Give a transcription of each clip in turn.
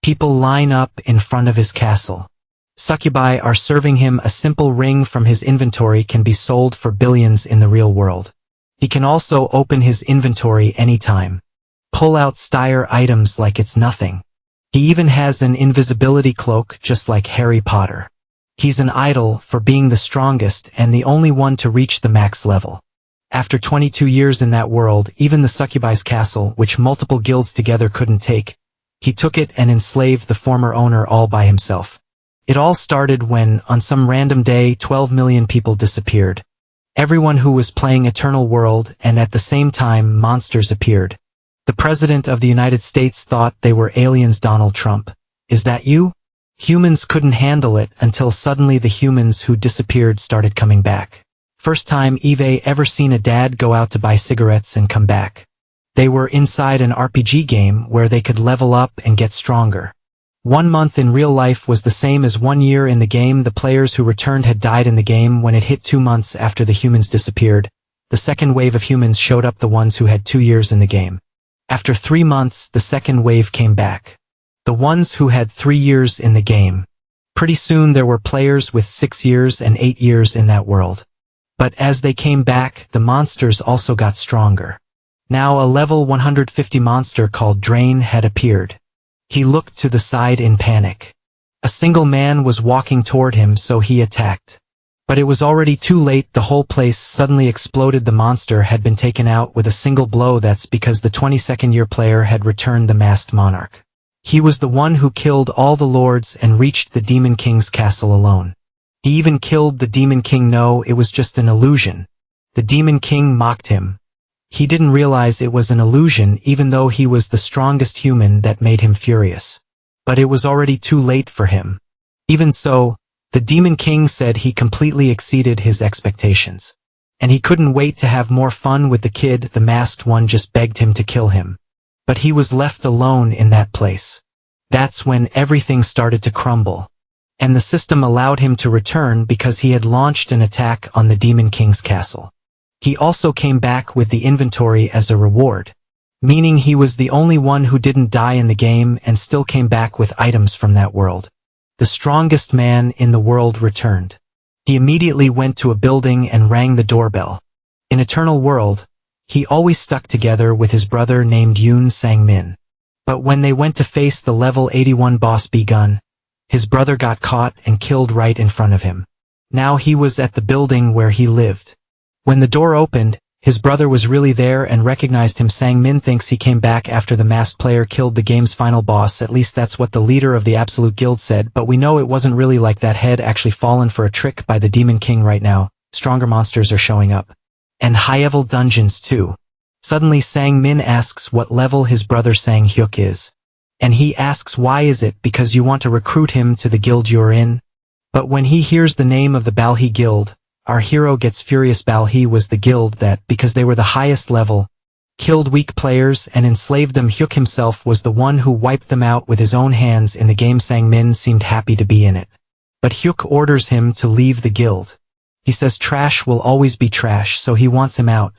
People line up in front of his castle. Succubi are serving him. A simple ring from his inventory can be sold for billions in the real world. He can also open his inventory anytime. Pull out Styre items like it's nothing. He even has an invisibility cloak just like Harry Potter. He's an idol for being the strongest and the only one to reach the max level. After 22 years in that world, even the succubi's castle, which multiple guilds together couldn't take, he took it and enslaved the former owner all by himself. It all started when, on some random day, 12 million people disappeared. Everyone who was playing Eternal World, and at the same time monsters appeared. The President of the United States thought they were aliens. Donald Trump. Is that you? Humans couldn't handle it until suddenly the humans who disappeared started coming back. First time Eve ever seen a dad go out to buy cigarettes and come back. They were inside an RPG game where they could level up and get stronger. 1 month in real life was the same as 1 year in the game. The players who returned had died in the game. When it hit 2 months after the humans disappeared, the second wave of humans showed up, the ones who had 2 years in the game. After 3 months, the second wave came back. The ones who had 3 years in the game. Pretty soon there were players with 6 years and 8 years in that world. But as they came back, the monsters also got stronger. Now a level 150 monster called Drain had appeared. He looked to the side in panic. A single man was walking toward him, so he attacked. But it was already too late. The whole place suddenly exploded. The monster had been taken out with a single blow. That's because the 22nd year player had returned the masked monarch. He was the one who killed all the lords and reached the Demon King's castle alone. He even killed the Demon King. No, it was just an illusion. The Demon King mocked him. He didn't realize it was an illusion, even though he was the strongest human. That made him furious. But it was already too late for him. Even so, the Demon King said he completely exceeded his expectations. And he couldn't wait to have more fun with the kid. The masked one just begged him to kill him. But he was left alone in that place. That's when everything started to crumble. And the system allowed him to return because he had launched an attack on the Demon King's castle. He also came back with the inventory as a reward, meaning he was the only one who didn't die in the game and still came back with items from that world. The strongest man in the world returned. He immediately went to a building and rang the doorbell. In Eternal World, he always stuck together with his brother named Yoon Sang-min. But when they went to face the level 81 boss B-Gun, his brother got caught and killed right in front of him. Now he was at the building where he lived. When the door opened, his brother was really there and recognized him. Sang-min thinks he came back after the masked player killed the game's final boss. At least that's what the leader of the Absolute Guild said, but we know it wasn't really like that. Had actually fallen for a trick by the Demon King. Right now, stronger monsters are showing up. And high-level dungeons too. Suddenly Sang-min asks what level his brother Sang-hyuk is. And he asks, why is it? Because you want to recruit him to the guild you're in? But when he hears the name of the Balhi guild, our hero gets furious. Balhi was the guild that, because they were the highest level, killed weak players and enslaved them. Hyuk himself was the one who wiped them out with his own hands in the game. Sang-min seemed happy to be in it. But Hyuk orders him to leave the guild. He says trash will always be trash, so he wants him out.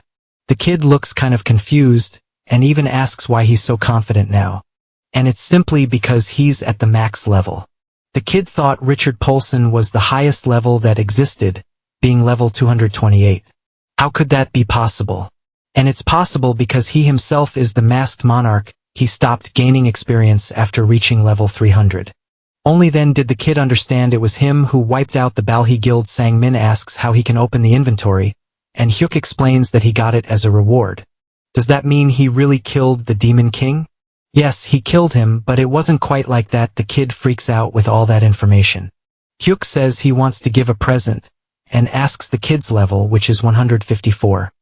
The kid looks kind of confused, and even asks why he's so confident now. And it's simply because he's at the max level. The kid thought Richard Polson was the highest level that existed, being level 228. How could that be possible? And it's possible because he himself is the masked monarch. He stopped gaining experience after reaching level 300. Only then did the kid understand it was him who wiped out the Balhi guild. Sang-min asks how he can open the inventory, and Hyuk explains that he got it as a reward. Does that mean he really killed the Demon King? Yes, he killed him, but it wasn't quite like that. The kid freaks out with all that information. Hyuk says he wants to give a present, and asks the kid's level, which is 154.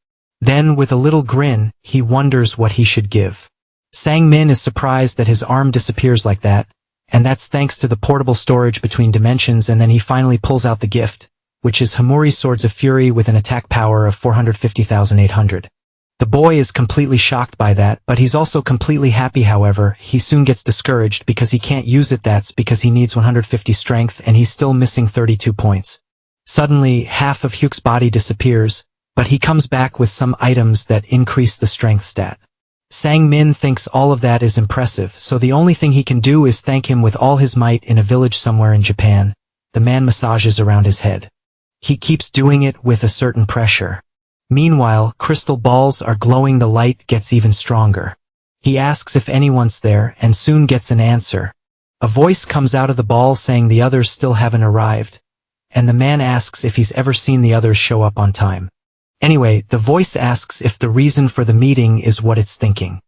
Then, with a little grin, he wonders what he should give. Sang-min is surprised that his arm disappears like that, and that's thanks to the portable storage between dimensions. And then he finally pulls out the gift, which is Hamuri's Swords of Fury with an attack power of 450,800. The boy is completely shocked by that, but he's also completely happy. However, he soon gets discouraged because he can't use it. That's because he needs 150 strength and he's still missing 32 points. Suddenly, half of Hyuk's body disappears, but he comes back with some items that increase the strength stat. Sang Min thinks all of that is impressive, so the only thing he can do is thank him with all his might in a village somewhere in Japan. The man massages around his head. He keeps doing it with a certain pressure. Meanwhile, crystal balls are glowing, the light gets even stronger. He asks if anyone's there and soon gets an answer. A voice comes out of the ball saying the others still haven't arrived, and the man asks if he's ever seen the others show up on time. Anyway, the voice asks if the reason for the meeting is what it's thinking.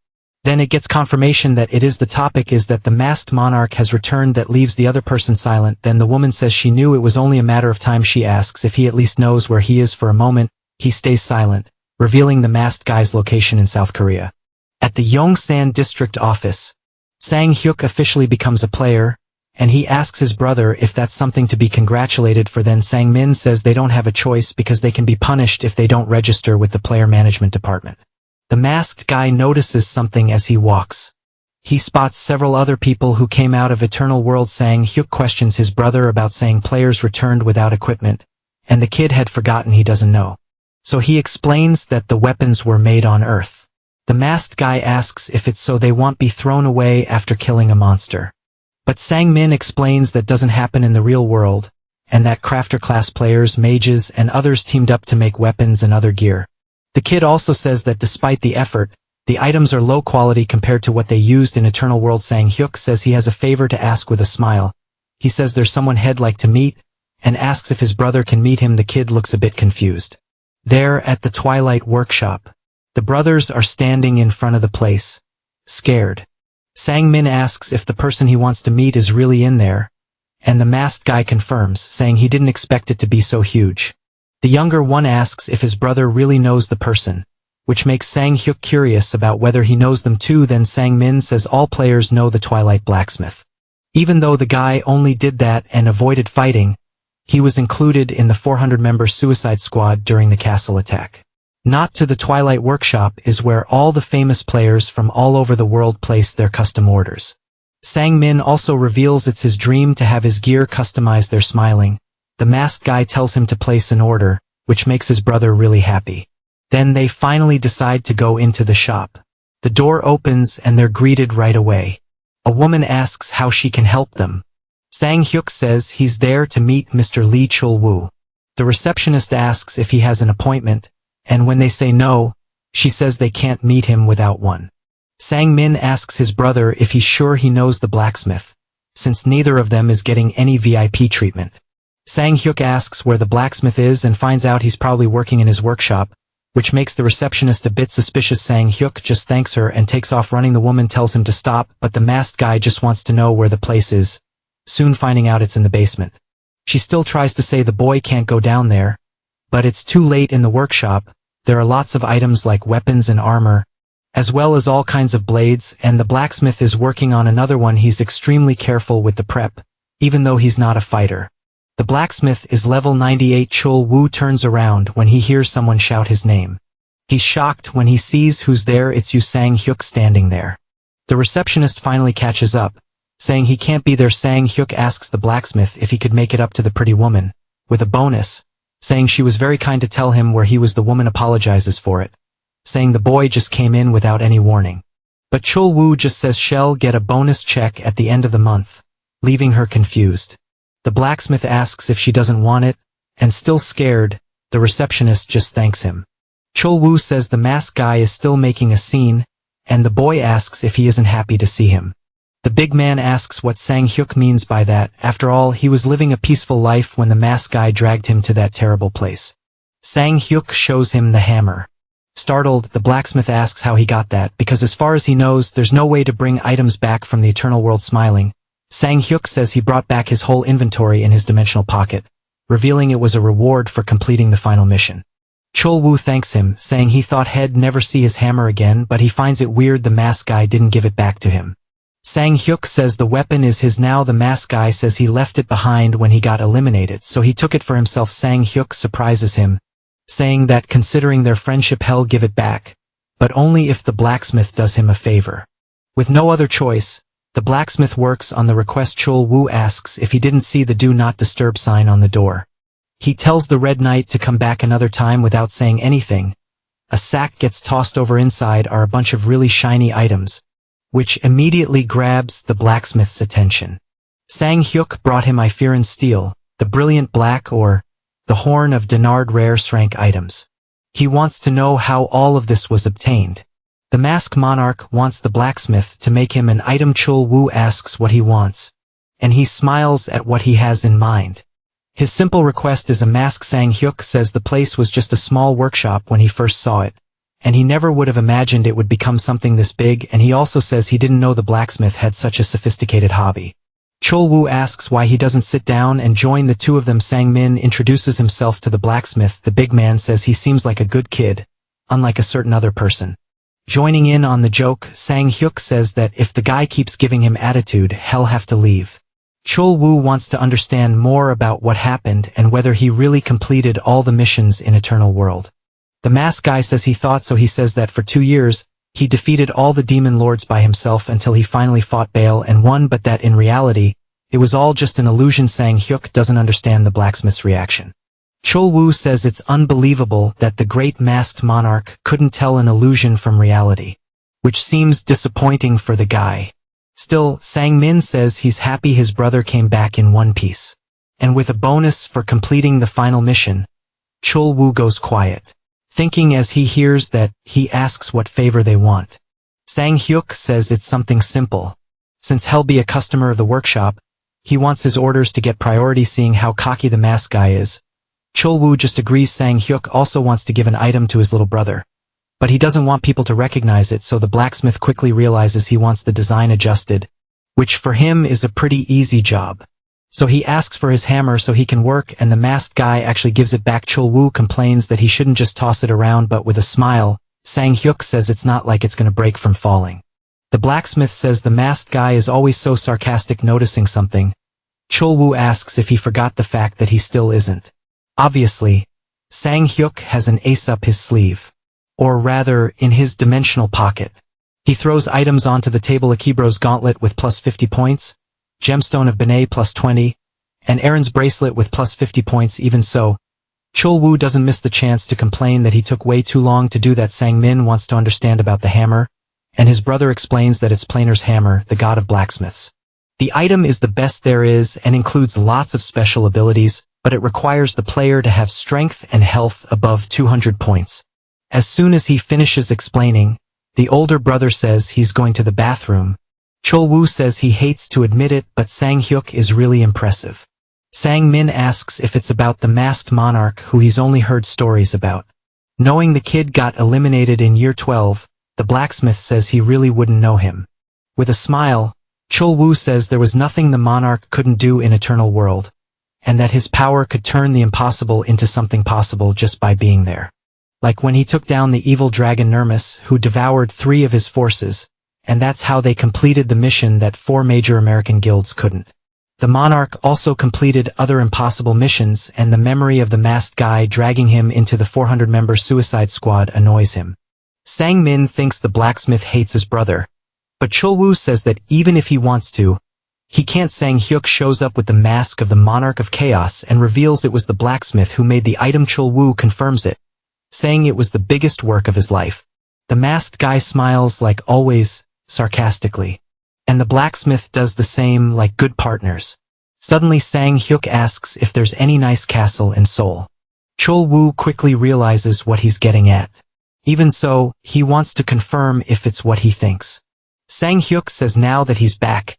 Then it gets confirmation that it is. The topic is that the masked monarch has returned. That leaves the other person silent. Then the woman says she knew it was only a matter of time. She asks if he at least knows where he is. For a moment, he stays silent, revealing the masked guy's location in South Korea. At the Yongsan district office, Sang Hyuk officially becomes a player, and he asks his brother if that's something to be congratulated for. Then Sang Min says they don't have a choice because they can be punished if they don't register with the player management department. The masked guy notices something as he walks. He spots several other people who came out of Eternal World. Sang Hyuk questions his brother about saying players returned without equipment, and the kid had forgotten he doesn't know. So he explains that the weapons were made on Earth. The masked guy asks if it's so they won't be thrown away after killing a monster. But Sang Min explains that doesn't happen in the real world, and that crafter-class players, mages, and others teamed up to make weapons and other gear. The kid also says that despite the effort, the items are low quality compared to what they used in Eternal World. Sang Hyuk says he has a favor to ask with a smile. He says there's someone he'd like to meet, and asks if his brother can meet him. The kid looks a bit confused. There, at the Twilight Workshop, the brothers are standing in front of the place, scared. Sang Min asks if the person he wants to meet is really in there, and the masked guy confirms, saying he didn't expect it to be so huge. The younger one asks if his brother really knows the person, which makes Sang Hyuk curious about whether he knows them too. Then Sang Min says all players know the Twilight blacksmith. Even though the guy only did that and avoided fighting, he was included in the 400-member suicide squad during the castle attack. Not to the Twilight Workshop is where all the famous players from all over the world place their custom orders. Sang Min also reveals it's his dream to have his gear customized. They're smiling. The masked guy tells him to place an order, which makes his brother really happy. Then they finally decide to go into the shop. The door opens and they're greeted right away. A woman asks how she can help them. Sang Hyuk says he's there to meet Mr. Lee Chul-woo. The receptionist asks if he has an appointment, and when they say no, she says they can't meet him without one. Sang Min asks his brother if he's sure he knows the blacksmith, since neither of them is getting any VIP treatment. Sang Hyuk asks where the blacksmith is and finds out he's probably working in his workshop, which makes the receptionist a bit suspicious. Sang Hyuk just thanks her and takes off running. The woman tells him to stop, but the masked guy just wants to know where the place is, soon finding out it's in the basement. She still tries to say the boy can't go down there, but it's too late. In the workshop, there are lots of items like weapons and armor, as well as all kinds of blades, and the blacksmith is working on another one. He's extremely careful with the prep, even though he's not a fighter. The blacksmith is level 98. Chul-woo turns around when he hears someone shout his name. He's shocked when he sees who's there. It's you, Sang Hyuk, standing there. The receptionist finally catches up, saying he can't be there. Sang Hyuk asks the blacksmith if he could make it up to the pretty woman, with a bonus, saying she was very kind to tell him where he was. The woman apologizes for it, saying the boy just came in without any warning. But Chul-woo just says she'll get a bonus check at the end of the month, leaving her confused. The blacksmith asks if she doesn't want it, and still scared, the receptionist just thanks him. Chul-woo says the masked guy is still making a scene, and the boy asks if he isn't happy to see him. The big man asks what Sang Hyuk means by that. After all, he was living a peaceful life when the masked guy dragged him to that terrible place. Sang Hyuk shows him the hammer. Startled, the blacksmith asks how he got that, because as far as he knows, there's no way to bring items back from the Eternal World. Smiling, Sang Hyuk says he brought back his whole inventory in his dimensional pocket, revealing it was a reward for completing the final mission. Chul-woo thanks him, saying he thought he'd never see his hammer again, but he finds it weird the masked guy didn't give it back to him. Sang Hyuk says the weapon is his now. The masked guy says he left it behind when he got eliminated, so he took it for himself. Sang Hyuk surprises him, saying that considering their friendship he'll give it back, but only if the blacksmith does him a favor. With no other choice, the blacksmith works on the request. Chul-woo asks if he didn't see the do not disturb sign on the door. He tells the Red Knight to come back another time without saying anything, A sack gets tossed over. Inside are a bunch of really shiny items, which immediately grabs the blacksmith's attention. Sang-hyuk brought him Ifiran steel, the brilliant black or the horn of Denard rare Srank items. He wants to know how all of this was obtained. The masked monarch wants the blacksmith to make him an item. Chul-woo asks what he wants, and he smiles at what he has in mind. His simple request is a mask. Sang-hyuk says the place was just a small workshop when he first saw it, and he never would have imagined it would become something this big, and he also says he didn't know the blacksmith had such a sophisticated hobby. Chul-woo asks why he doesn't sit down and join the two of them. Sang-min introduces himself to the blacksmith. The big man says he seems like a good kid, unlike a certain other person. Joining in on the joke, Sang-hyuk says that if the guy keeps giving him attitude, he'll have to leave. Chul-woo wants to understand more about what happened and whether he really completed all the missions in Eternal World. The masked guy says he thought so. He says that for 2 years, he defeated all the demon lords by himself until he finally fought Baal and won, but that in reality, it was all just an illusion. Sang-hyuk doesn't understand the blacksmith's reaction. Chul-woo says it's unbelievable that the great masked monarch couldn't tell an illusion from reality, which seems disappointing for the guy. Still, Sang-min says he's happy his brother came back in one piece. And with a bonus for completing the final mission, Chul-woo goes quiet, thinking as he hears that he asks what favor they want. Sang-hyuk says it's something simple. Since he'll be a customer of the workshop, he wants his orders to get priority. Seeing how cocky the masked guy is, Chul-woo just agrees. Sang-hyuk also wants to give an item to his little brother, but he doesn't want people to recognize it, so the blacksmith quickly realizes he wants the design adjusted, which for him is a pretty easy job. So he asks for his hammer so he can work, and the masked guy actually gives it back. Chul-woo complains that he shouldn't just toss it around, but with a smile, Sang-hyuk says it's not like it's gonna break from falling. The blacksmith says the masked guy is always so sarcastic. Noticing something, Chul-woo asks if he forgot the fact that he still isn't. Obviously, Sang-hyuk has an ace up his sleeve. Or rather, in his dimensional pocket. He throws items onto the table: Akibro's gauntlet with plus 50 points, Gemstone of Benet plus 20, and Aaron's bracelet with plus 50 points. Even so, Chul-woo doesn't miss the chance to complain that he took way too long to do that. Sang-min wants to understand about the hammer, and his brother explains that it's Planer's hammer, the god of blacksmiths. The item is the best there is and includes lots of special abilities, but it requires the player to have strength and health above 200 points. As soon as he finishes explaining, the older brother says he's going to the bathroom. Chul-woo says he hates to admit it, but Sang-hyuk is really impressive. Sang-min asks if it's about the masked monarch who he's only heard stories about. Knowing the kid got eliminated in year 12, the blacksmith says he really wouldn't know him. With a smile, Chul-woo says there was nothing the monarch couldn't do in Eternal World, and that his power could turn the impossible into something possible just by being there. Like when he took down the evil dragon Nermus, who devoured 3 of his forces, and that's how they completed the mission that 4 major American guilds couldn't. The monarch also completed other impossible missions, and the memory of the masked guy dragging him into the 400-member Suicide Squad annoys him. Sang-min thinks the blacksmith hates his brother, but Chul-woo says that even if he wants to, he can't. Sang-hyuk shows up with the mask of the Monarch of Chaos and reveals it was the blacksmith who made the item. Chul-woo confirms it, saying it was the biggest work of his life. The masked guy smiles like always, sarcastically, and the blacksmith does the same like good partners. Suddenly Sang-hyuk asks if there's any nice castle in Seoul. Chul-woo quickly realizes what he's getting at. Even so, he wants to confirm if it's what he thinks. Sang-hyuk says now that he's back,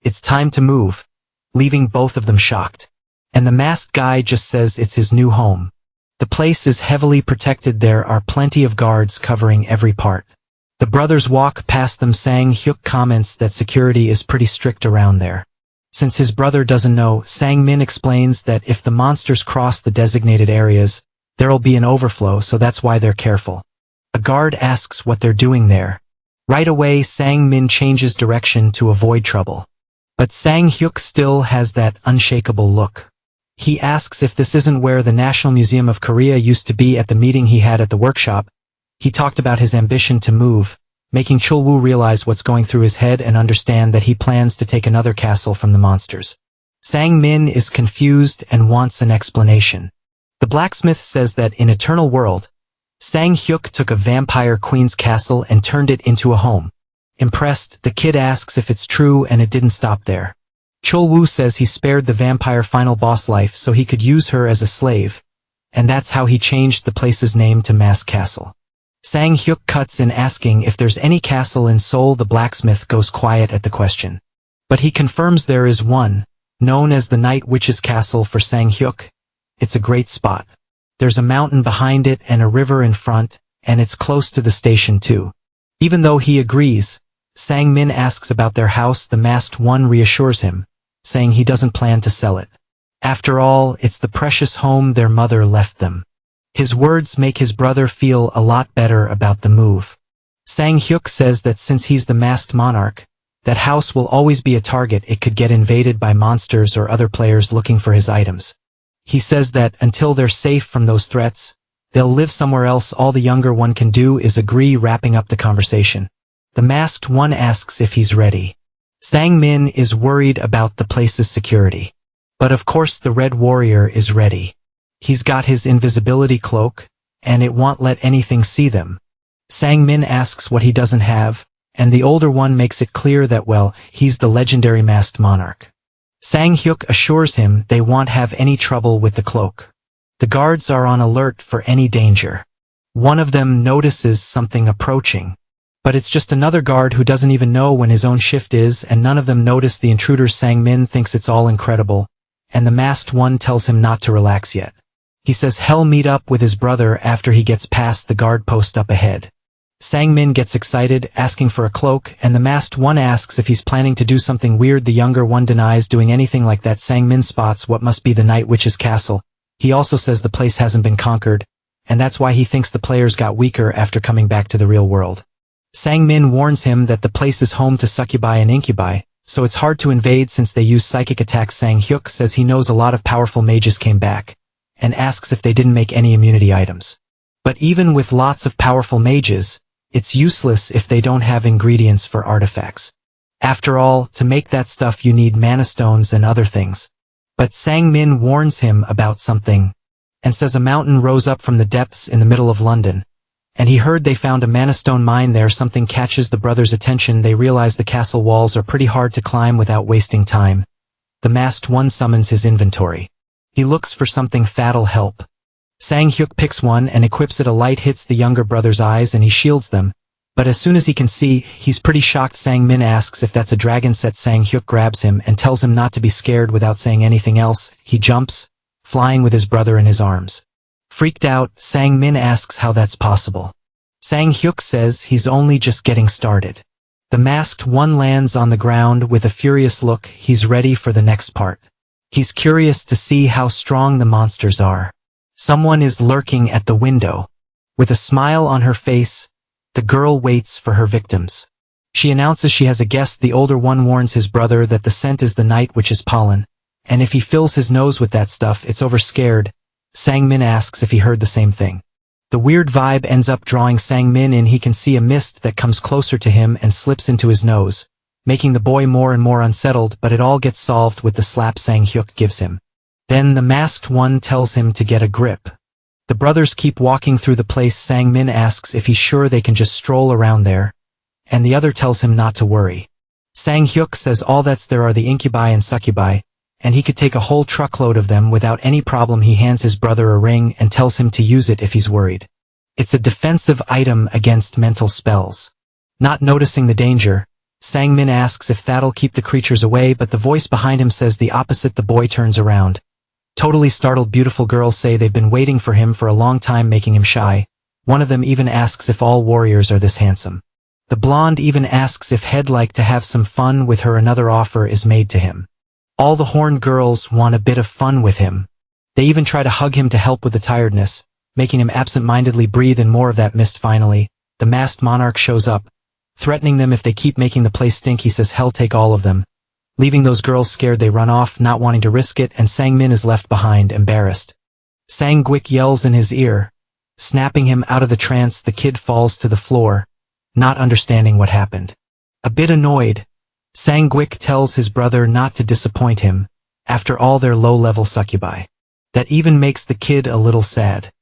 it's time to move, leaving both of them shocked. And the masked guy just says it's his new home. The place is heavily protected. There are plenty of guards covering every part. The brothers walk past them. Sang-hyuk comments that security is pretty strict around there. Since his brother doesn't know, Sang-min explains that if the monsters cross the designated areas, there'll be an overflow, so that's why they're careful. A guard asks what they're doing there. Right away Sang-min changes direction to avoid trouble. But Sang-hyuk still has that unshakable look. He asks if this isn't where the National Museum of Korea used to be. At the meeting he had at the workshop, he talked about his ambition to move, making Chul-woo realize what's going through his head and understand that he plans to take another castle from the monsters. Sang-min is confused and wants an explanation. The blacksmith says that in Eternal World, Sang Hyuk took a vampire queen's castle and turned it into a home. Impressed, the kid asks if it's true, and it didn't stop there. Chol-woo says he spared the vampire final boss life so he could use her as a slave, and that's how he changed the place's name to Mask Castle. Sang Hyuk cuts in asking if there's any castle in Seoul. The blacksmith goes quiet at the question. But he confirms there is one, known as the Night Witch's Castle for Sang Hyuk. It's a great spot. There's a mountain behind it and a river in front, and it's close to the station too. Even though he agrees, Sang Min asks about their house. The masked one reassures him, saying he doesn't plan to sell it. After all, it's the precious home their mother left them. His words make his brother feel a lot better about the move. Sang Hyuk says that since he's the masked monarch, that house will always be a target. It could get invaded by monsters or other players looking for his items. He says that until they're safe from those threats, they'll live somewhere else. All the younger one can do is agree, wrapping up the conversation. The masked one asks if he's ready. Sang Min is worried about the place's security. But of course the Red Warrior is ready. He's got his invisibility cloak, and it won't let anything see them. Sang Min asks what he doesn't have, and the older one makes it clear that, well, he's the legendary masked monarch. Sang Hyuk assures him they won't have any trouble with the cloak. The guards are on alert for any danger. One of them notices something approaching. But it's just another guard who doesn't even know when his own shift is, and none of them notice the intruders. Sang Min thinks it's all incredible, and the masked one tells him not to relax yet. He says he'll meet up with his brother after he gets past the guard post up ahead. Sang Min gets excited, asking for a cloak, and the masked one asks if he's planning to do something weird. The younger one denies doing anything like that. Sang Min spots what must be the Night Witch's castle. He also says the place hasn't been conquered, and that's why he thinks the players got weaker after coming back to the real world. Sang Min warns him that the place is home to succubi and incubi, so it's hard to invade since they use psychic attacks. Sang Hyuk says he knows a lot of powerful mages came back, and asks if they didn't make any immunity items. But even with lots of powerful mages, it's useless if they don't have ingredients for artifacts. After all, to make that stuff you need mana stones and other things. But Sang Min warns him about something, and says a mountain rose up from the depths in the middle of London, and he heard they found a mana stone mine there. Something catches the brothers' attention. They realize the castle walls are pretty hard to climb without wasting time. The masked one summons his inventory. He looks for something that'll help. Sang Hyuk picks one and equips it. A light hits the younger brother's eyes and he shields them, but as soon as he can see, he's pretty shocked. Sang Min asks if that's a dragon set. Sang Hyuk grabs him and tells him not to be scared. Without saying anything else, he jumps, flying with his brother in his arms. Freaked out, Sang Min asks how that's possible. Sang Hyuk says he's only just getting started. The masked one lands on the ground with a furious look. He's ready for the next part. He's curious to see how strong the monsters are. Someone is lurking at the window. With a smile on her face, the girl waits for her victims. She announces she has a guest. The older one warns his brother that the scent is the Night Witch's pollen, and if he fills his nose with that stuff, it's over. Scared, Sang Min asks if he heard the same thing. The weird vibe ends up drawing Sang Min in. He can see a mist that comes closer to him and slips into his nose, making the boy more and more unsettled, but it all gets solved with the slap Sang Hyuk gives him. Then the masked one tells him to get a grip. The brothers keep walking through the place. Sang Min asks if he's sure they can just stroll around there, and the other tells him not to worry. Sang Hyuk says all that's there are the incubi and succubi, and he could take a whole truckload of them without any problem. He hands his brother a ring and tells him to use it if he's worried. It's a defensive item against mental spells. Not noticing the danger, Sang Min asks if that'll keep the creatures away, but the voice behind him says the opposite. The boy turns around. Totally startled, beautiful girls say they've been waiting for him for a long time, making him shy. One of them even asks if all warriors are this handsome. The blonde even asks if he'd like to have some fun with her. Another offer is made to him. All the horned girls want a bit of fun with him. They even try to hug him to help with the tiredness, making him absent-mindedly breathe in more of that mist. Finally, the masked monarch shows up, threatening them if they keep making the place stink. He says he'll take all of them. Leaving those girls scared, they run off, not wanting to risk it, and Sang Min is left behind, embarrassed. Sang Gwik yells in his ear, snapping him out of the trance. The kid falls to the floor, not understanding what happened. A bit annoyed, Sang Gwik tells his brother not to disappoint him, after all their low-level succubi. That even makes the kid a little sad.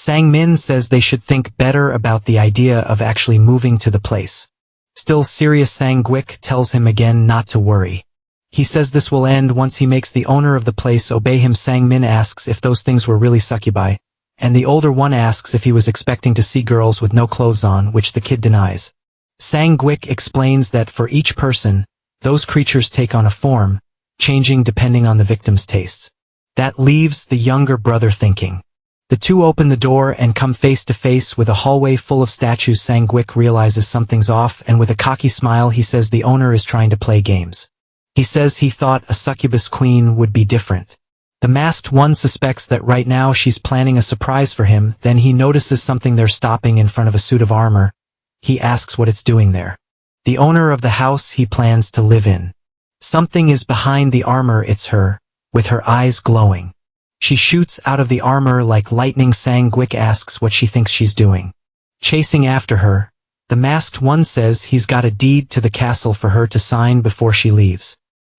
Sang Min says they should think better about the idea of actually moving to the place. Still serious, Sang Guik tells him again not to worry. He says this will end once he makes the owner of the place obey him. Sang Min asks if those things were really succubi, and the older one asks if he was expecting to see girls with no clothes on, which the kid denies. Sang Guik explains that for each person, those creatures take on a form, changing depending on the victim's tastes. That leaves the younger brother thinking. The two open the door and come face to face with a hallway full of statues. Sang Guik realizes something's off, and with a cocky smile he says the owner is trying to play games. He says he thought a succubus queen would be different. The masked one suspects that right now she's planning a surprise for him. Then he notices something there stopping in front of a suit of armor. He asks what it's doing there. The owner of the house he plans to live in. Something is behind the armor. It's her, with her eyes glowing. She shoots out of the armor like lightning. Sang Guik asks what she thinks she's doing. Chasing after her, the masked one says he's got a deed to the castle for her to sign before she leaves.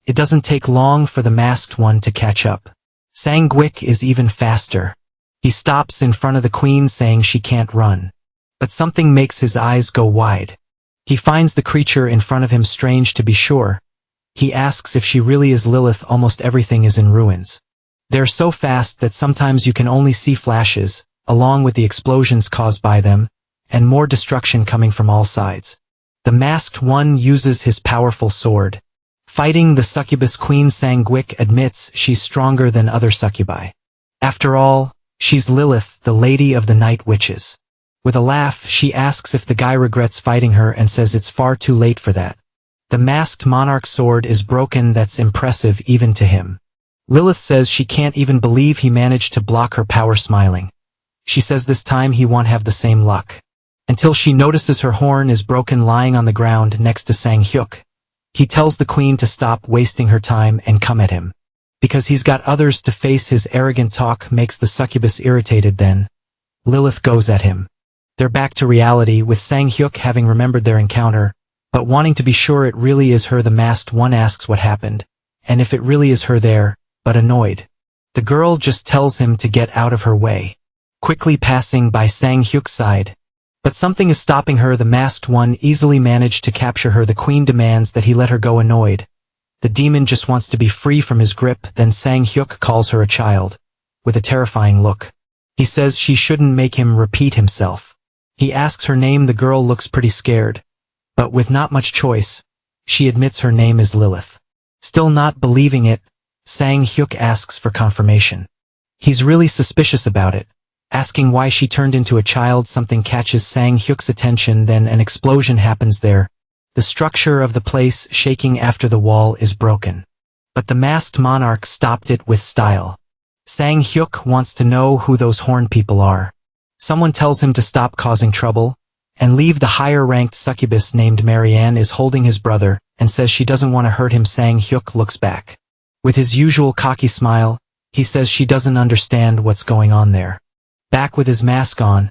It doesn't take long for the masked one to catch up. Sang Guik is even faster. He stops in front of the queen saying she can't run. But something makes his eyes go wide. He finds the creature in front of him strange to be sure. He asks if she really is Lilith. Almost everything is in ruins. They're so fast that sometimes you can only see flashes, along with the explosions caused by them, and more destruction coming from all sides. The masked one uses his powerful sword. Fighting the succubus queen, Sang Guik admits she's stronger than other succubi. After all, she's Lilith, the lady of the night witches. With a laugh, she asks if the guy regrets fighting her and says it's far too late for that. The masked monarch's sword is broken. That's impressive even to him. Lilith says she can't even believe he managed to block her power, smiling. She says this time he won't have the same luck. Until she notices her horn is broken lying on the ground next to Sang Hyuk. He tells the queen to stop wasting her time and come at him. Because he's got others to face. His arrogant talk makes the succubus irritated. Then Lilith goes at him. They're back to reality, with Sang Hyuk having remembered their encounter, but wanting to be sure it really is her. The masked one asks what happened, and if it really is her there, but annoyed. The girl just tells him to get out of her way, quickly passing by Sang Hyuk's side. But something is stopping her. The masked one easily managed to capture her. The queen demands that he let her go, annoyed. The demon just wants to be free from his grip. Then Sang Hyuk calls her a child, with a terrifying look. He says she shouldn't make him repeat himself. He asks her name. The girl looks pretty scared, but with not much choice, she admits her name is Lilith. Still not believing it, Sang Hyuk asks for confirmation. He's really suspicious about it, asking why she turned into a child. Something catches Sang Hyuk's attention. Then an explosion happens there. The structure of the place shaking after the wall is broken. But the masked monarch stopped it with style. Sang Hyuk wants to know who those horned people are. Someone tells him to stop causing trouble, and leave. The higher-ranked succubus named Marianne is holding his brother, and says she doesn't want to hurt him. Sang Hyuk looks back. With his usual cocky smile, he says she doesn't understand what's going on there. Back with his mask on,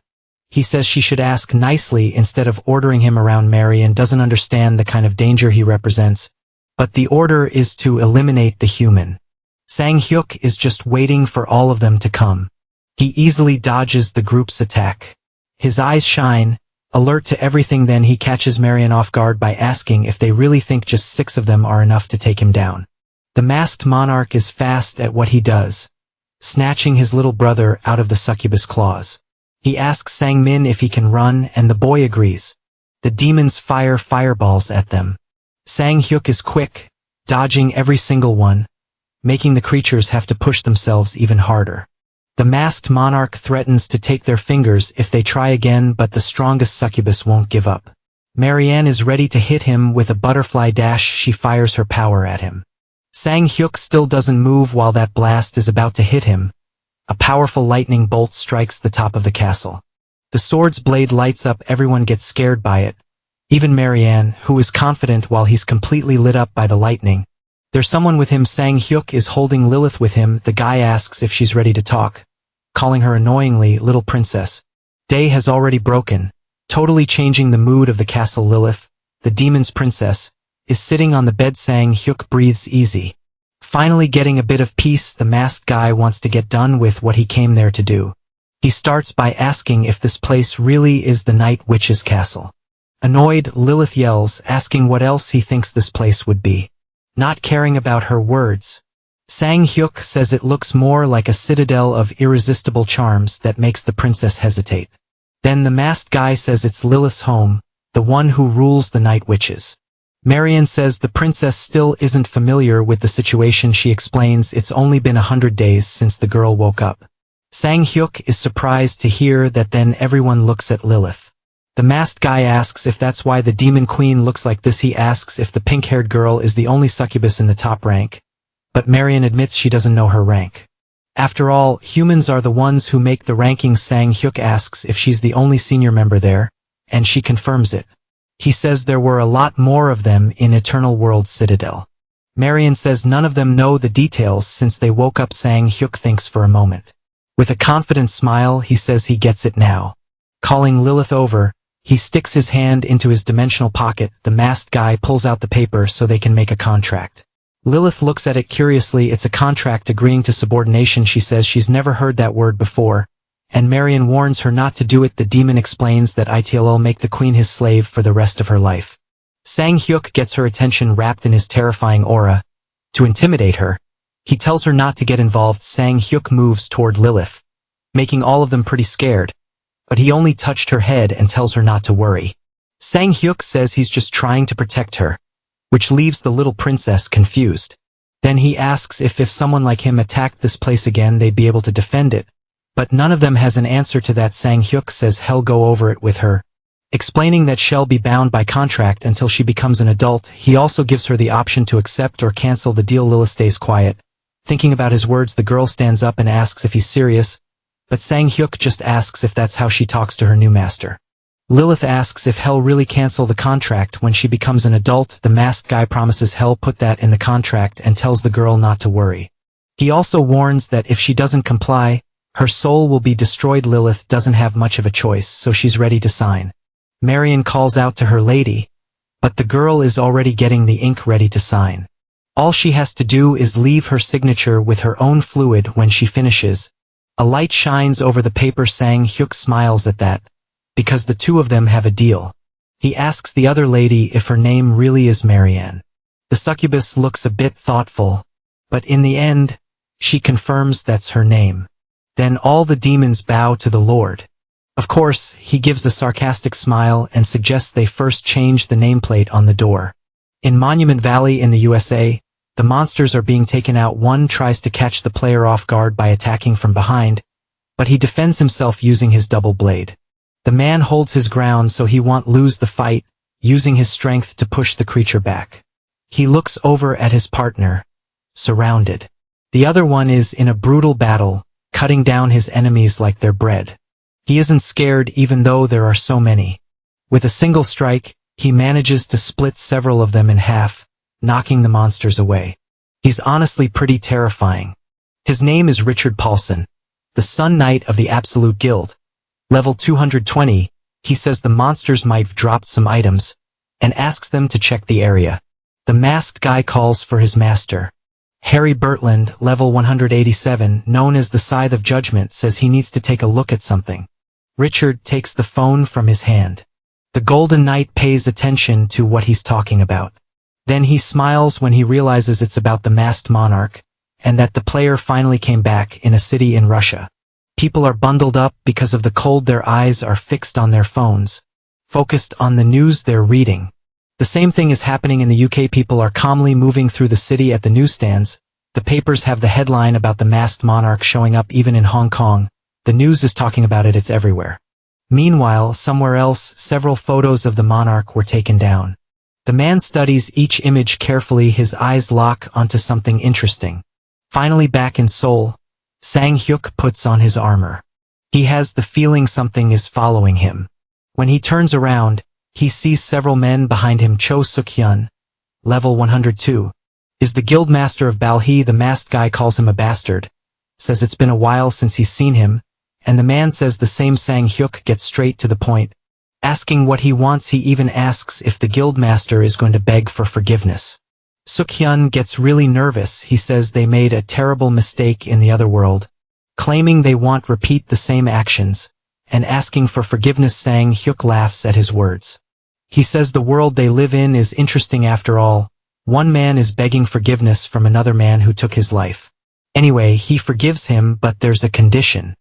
he says she should ask nicely instead of ordering him around. Marianne doesn't understand the kind of danger he represents, but the order is to eliminate the human. Sang Hyuk is just waiting for all of them to come. He easily dodges the group's attack. His eyes shine, alert to everything. Then he catches Marianne off guard by asking if they really think just 6 of them are enough to take him down. The masked monarch is fast at what he does, snatching his little brother out of the succubus claws. He asks Sang Min if he can run, and the boy agrees. The demons fire fireballs at them. Sang Hyuk is quick, dodging every single one, making the creatures have to push themselves even harder. The masked monarch threatens to take their fingers if they try again, but the strongest succubus won't give up. Marianne is ready to hit him with a butterfly dash. She fires her power at him. Sang Hyuk still doesn't move while that blast is about to hit him. A powerful lightning bolt strikes the top of the castle. The sword's blade lights up. Everyone gets scared by it. Even Marianne, who is confident while he's completely lit up by the lightning. There's someone with him. Sang Hyuk is holding Lilith with him. The guy asks if she's ready to talk, calling her annoyingly little princess. Day has already broken, totally changing the mood of the castle. Lilith, the demon's princess, is sitting on the bed. Sang Hyuk breathes easy. Finally getting a bit of peace. The masked guy wants to get done with what he came there to do. He starts by asking if this place really is the Night Witch's castle. Annoyed, Lilith yells, asking what else he thinks this place would be. Not caring about her words, Sang-hyuk says it looks more like a citadel of irresistible charms that makes the princess hesitate. Then the masked guy says it's Lilith's home, the one who rules the Night Witches. Marian says the princess still isn't familiar with the situation. She explains it's only been 100 days since the girl woke up. Sang-hyuk is surprised to hear that. Then everyone looks at Lilith. The masked guy asks if that's why the demon queen looks like this. He asks if the pink-haired girl is the only succubus in the top rank, but Marian admits she doesn't know her rank. After all, humans are the ones who make the rankings. Sang-hyuk asks if she's the only senior member there, and she confirms it. He says there were a lot more of them in Eternal World Citadel. Marian says none of them know the details since they woke up. Sang-hyuk thinks for a moment. With a confident smile, he says he gets it now. Calling Lilith over, he sticks his hand into his dimensional pocket. The masked guy pulls out the paper so they can make a contract. Lilith looks at it curiously. It's a contract agreeing to subordination. She says she's never heard that word before, and Marian warns her not to do it. The demon explains that it'll make the queen his slave for the rest of her life. Sang-hyuk gets her attention wrapped in his terrifying aura. To intimidate her, he tells her not to get involved. Sang-hyuk moves toward Lilith, making all of them pretty scared, but he only touched her head and tells her not to worry. Sang-hyuk says he's just trying to protect her, which leaves the little princess confused. Then he asks if someone like him attacked this place again they'd be able to defend it, but none of them has an answer to that. Sang-hyuk says he'll go over it with her, explaining that she'll be bound by contract until she becomes an adult. He also gives her the option to accept or cancel the deal. Lilith stays quiet, thinking about his words. The girl stands up and asks if he's serious, but Sang-hyuk just asks if that's how she talks to her new master. Lilith asks if he'll really cancel the contract when she becomes an adult. The masked guy promises he'll put that in the contract and tells the girl not to worry. He also warns that if she doesn't comply, her soul will be destroyed. Lilith doesn't have much of a choice, so she's ready to sign. Marian calls out to her lady, but the girl is already getting the ink ready to sign. All she has to do is leave her signature with her own fluid. When she finishes, a light shines over the paper. Sang-hyuk smiles at that, because the two of them have a deal. He asks the other lady if her name really is Marianne. The succubus looks a bit thoughtful, but in the end, she confirms that's her name. Then all the demons bow to the Lord. Of course, he gives a sarcastic smile and suggests they first change the nameplate on the door. In Monument Valley in the USA, the monsters are being taken out. One tries to catch the player off guard by attacking from behind, but he defends himself using his double blade. The man holds his ground so he won't lose the fight, using his strength to push the creature back. He looks over at his partner, surrounded. The other one is in a brutal battle, cutting down his enemies like they're bread. He isn't scared even though there are so many. With a single strike, he manages to split several of them in half, knocking the monsters away. He's honestly pretty terrifying. His name is Richard Paulson, the Sun Knight of the Absolute Guild. Level 220, he says the monsters might have dropped some items, and asks them to check the area. The masked guy calls for his master. Harry Bertland, level 187, known as the Scythe of Judgment, says he needs to take a look at something. Richard takes the phone from his hand. The Golden Knight pays attention to what he's talking about. Then he smiles when he realizes it's about the masked monarch, and that the player finally came back in a city in Russia. People are bundled up because of the cold. Their eyes are fixed on their phones, focused on the news they're reading. The same thing is happening in the UK. People are calmly moving through the city at the newsstands. The papers have the headline about the masked monarch showing up even in Hong Kong. The news is talking about it. It's everywhere. Meanwhile, somewhere else, several photos of the monarch were taken down. The man studies each image carefully. His eyes lock onto something interesting. Finally back in Seoul, Sang-hyuk puts on his armor. He has the feeling something is following him. When he turns around, he sees several men behind him. Cho Suk-hyun, level 102, is the guildmaster of Balhi. The masked guy calls him a bastard, says it's been a while since he's seen him, and the man says the same. Sang-hyuk gets straight to the point, asking what he wants. He even asks if the guildmaster is going to beg for forgiveness. Suk-hyun gets really nervous. He says they made a terrible mistake in the other world, claiming they want repeat the same actions, and asking for forgiveness. Sang Hyuk laughs at his words. He says the world they live in is interesting after all. One man is begging forgiveness from another man who took his life. Anyway, he forgives him, but there's a condition.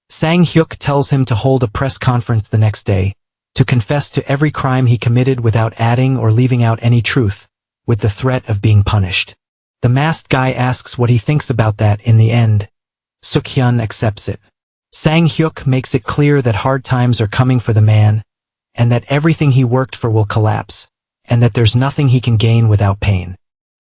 Sang Hyuk tells him to hold a press conference the next day, to confess to every crime he committed without adding or leaving out any truth, with the threat of being punished. The masked guy asks what he thinks about that. In the end, Suk-hyun accepts it. Sang Hyuk makes it clear that hard times are coming for the man, and that everything he worked for will collapse, and that there's nothing he can gain without pain.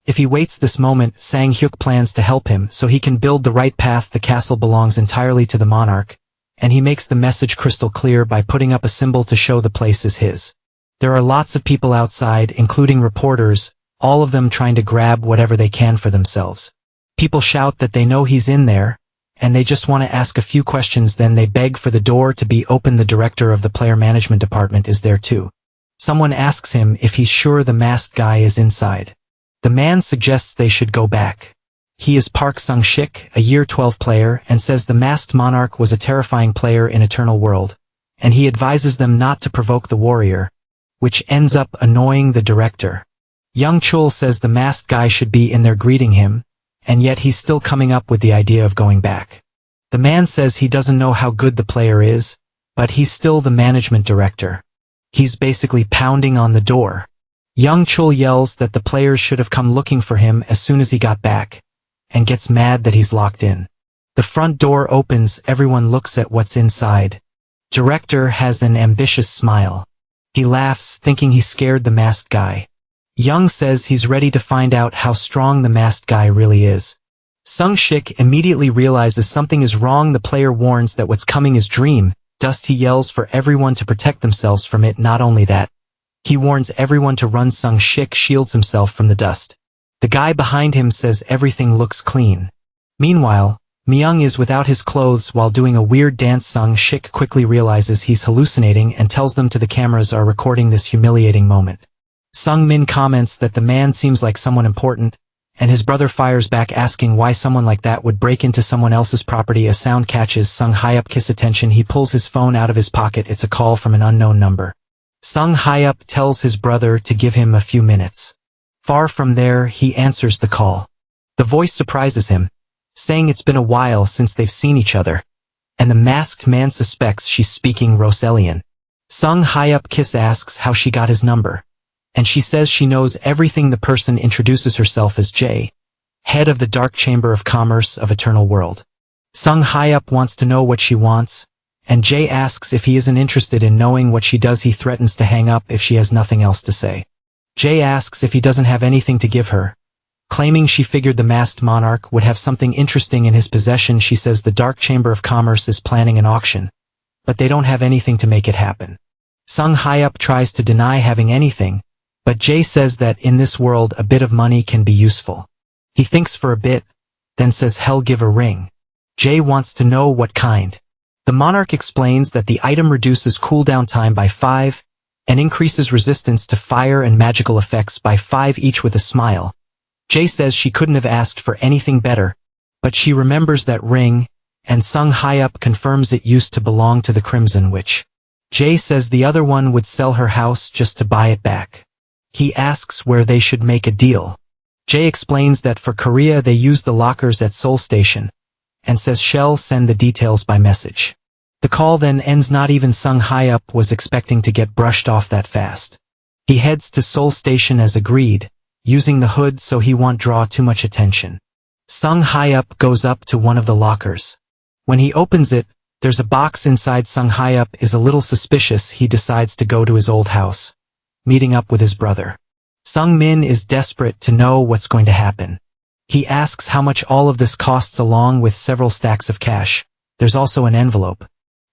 If he waits this moment, Sang Hyuk plans to help him so he can build the right path. The castle belongs entirely to the monarch, and he makes the message crystal clear by putting up a symbol to show the place is his. There are lots of people outside, including reporters, all of them trying to grab whatever they can for themselves. People shout that they know he's in there, and they just want to ask a few questions. Then they beg for the door to be open. The director of the player management department is there too. Someone asks him if he's sure the masked guy is inside. The man suggests they should go back. He is Park Sung-shik, a Year 12 player, and says the masked monarch was a terrifying player in Eternal World, and he advises them not to provoke the warrior, which ends up annoying the director. Young Chul says the masked guy should be in there greeting him, and yet he's still coming up with the idea of going back. The man says he doesn't know how good the player is, but he's still the management director. He's basically pounding on the door. Young Chul yells that the players should have come looking for him as soon as he got back, and gets mad that he's locked in. The front door opens. Everyone looks at what's inside. Director has an ambitious smile. He laughs, thinking he scared the masked guy. Young says he's ready to find out how strong the masked guy really is. Sung-shik immediately realizes something is wrong. The player warns that what's coming is dream. Dust. He yells for everyone to protect themselves from it. Not only that, he warns everyone to run. Sung-shik shields himself from the dust. The guy behind him says everything looks clean. Meanwhile, Myung is without his clothes while doing a weird dance. Sung-shik quickly realizes he's hallucinating and tells them the cameras are recording this humiliating moment. Sung-min comments that the man seems like someone important, and his brother fires back asking why someone like that would break into someone else's property. A sound catches Sung-hyup's attention. He pulls his phone out of his pocket. It's a call from an unknown number. Sung-hyup tells his brother to give him a few minutes. Far from there, he answers the call. The voice surprises him, saying it's been a while since they've seen each other, and the masked man suspects she's speaking Roselian. Sung-hyup asks how she got his number, and she says she knows everything. The person introduces herself as Jay, head of the Dark Chamber of Commerce of Eternal World. Sung-hyup wants to know what she wants, and Jay asks if he isn't interested in knowing what she does. He threatens to hang up if she has nothing else to say. Jay asks if he doesn't have anything to give her, claiming she figured the masked monarch would have something interesting in his possession. She says the Dark Chamber of Commerce is planning an auction, but they don't have anything to make it happen. Sung-hyup tries to deny having anything, but Jay says that in this world a bit of money can be useful. He thinks for a bit, then says he'll give a ring. Jay wants to know what kind. The monarch explains that the item reduces cooldown time by 5, and increases resistance to fire and magical effects by 5 each. With a smile, Jay says she couldn't have asked for anything better, but she remembers that ring, and Sung-hyup confirms it used to belong to the Crimson Witch. Jay says the other one would sell her house just to buy it back. He asks where they should make a deal. Jay explains that for Korea they use the lockers at Seoul Station, and says she'll send the details by message. The call then ends. Not even Sung-hyup was expecting to get brushed off that fast. He heads to Seoul Station as agreed, using the hood so he won't draw too much attention. Sung-hyup goes up to one of the lockers. When he opens it, there's a box inside. Sung-hyup is a little suspicious. He decides to go to his old house, meeting up with his brother. Sung-min is desperate to know what's going to happen. He asks how much all of this costs along with several stacks of cash. There's also an envelope.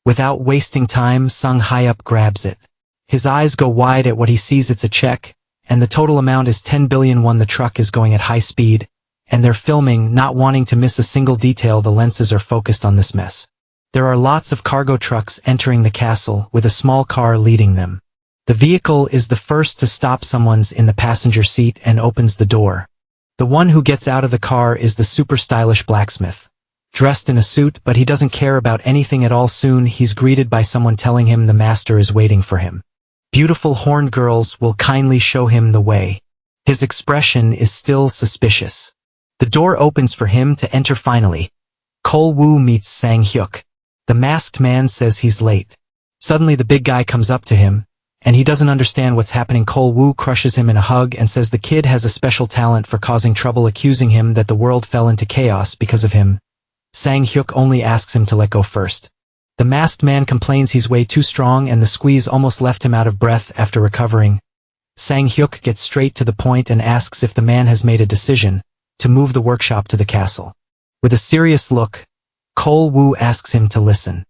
Without wasting time, Sung-hyup grabs it. His eyes go wide at what he sees. It's a check, and the total amount is 10 billion won. The truck is going at high speed, and they're filming, not wanting to miss a single detail. The lenses are focused on this mess. There are lots of cargo trucks entering the castle, with a small car leading them. The vehicle is the first to stop. Someone's in the passenger seat and opens the door. The one who gets out of the car is the super stylish blacksmith. dressed in a suit, but he doesn't care about anything at all. Soon he's greeted by someone telling him the master is waiting for him. Beautiful horned girls will kindly show him the way. His expression is still suspicious. The door opens for him to enter finally. Cole Woo meets Sang Hyuk. The masked man says he's late. Suddenly the big guy comes up to him, and he doesn't understand what's happening. Cole Woo crushes him in a hug and says the kid has a special talent for causing trouble, accusing him that the world fell into chaos because of him. Sang Hyuk only asks him to let go first. The masked man complains he's way too strong and the squeeze almost left him out of breath after recovering. Sang Hyuk gets straight to the point and asks if the man has made a decision to move the workshop to the castle. With a serious look, Cole Woo asks him to listen.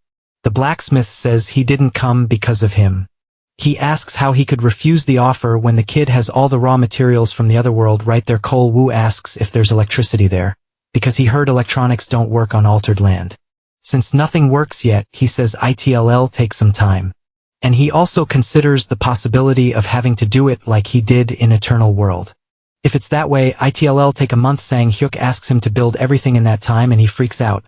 The blacksmith says he didn't come because of him. He asks how he could refuse the offer when the kid has all the raw materials from the other world right there. Cole Woo asks if there's electricity there, because he heard electronics don't work on altered land. Since nothing works yet, he says it'll take some time. And he also considers the possibility of having to do it like he did in Eternal World. If it's that way, it'll take a month. Sang Hyuk asks him to build everything in that time and he freaks out,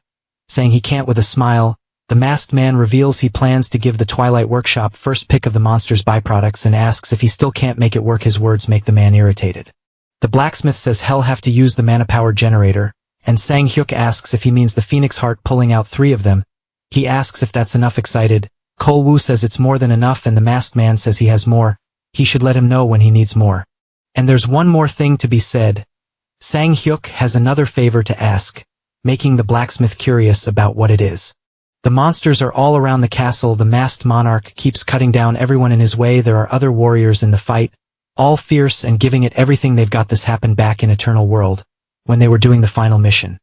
saying he can't. With a smile, the masked man reveals he plans to give the Twilight Workshop first pick of the monster's byproducts and asks if he still can't make it work. His words make the man irritated. The blacksmith says he'll have to use the mana-powered generator, and Sang Hyuk asks if he means the phoenix heart, pulling out 3 of them. He asks if that's enough. Excited, Cole Woo says it's more than enough, and the masked man says he has more. He should let him know when he needs more. And there's one more thing to be said. Sang Hyuk has another favor to ask, making the blacksmith curious about what it is. The monsters are all around the castle. The masked monarch keeps cutting down everyone in his way. There are other warriors in the fight, all fierce and giving it everything they've got. This happened back in Eternal World, when they were doing the final mission.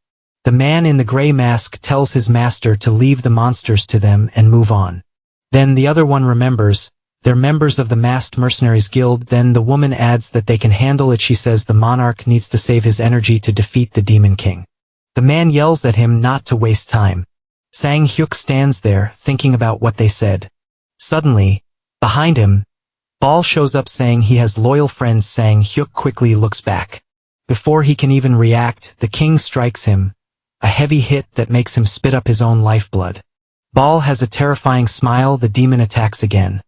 The man in the gray mask tells his master to leave the monsters to them and move on. Then the other one remembers, they're members of the masked mercenaries guild. Then the woman adds that they can handle it. She says the monarch needs to save his energy to defeat the demon king. The man yells at him not to waste time. Sang Hyuk stands there, thinking about what they said. Suddenly, behind him, Balhi shows up saying he has loyal friends. Sang Hyuk quickly looks back. Before he can even react, the king strikes him, a heavy hit that makes him spit up his own lifeblood. Balhi has a terrifying smile. The demon attacks again,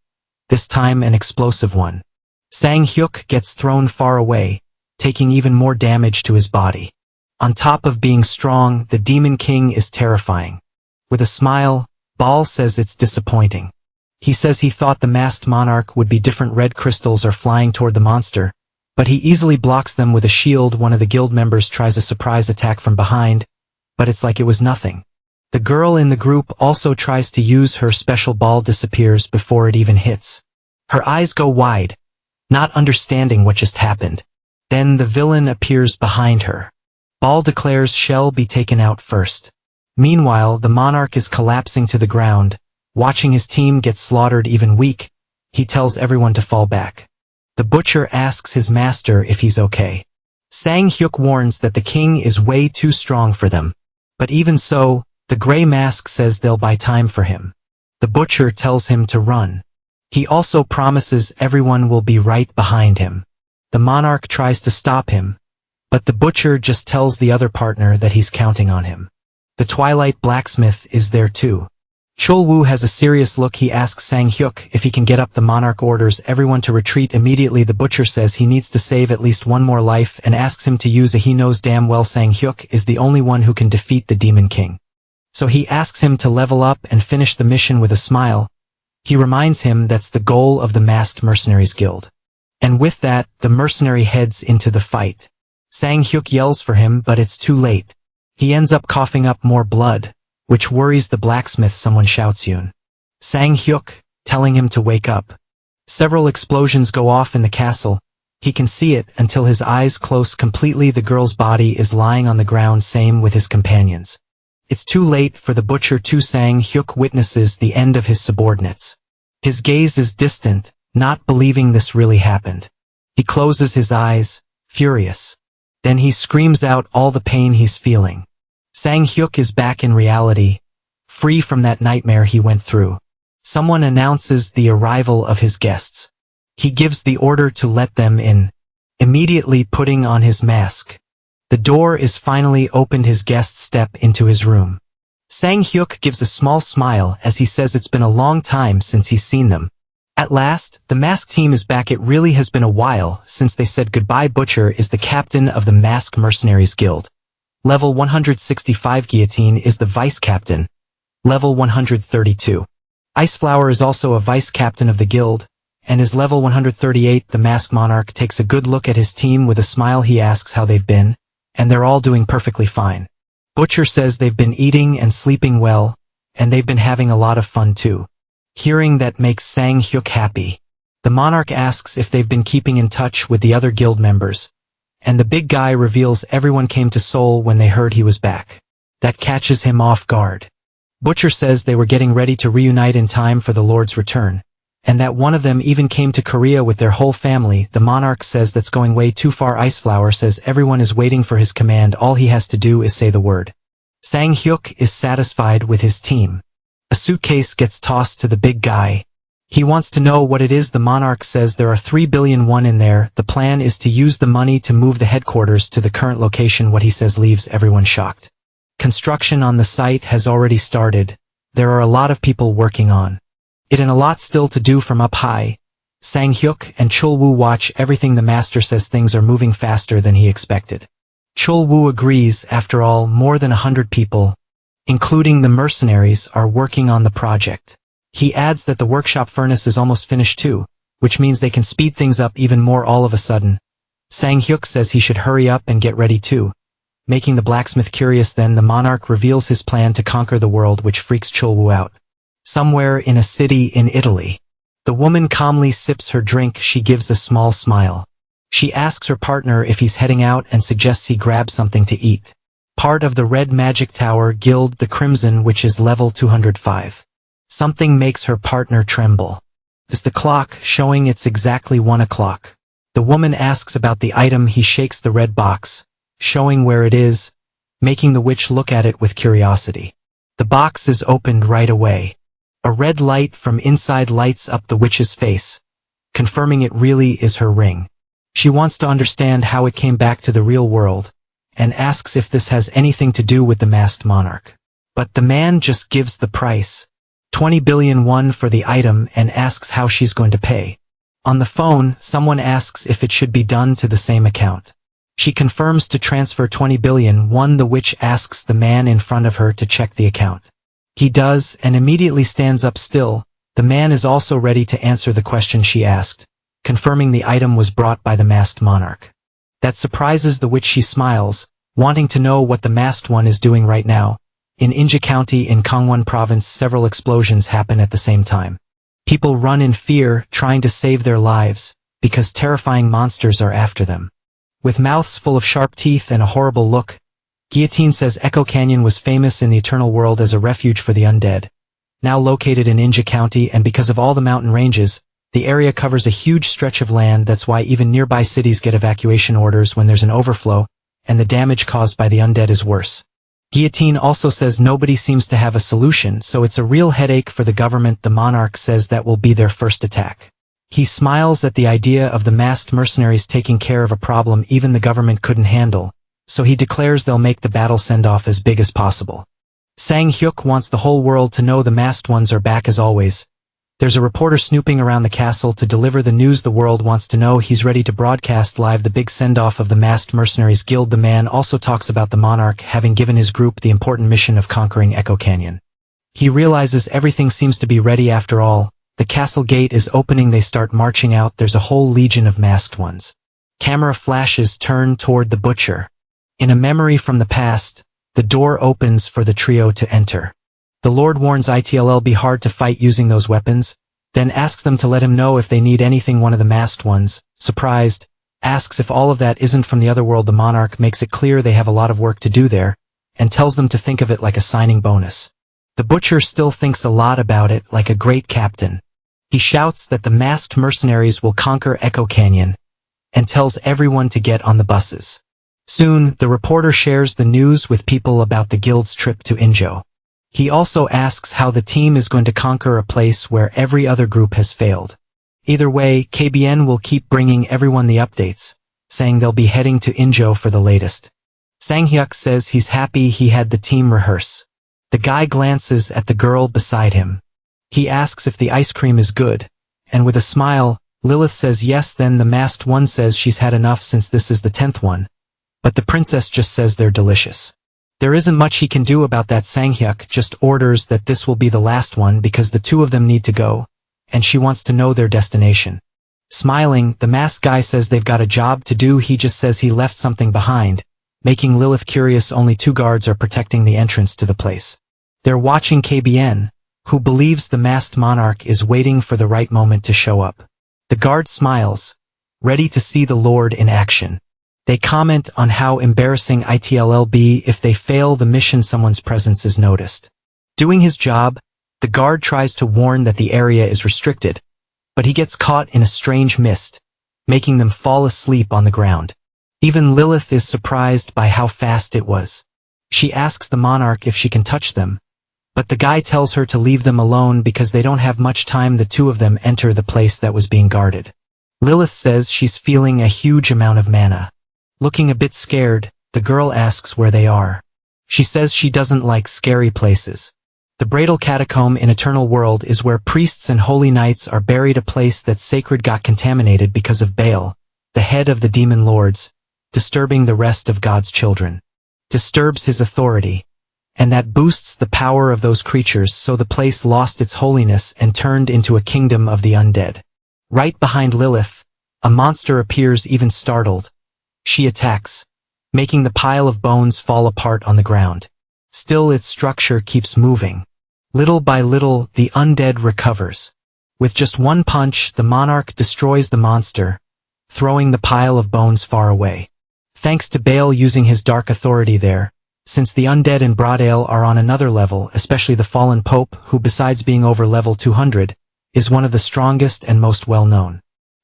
this time an explosive one. Sang Hyuk gets thrown far away, taking even more damage to his body. On top of being strong, the demon king is terrifying. With a smile, Balhi says it's disappointing. He says he thought the masked monarch would be different. Red crystals are flying toward the monster, but he easily blocks them with a shield. One of the guild members tries a surprise attack from behind, but it's like it was nothing. The girl in the group also tries to use her special ball, disappears before it even hits. Her eyes go wide, not understanding what just happened. Then the villain appears behind her. Balhi declares she'll be taken out first. Meanwhile, the monarch is collapsing to the ground, watching his team get slaughtered. Even weak, he tells everyone to fall back. The butcher asks his master if he's okay. Sang Hyuk warns that the king is way too strong for them. But even so, the gray mask says they'll buy time for him. The butcher tells him to run. He also promises everyone will be right behind him. The monarch tries to stop him, but the butcher just tells the other partner that he's counting on him. The Twilight blacksmith is there too. Chol Woo has a serious look. He asks Sang Hyuk if he can get up. The monarch orders everyone to retreat immediately. The butcher says he needs to save at least one more life and asks him to use a he knows damn well Sang Hyuk is the only one who can defeat the demon king. So he asks him to level up and finish the mission. With a smile, he reminds him that's the goal of the masked mercenaries guild. And with that, the mercenary heads into the fight. Sang Hyuk yells for him, but it's too late. He ends up coughing up more blood, which worries the blacksmith. Someone shouts Yoon. Sang Hyuk, telling him to wake up. Several explosions go off in the castle. He can see it until his eyes close completely. The girl's body is lying on the ground, same with his companions. It's too late for the butcher too. Sang Hyuk witnesses the end of his subordinates. His gaze is distant, not believing this really happened. He closes his eyes, furious. Then he screams out all the pain he's feeling. Sang Hyuk is back in reality, free from that nightmare he went through. Someone announces the arrival of his guests. He gives the order to let them in, immediately putting on his mask. The door is finally opened. His guests step into his room. Sang-hyuk gives a small smile as he says it's been a long time since he's seen them. At last, the mask team is back. It really has been a while since they said goodbye. Butcher is the captain of the Mask Mercenaries Guild. Level 165. Guillotine is the vice captain. Level 132. Iceflower is also a vice captain of the guild, and is level 138. The Masked Monarch takes a good look at his team with a smile. He asks how they've been, and they're all doing perfectly fine. Butcher says they've been eating and sleeping well, and they've been having a lot of fun too. Hearing that makes Sang-hyuk happy. The monarch asks if they've been keeping in touch with the other guild members, and the big guy reveals everyone came to Seoul when they heard he was back. That catches him off guard. Butcher says they were getting ready to reunite in time for the Lord's return, and that one of them even came to Korea with their whole family. The monarch says that's going way too far. Iceflower says everyone is waiting for his command. All he has to do is say the word. Sang-hyuk is satisfied with his team. A suitcase gets tossed to the big guy. He wants to know what it is. The monarch says there are 3 billion won in there. The plan is to use the money to move the headquarters to the current location. What he says leaves everyone shocked. Construction on the site has already started. There are a lot of people working on it and a lot still to do from up high. Sang-hyuk and Chul-woo watch everything. The master says things are moving faster than he expected. Chul-woo agrees. After all, more than 100 people, including the mercenaries, are working on the project. He adds that the workshop furnace is almost finished too, which means they can speed things up even more. All of a sudden, Sang-hyuk says he should hurry up and get ready too, making the blacksmith curious. Then the monarch reveals his plan to conquer the world, which freaks Chul-woo out. Somewhere in a city in Italy, the woman calmly sips her drink. She gives a small smile. She asks her partner if he's heading out and suggests he grab something to eat. Part of the Red Magic Tower Guild, the Crimson, which is level 205. Something makes her partner tremble. It's the clock, showing it's exactly 1 o'clock. The woman asks about the item. He shakes the red box, showing where it is, making the witch look at it with curiosity. The box is opened right away. A red light from inside lights up the witch's face, confirming it really is her ring. She wants to understand how it came back to the real world, and asks if this has anything to do with the masked monarch. But the man just gives the price, 20 billion won for the item, and asks how she's going to pay. On the phone, someone asks if it should be done to the same account. She confirms to transfer 20 billion won. The witch asks the man in front of her to check the account. He does, and immediately stands up still. The man is also ready to answer the question she asked, confirming the item was brought by the masked monarch. That surprises the witch. She smiles, wanting to know what the masked one is doing right now. In Inja County in Gangwon Province, several explosions happen at the same time. People run in fear, trying to save their lives, because terrifying monsters are after them. With mouths full of sharp teeth and a horrible look, Guillotine says Echo Canyon was famous in the Eternal World as a refuge for the undead. Now located in Inja County, and because of all the mountain ranges, the area covers a huge stretch of land. That's why even nearby cities get evacuation orders when there's an overflow, and the damage caused by the undead is worse. Guillotine also says nobody seems to have a solution, so it's a real headache for the government. The monarch says that will be their first attack. He smiles at the idea of the masked mercenaries taking care of a problem even the government couldn't handle, so he declares they'll make the battle send-off as big as possible. Sang-hyuk wants the whole world to know the masked ones are back as always. There's a reporter snooping around the castle to deliver the news the world wants to know. He's ready to broadcast live the big send-off of the Masked Mercenaries Guild. The man also talks about the monarch having given his group the important mission of conquering Echo Canyon. He realizes everything seems to be ready after all. The castle gate is opening. They start marching out. There's a whole legion of masked ones. Camera flashes turn toward the butcher. In a memory from the past, the door opens for the trio to enter. The Lord warns it'll be hard to fight using those weapons, then asks them to let him know if they need anything. One of the masked ones, surprised, asks if all of that isn't from the other world. The monarch makes it clear they have a lot of work to do there, and tells them to think of it like a signing bonus. The butcher still thinks a lot about it, like a great captain. He shouts that the masked mercenaries will conquer Echo Canyon, and tells everyone to get on the buses. Soon, the reporter shares the news with people about the guild's trip to Injo. He also asks how the team is going to conquer a place where every other group has failed. Either way, KBN will keep bringing everyone the updates, saying they'll be heading to Injo for the latest. Sang-hyuk says he's happy he had the team rehearse. The guy glances at the girl beside him. He asks if the ice cream is good, and with a smile, Lilith says yes. Then the masked one says she's had enough since this is the 10th one, but the princess just says they're delicious. There isn't much he can do about that. Sang-hyuk just orders that this will be the last one because the two of them need to go, and she wants to know their destination. Smiling, the masked guy says they've got a job to do. He just says he left something behind, making Lilith curious. Only 2 guards are protecting the entrance to the place. They're watching KBN, who believes the masked monarch is waiting for the right moment to show up. The guard smiles, ready to see the Lord in action. They comment on how embarrassing it'll be if they fail the mission. Someone's presence is noticed. Doing his job, the guard tries to warn that the area is restricted, but he gets caught in a strange mist, making them fall asleep on the ground. Even Lilith is surprised by how fast it was. She asks the monarch if she can touch them, but the guy tells her to leave them alone because they don't have much time. The two of them enter the place that was being guarded. Lilith says she's feeling a huge amount of mana. Looking a bit scared, the girl asks where they are. She says she doesn't like scary places. The Bradal Catacomb in Eternal World is where priests and holy knights are buried, a place that's sacred got contaminated because of Baal, the head of the demon lords, disturbing the rest of God's children. Disturbs his authority, and that boosts the power of those creatures, so the place lost its holiness and turned into a kingdom of the undead. Right behind Lilith, a monster appears. Even startled, she attacks, making the pile of bones fall apart on the ground. Still, its structure keeps moving. Little by little, the undead recovers. With just one punch, the monarch destroys the monster, throwing the pile of bones far away. Thanks to Baal using his dark authority there, since the undead in Bradale are on another level, especially the fallen pope, who besides being over level 200, is one of the strongest and most well-known.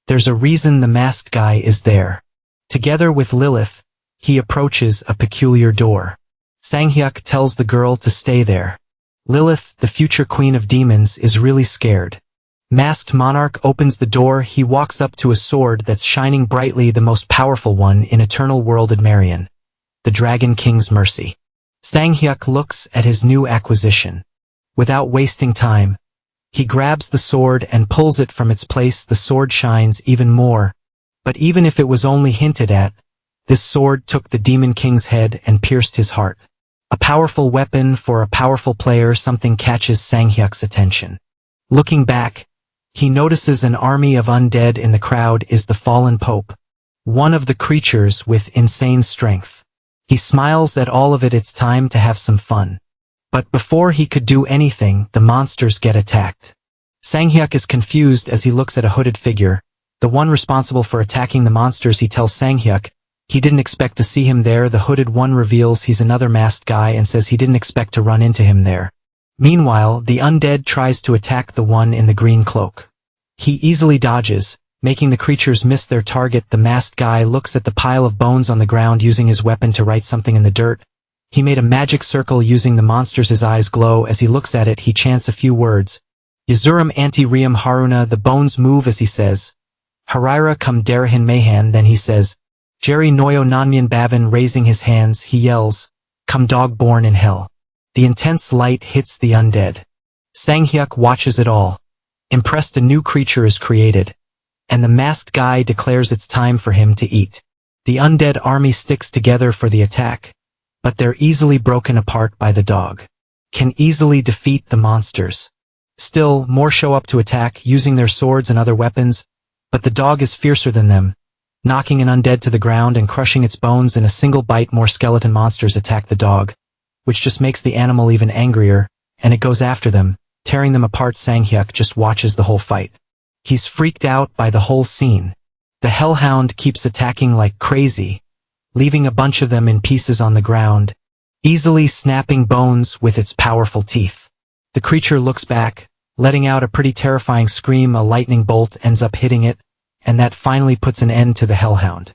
There's a reason the masked guy is there. Together with Lilith, he approaches a peculiar door. Sang-hyuk tells the girl to stay there. Lilith, the future queen of demons, is really scared. Masked monarch opens the door. He walks up to a sword that's shining brightly, the most powerful one in Eternal World Admarian, the Dragon King's Mercy. Sang-hyuk looks at his new acquisition. Without wasting time, he grabs the sword and pulls it from its place. The sword shines even more, but even if it was only hinted at, this sword took the Demon King's head and pierced his heart. A powerful weapon for a powerful player. Something catches Sang-hyuk's attention. Looking back, he notices an army of undead. In the crowd is the fallen pope, one of the creatures with insane strength. He smiles at all of it. It's time to have some fun. But before he could do anything, the monsters get attacked. Sang-hyuk is confused as he looks at a hooded figure, the one responsible for attacking the monsters. He tells Sang-hyuk he didn't expect to see him there. The hooded one reveals he's another masked guy and says he didn't expect to run into him there. Meanwhile, the undead tries to attack the one in the green cloak. He easily dodges, making the creatures miss their target. The masked guy looks at the pile of bones on the ground, using his weapon to write something in the dirt. He made a magic circle using the monsters. His eyes glow as he looks at it. He chants a few words. Yazurum anti Riam Haruna. The bones move as he says, Harira cum Darahin Mahan. Then he says, Jerry Noyo Nanmyan Bavin. Raising his hands, he yells, Come dog born in hell. The intense light hits the undead. Sang-hyuk watches it all. Impressed, a new creature is created, and the masked guy declares it's time for him to eat. The undead army sticks together for the attack, but they're easily broken apart by the dog. Can easily defeat the monsters. Still, more show up to attack, using their swords and other weapons, but the dog is fiercer than them, knocking an undead to the ground and crushing its bones in a single bite. More skeleton monsters attack the dog, which just makes the animal even angrier, and it goes after them, tearing them apart. Sang-hyuk just watches the whole fight. He's freaked out by the whole scene. The hellhound keeps attacking like crazy, leaving a bunch of them in pieces on the ground, easily snapping bones with its powerful teeth. The creature looks back, letting out a pretty terrifying scream. A lightning bolt ends up hitting it, and that finally puts an end to the hellhound.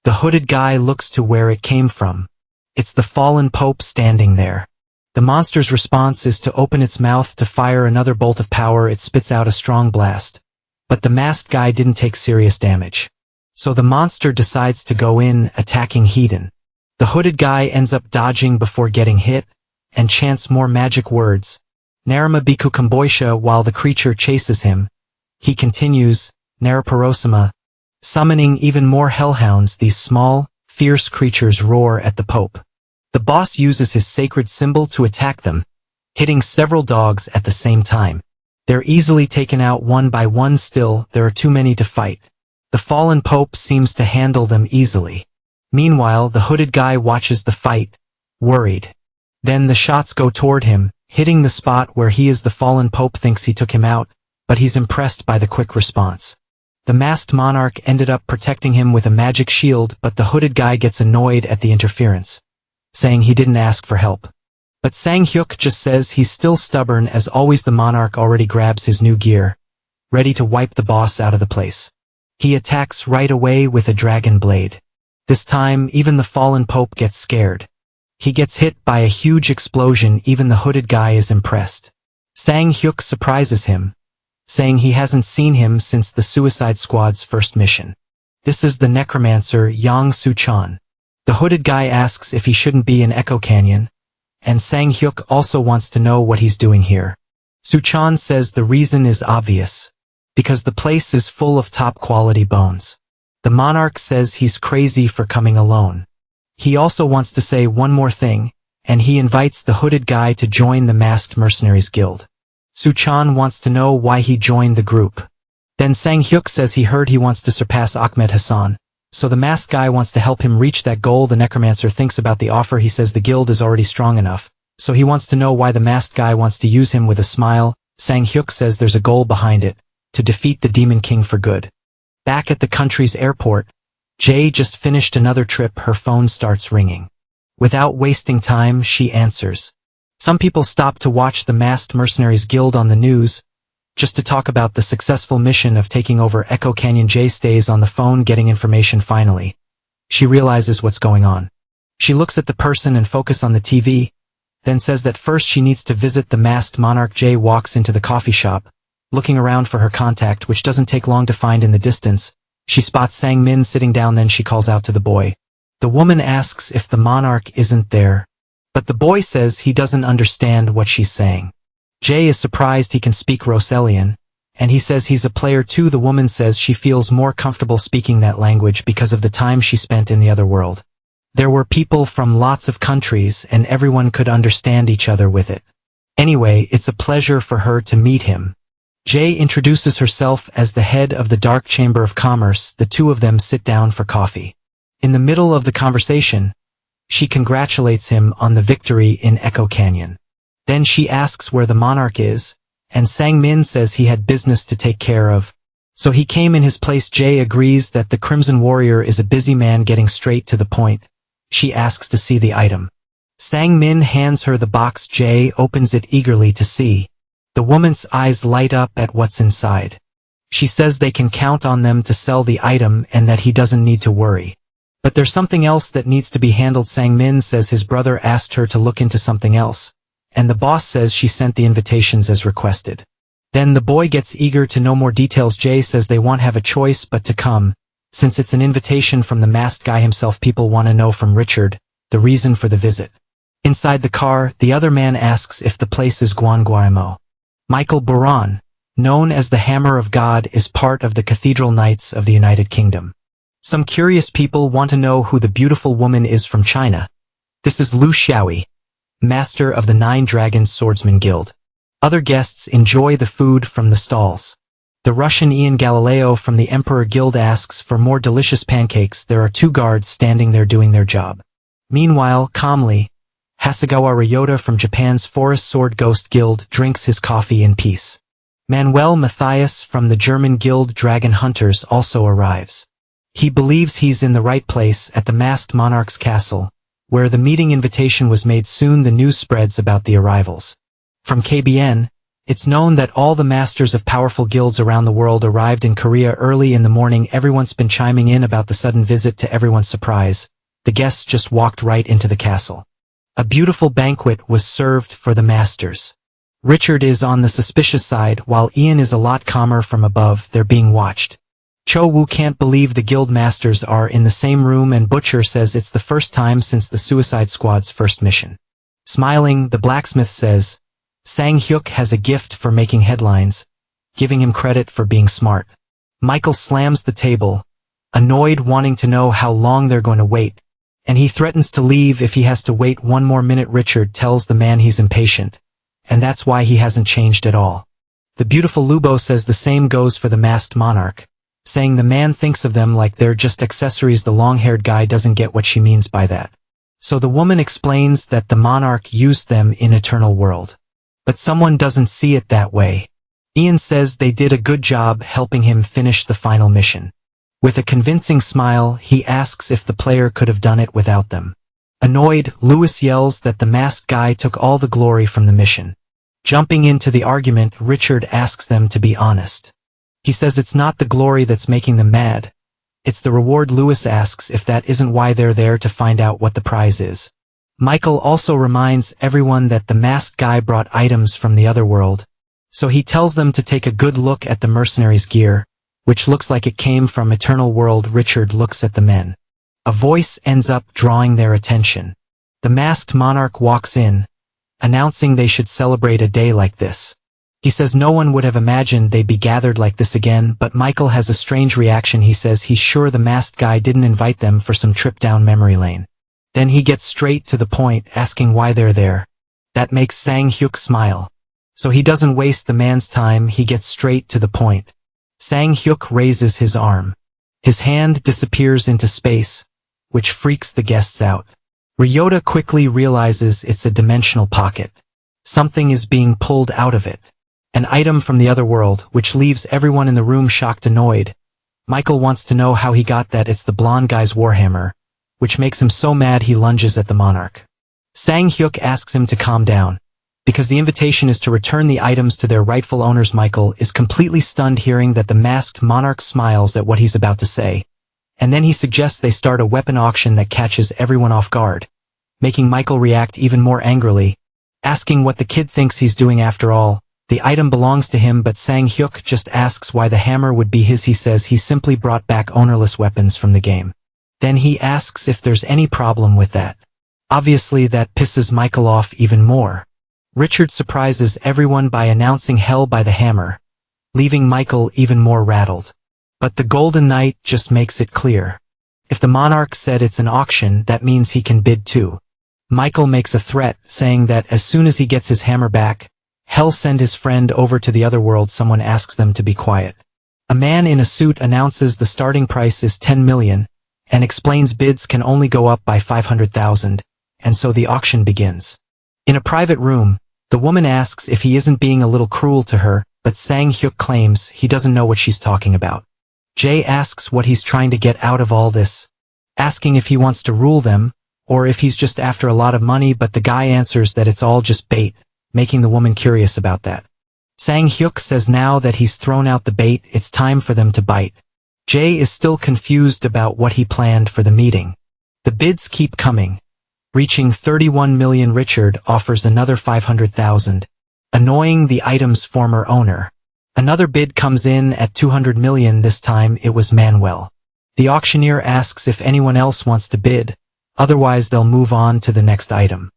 The hooded guy looks to where it came from. It's the fallen pope standing there. The monster's response is to open its mouth to fire another bolt of power. It spits out a strong blast, but the masked guy didn't take serious damage. So the monster decides to go in, attacking Hedon. The hooded guy ends up dodging before getting hit, and chants more magic words. Narama Biku Kamboisha while the creature chases him. He continues, Naraparosima, summoning even more hellhounds. These small, fierce creatures roar at the Pope. The boss uses his sacred symbol to attack them, hitting several dogs at the same time. They're easily taken out one by one. Still, there are too many to fight. The fallen Pope seems to handle them easily. Meanwhile, the hooded guy watches the fight, worried. Then the shots go toward him, hitting the spot where he is. The fallen Pope thinks he took him out, but he's impressed by the quick response. The masked monarch ended up protecting him with a magic shield, but the hooded guy gets annoyed at the interference, saying he didn't ask for help. But Sang Hyuk just says he's still stubborn. As always, the monarch already grabs his new gear, ready to wipe the boss out of the place. He attacks right away with a dragon blade. This time, even the fallen Pope gets scared. He gets hit by a huge explosion. Even the hooded guy is impressed. Sang Hyuk surprises him, saying he hasn't seen him since the Suicide Squad's first mission. This is the necromancer Yang Su-chan. The hooded guy asks if he shouldn't be in Echo Canyon, and Sang Hyuk also wants to know what he's doing here. Su-chan says the reason is obvious, because the place is full of top-quality bones. The monarch says he's crazy for coming alone. He also wants to say one more thing, and he invites the hooded guy to join the masked mercenaries guild. Su-chan wants to know why he joined the group. Then Sang Hyuk says he heard he wants to surpass Ahmed Hassan, so the masked guy wants to help him reach that goal. The necromancer thinks about the offer. He says the guild is already strong enough, so he wants to know why the masked guy wants to use him. With a smile, Sang Hyuk says there's a goal behind it, to defeat the Demon King for good. Back at the country's airport, Jay just finished another trip. Her phone starts ringing. Without wasting time, she answers. Some people stop to watch the masked mercenaries guild on the news, just to talk about the successful mission of taking over Echo Canyon. Jay stays on the phone getting information. Finally, she realizes what's going on. She looks at the person and focuses on the TV, then says that first she needs to visit the masked monarch. Jay walks into the coffee shop, looking around for her contact, which doesn't take long to find. In the distance, she spots Sang Min sitting down. Then she calls out to the boy. The woman asks if the monarch isn't there, but the boy says he doesn't understand what she's saying. Jay is surprised he can speak Roselian, and he says he's a player too. The woman says she feels more comfortable speaking that language because of the time she spent in the other world. There were people from lots of countries and everyone could understand each other with it. Anyway, it's a pleasure for her to meet him. Jay introduces herself as the head of the Dark Chamber of Commerce. The two of them sit down for coffee. In the middle of the conversation, she congratulates him on the victory in Echo Canyon. Then she asks where the monarch is, and Sang Min says he had business to take care of, so he came in his place. Jay agrees that the Crimson Warrior is a busy man. Getting straight to the point, she asks to see the item. Sang Min hands her the box. Jay opens it eagerly to see. The woman's eyes light up at what's inside. She says they can count on them to sell the item and that he doesn't need to worry. But there's something else that needs to be handled. Sang Min says his brother asked her to look into something else, and the boss says she sent the invitations as requested. Then the boy gets eager to know more details. Jay says they won't have a choice but to come, since it's an invitation from the masked guy himself. People want to know from Richard the reason for the visit. Inside the car, the other man asks if the place is Guanguarimo. Michael Buran, known as the Hammer of God, is part of the Cathedral Knights of the United Kingdom. Some curious people want to know who the beautiful woman is from China. This is Lu Xiaoyi, master of the Nine Dragons Swordsman Guild. Other guests enjoy the food from the stalls. The Russian Ian Galileo from the Emperor Guild asks for more delicious pancakes. There are two guards standing there doing their job. Meanwhile, calmly, Hasegawa Ryota from Japan's Forest Sword Ghost Guild drinks his coffee in peace. Manuel Matthias from the German Guild Dragon Hunters also arrives. He believes he's in the right place at the masked monarch's castle, where the meeting invitation was made. Soon the news spreads about the arrivals. From KBN, it's known that all the masters of powerful guilds around the world arrived in Korea early in the morning. Everyone's been chiming in about the sudden visit. To everyone's surprise, the guests just walked right into the castle. A beautiful banquet was served for the masters. Richard is on the suspicious side, while Ian is a lot calmer. From above, they're being watched. Cho Wu can't believe the guild masters are in the same room, and Butcher says it's the first time since the Suicide Squad's first mission. Smiling, the blacksmith says, Sang Hyuk has a gift for making headlines, giving him credit for being smart. Michael slams the table, annoyed, wanting to know how long they're going to wait, and he threatens to leave if he has to wait one more minute. Richard tells the man he's impatient, and that's why he hasn't changed at all. The beautiful Lubo says the same goes for the masked monarch, saying the man thinks of them like they're just accessories. The long-haired guy doesn't get what she means by that. So the woman explains that the monarch used them in Eternal World. But someone doesn't see it that way. Ian says they did a good job helping him finish the final mission. With a convincing smile, he asks if the player could have done it without them. Annoyed, Lewis yells that the masked guy took all the glory from the mission. Jumping into the argument, Richard asks them to be honest. He says it's not the glory that's making them mad. It's the reward. Lewis asks if that isn't why they're there to find out what the prize is. Michael also reminds everyone that the masked guy brought items from the other world, so he tells them to take a good look at the mercenaries' gear, which looks like it came from Eternal World. Richard looks at the men. A voice ends up drawing their attention. The masked monarch walks in, announcing they should celebrate a day like this. He says no one would have imagined they'd be gathered like this again, but Michael has a strange reaction. He says he's sure the masked guy didn't invite them for some trip down memory lane. Then he gets straight to the point, asking why they're there. That makes Sang Hyuk smile. So he doesn't waste the man's time, he gets straight to the point. Sang Hyuk raises his arm. His hand disappears into space, which freaks the guests out. Ryota quickly realizes it's a dimensional pocket. Something is being pulled out of it. An item from the other world, which leaves everyone in the room shocked, annoyed. Michael wants to know how he got that. It's the blonde guy's warhammer, which makes him so mad he lunges at the monarch. Sang Hyuk asks him to calm down, because the invitation is to return the items to their rightful owners. Michael is completely stunned hearing that the masked monarch smiles at what he's about to say, and then he suggests they start a weapon auction that catches everyone off guard, making Michael react even more angrily, asking what the kid thinks he's doing. After all, the item belongs to him, but Sang Hyuk just asks why the hammer would be his. He says he simply brought back ownerless weapons from the game. Then he asks if there's any problem with that. Obviously that pisses Michael off even more. Richard surprises everyone by announcing hell by the hammer, leaving Michael even more rattled. But the Golden Knight just makes it clear. If the monarch said it's an auction, that means he can bid too. Michael makes a threat, saying that as soon as he gets his hammer back, he'll send his friend over to the other world. Someone asks them to be quiet. A man in a suit announces the starting price is 10 million, and explains bids can only go up by 500,000, and so the auction begins. In a private room, the woman asks if he isn't being a little cruel to her, but Sang Hyuk claims he doesn't know what she's talking about. Jay asks what he's trying to get out of all this, asking if he wants to rule them, or if he's just after a lot of money, but the guy answers that it's all just bait, making the woman curious about that. Sang Hyuk says now that he's thrown out the bait, it's time for them to bite. Jay is still confused about what he planned for the meeting. The bids keep coming, reaching 31 million. Richard offers another 500,000, annoying the item's former owner. Another bid comes in at 200 million. This time it was Manuel. The auctioneer asks if anyone else wants to bid, otherwise they'll move on to the next item.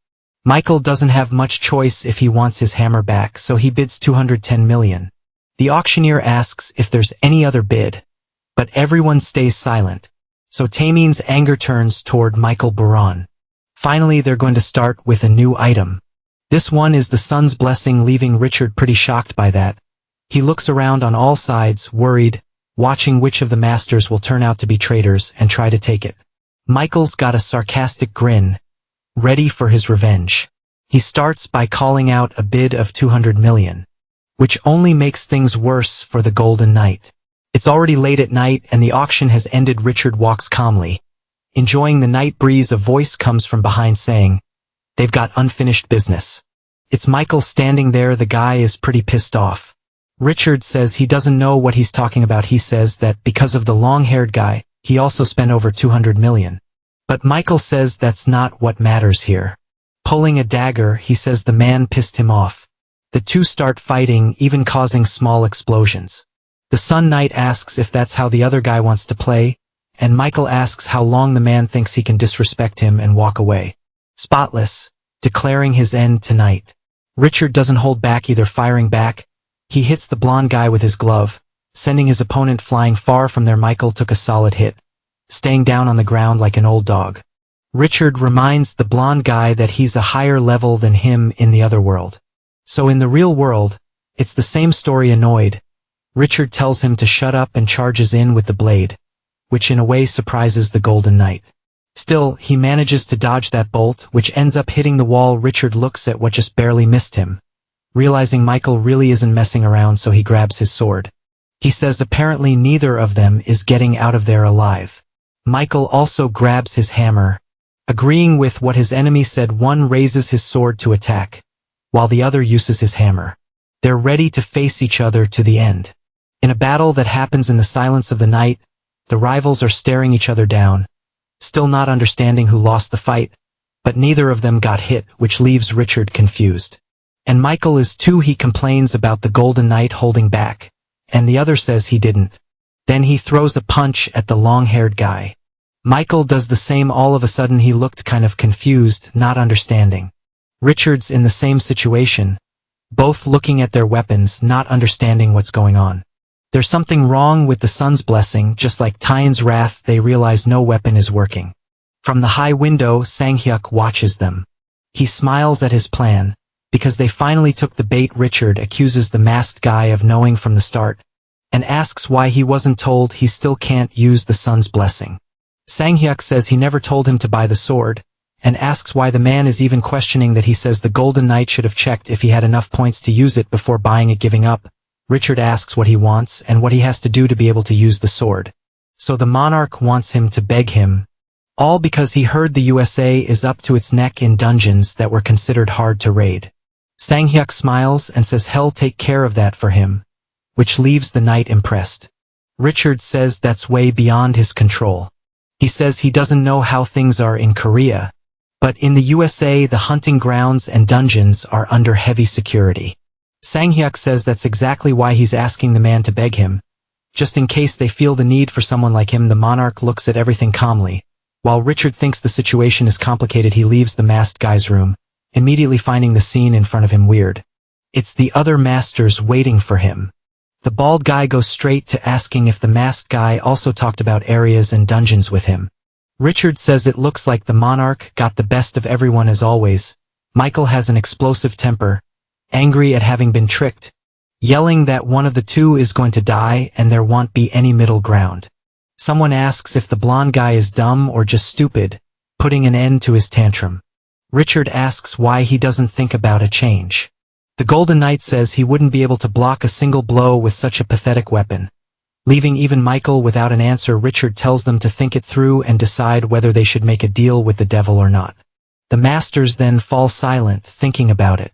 Michael doesn't have much choice if he wants his hammer back, so he bids 210 million. The auctioneer asks if there's any other bid, but everyone stays silent, so Tamin's anger turns toward Michael Buran. Finally, they're going to start with a new item. This one is the sun's blessing, leaving Richard pretty shocked by that. He looks around on all sides, worried, watching which of the masters will turn out to be traitors and try to take it. Michael's got a sarcastic grin, ready for his revenge. He starts by calling out a bid of 200 million, which only makes things worse for the Golden Knight. It's already late at night and the auction has ended. Richard walks calmly, enjoying the night breeze. A voice comes from behind saying, "They've got unfinished business." It's Michael standing there. The guy is pretty pissed off. Richard says he doesn't know what he's talking about. He says that because of the long-haired guy, he also spent over 200 million. But Michael says that's not what matters here. Pulling a dagger, he says the man pissed him off. The two start fighting, even causing small explosions. The Sun Knight asks if that's how the other guy wants to play, and Michael asks how long the man thinks he can disrespect him and walk away. Spotless, declaring his end tonight. Richard doesn't hold back either, firing back. He hits the blonde guy with his glove, sending his opponent flying far from there. Michael took a solid hit, staying down on the ground like an old dog. Richard reminds the blonde guy that he's a higher level than him in the other world. So in the real world, it's the same story. Annoyed, Richard tells him to shut up and charges in with the blade, which in a way surprises the Golden Knight. Still, he manages to dodge that bolt, which ends up hitting the wall. Richard looks at what just barely missed him, realizing Michael really isn't messing around, so he grabs his sword. He says apparently neither of them is getting out of there alive. Michael also grabs his hammer, agreeing with what his enemy said. One raises his sword to attack, while the other uses his hammer. They're ready to face each other to the end. In a battle that happens in the silence of the night, the rivals are staring each other down, still not understanding who lost the fight, but neither of them got hit, which leaves Richard confused. And Michael is too. He complains about the Golden Knight holding back, and the other says he didn't. Then he throws a punch at the long-haired guy. Michael does the same. All of a sudden he looked kind of confused, not understanding. Richard's in the same situation, both looking at their weapons, not understanding what's going on. There's something wrong with the sun's blessing. Just like Tyen's wrath, they realize no weapon is working. From the high window, Sang-hyuk watches them. He smiles at his plan, because they finally took the bait. Richard accuses the masked guy of knowing from the start, and asks why he wasn't told he still can't use the sun's blessing. Sang-hyuk says he never told him to buy the sword, and asks why the man is even questioning that. He says the Golden Knight should have checked if he had enough points to use it before buying it, giving up. Richard asks what he wants and what he has to do to be able to use the sword. So the monarch wants him to beg him, all because he heard the USA is up to its neck in dungeons that were considered hard to raid. Sang-hyuk smiles and says hell take care of that for him, which leaves the knight impressed. Richard says that's way beyond his control. He says he doesn't know how things are in Korea, but in the USA the hunting grounds and dungeons are under heavy security. Sang-hyuk says that's exactly why he's asking the man to beg him, just in case they feel the need for someone like him. The monarch looks at everything calmly. While Richard thinks the situation is complicated, he leaves the masked guy's room, immediately finding the scene in front of him weird. It's the other masters waiting for him. The bald guy goes straight to asking if the masked guy also talked about areas and dungeons with him. Richard says it looks like the monarch got the best of everyone as always. Michael has an explosive temper, angry at having been tricked, yelling that one of the two is going to die and there won't be any middle ground. Someone asks if the blonde guy is dumb or just stupid, putting an end to his tantrum. Richard asks why he doesn't think about a change. The Golden Knight says he wouldn't be able to block a single blow with such a pathetic weapon. Leaving even Michael without an answer, Richard tells them to think it through and decide whether they should make a deal with the devil or not. The masters then fall silent, thinking about it.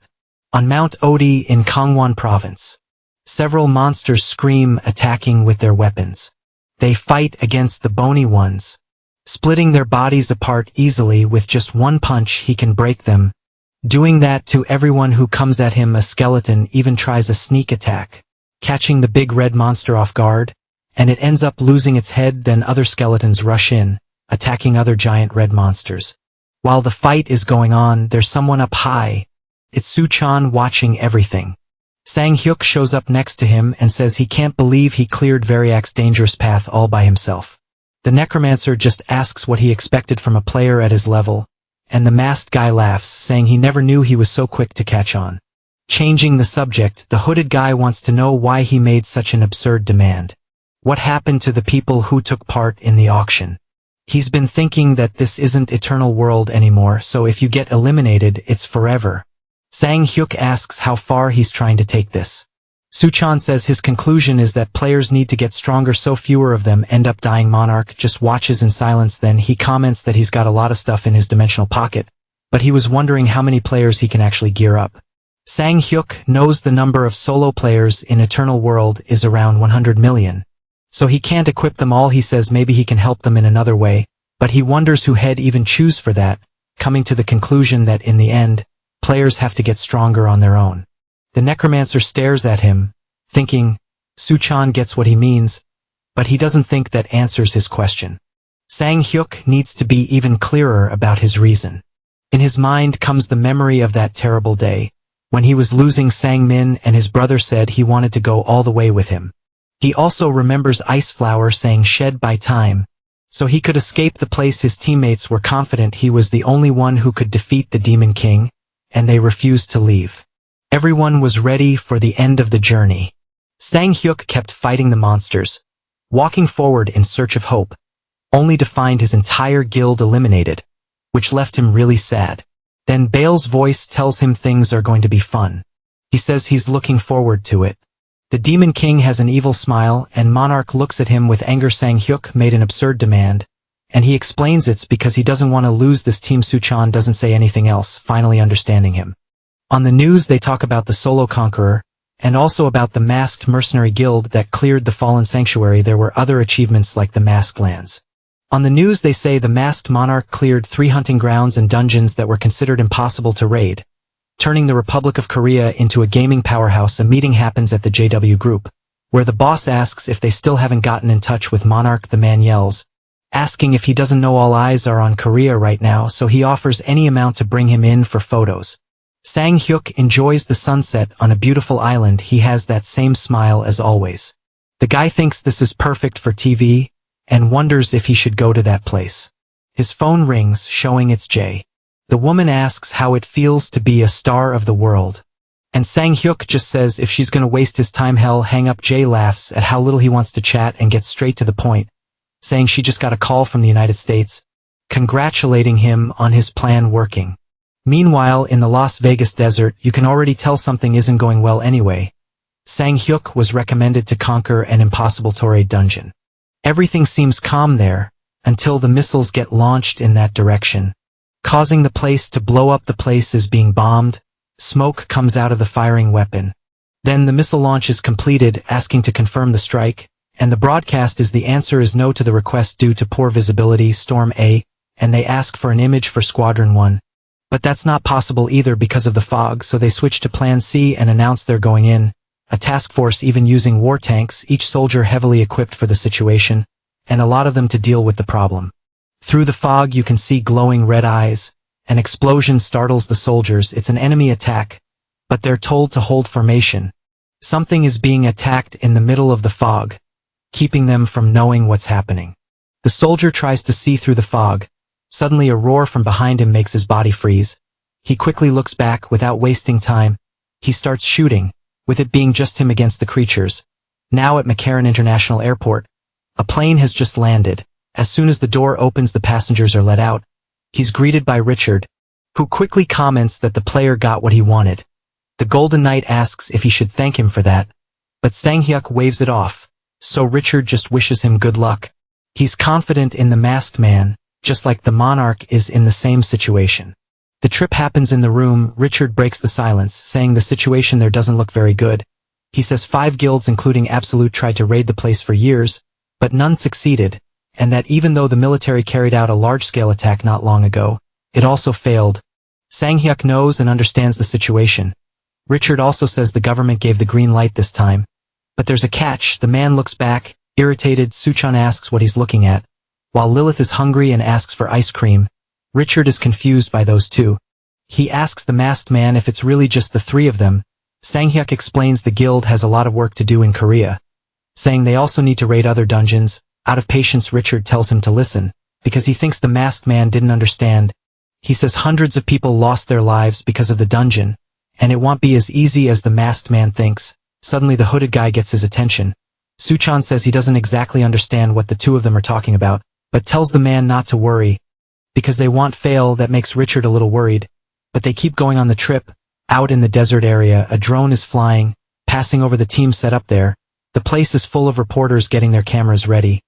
On Mount Odi in Gangwon province, several monsters scream, attacking with their weapons. They fight against the bony ones, splitting their bodies apart easily. With just one punch he can break them, doing that to everyone who comes at him. A skeleton even tries a sneak attack, catching the big red monster off guard, and it ends up losing its head. Then other skeletons rush in, attacking other giant red monsters. While the fight is going on, there's someone up high. It's Su-chan watching everything. Sang-hyuk shows up next to him and says he can't believe he cleared Variak's dangerous path all by himself. The necromancer just asks what he expected from a player at his level, and the masked guy laughs, saying he never knew he was so quick to catch on. Changing the subject, the hooded guy wants to know why he made such an absurd demand. What happened to the people who took part in the auction? He's been thinking that this isn't eternal world anymore, so if you get eliminated, it's forever. Sang-hyuk asks how far he's trying to take this. Su-chan says his conclusion is that players need to get stronger so fewer of them end up dying. Monarch just watches in silence. Then he comments that he's got a lot of stuff in his dimensional pocket, but he was wondering how many players he can actually gear up. Sang-hyuk knows the number of solo players in Eternal World is around 100 million. So he can't equip them all. He says maybe he can help them in another way, but he wonders who he'd even choose for that, coming to the conclusion that in the end, players have to get stronger on their own. The necromancer stares at him, thinking, Suchan gets what he means, but he doesn't think that answers his question. Sang-hyuk needs to be even clearer about his reason. In his mind comes the memory of that terrible day, when he was losing Sang-min and his brother said he wanted to go all the way with him. He also remembers Ice Flower saying shed by time, so he could escape the place. His teammates were confident he was the only one who could defeat the Demon King, and they refused to leave. Everyone was ready for the end of the journey. Sang-hyuk kept fighting the monsters, walking forward in search of hope, only to find his entire guild eliminated, which left him really sad. Then Bale's voice tells him things are going to be fun. He says he's looking forward to it. The Demon King has an evil smile, and Monarch looks at him with anger. Sang-hyuk made an absurd demand, and he explains it's because he doesn't want to lose this team. Suchan doesn't say anything else, finally understanding him. On the news they talk about the solo conqueror, and also about the masked mercenary guild that cleared the fallen sanctuary. There were other achievements like the masked lands. On the news they say the masked monarch cleared 3 hunting grounds and dungeons that were considered impossible to raid, turning the Republic of Korea into a gaming powerhouse. A meeting happens at the JW Group, where the boss asks if they still haven't gotten in touch with Monarch. The man yells, asking if he doesn't know all eyes are on Korea right now, so he offers any amount to bring him in for photos. Sang-hyuk enjoys the sunset on a beautiful island. He has that same smile as always. The guy thinks this is perfect for TV, and wonders if he should go to that place. His phone rings, showing it's Jay. The woman asks how it feels to be a star of the world. And Sang-hyuk just says if she's gonna waste his time, hell, hang up. Jay laughs at how little he wants to chat and gets straight to the point, saying she just got a call from the United States, congratulating him on his plan working. Meanwhile, in the Las Vegas desert, you can already tell something isn't going well anyway. Sang-hyuk was recommended to conquer an impossible to raid dungeon. Everything seems calm there, until the missiles get launched in that direction, causing the place to blow up. The place is being bombed. Smoke comes out of the firing weapon. Then the missile launch is completed, asking to confirm the strike, and the broadcast is the answer is no to the request due to poor visibility. Storm A, and they ask for an image for Squadron 1. But that's not possible either because of the fog, so they switch to Plan C and announce they're going in. A task force even using war tanks, each soldier heavily equipped for the situation, and a lot of them to deal with the problem. Through the fog you can see glowing red eyes. An explosion startles the soldiers. It's an enemy attack, but they're told to hold formation. Something is being attacked in the middle of the fog, keeping them from knowing what's happening. The soldier tries to see through the fog. Suddenly a roar from behind him makes his body freeze. He quickly looks back without wasting time. He starts shooting, with it being just him against the creatures. Now at McCarran International Airport, a plane has just landed. As soon as the door opens, the passengers are let out. He's greeted by Richard, who quickly comments that the player got what he wanted. The Golden Knight asks if he should thank him for that, but Sang-hyuk waves it off, so Richard just wishes him good luck. He's confident in the masked man, just like the monarch is in the same situation. The trip happens in the room. Richard breaks the silence, saying the situation there doesn't look very good. He says 5 guilds including Absolute tried to raid the place for years, but none succeeded, and that even though the military carried out a large-scale attack not long ago, it also failed. Sang-hyuk knows and understands the situation. Richard also says the government gave the green light this time. But there's a catch. The man looks back, irritated. Suchan asks what he's looking at, while Lilith is hungry and asks for ice cream. Richard is confused by those two. He asks the masked man if it's really just the 3 of them. Sang-hyuk explains the guild has a lot of work to do in Korea, saying they also need to raid other dungeons. Out of patience, Richard tells him to listen, because he thinks the masked man didn't understand. He says hundreds of people lost their lives because of the dungeon, and it won't be as easy as the masked man thinks. Suddenly the hooded guy gets his attention. Suchan says he doesn't exactly understand what the 2 of them are talking about, but tells the man not to worry, because they won't fail. That makes Richard a little worried, but they keep going on the trip. Out in the desert area, a drone is flying, passing over the team set up there. The place is full of reporters getting their cameras ready.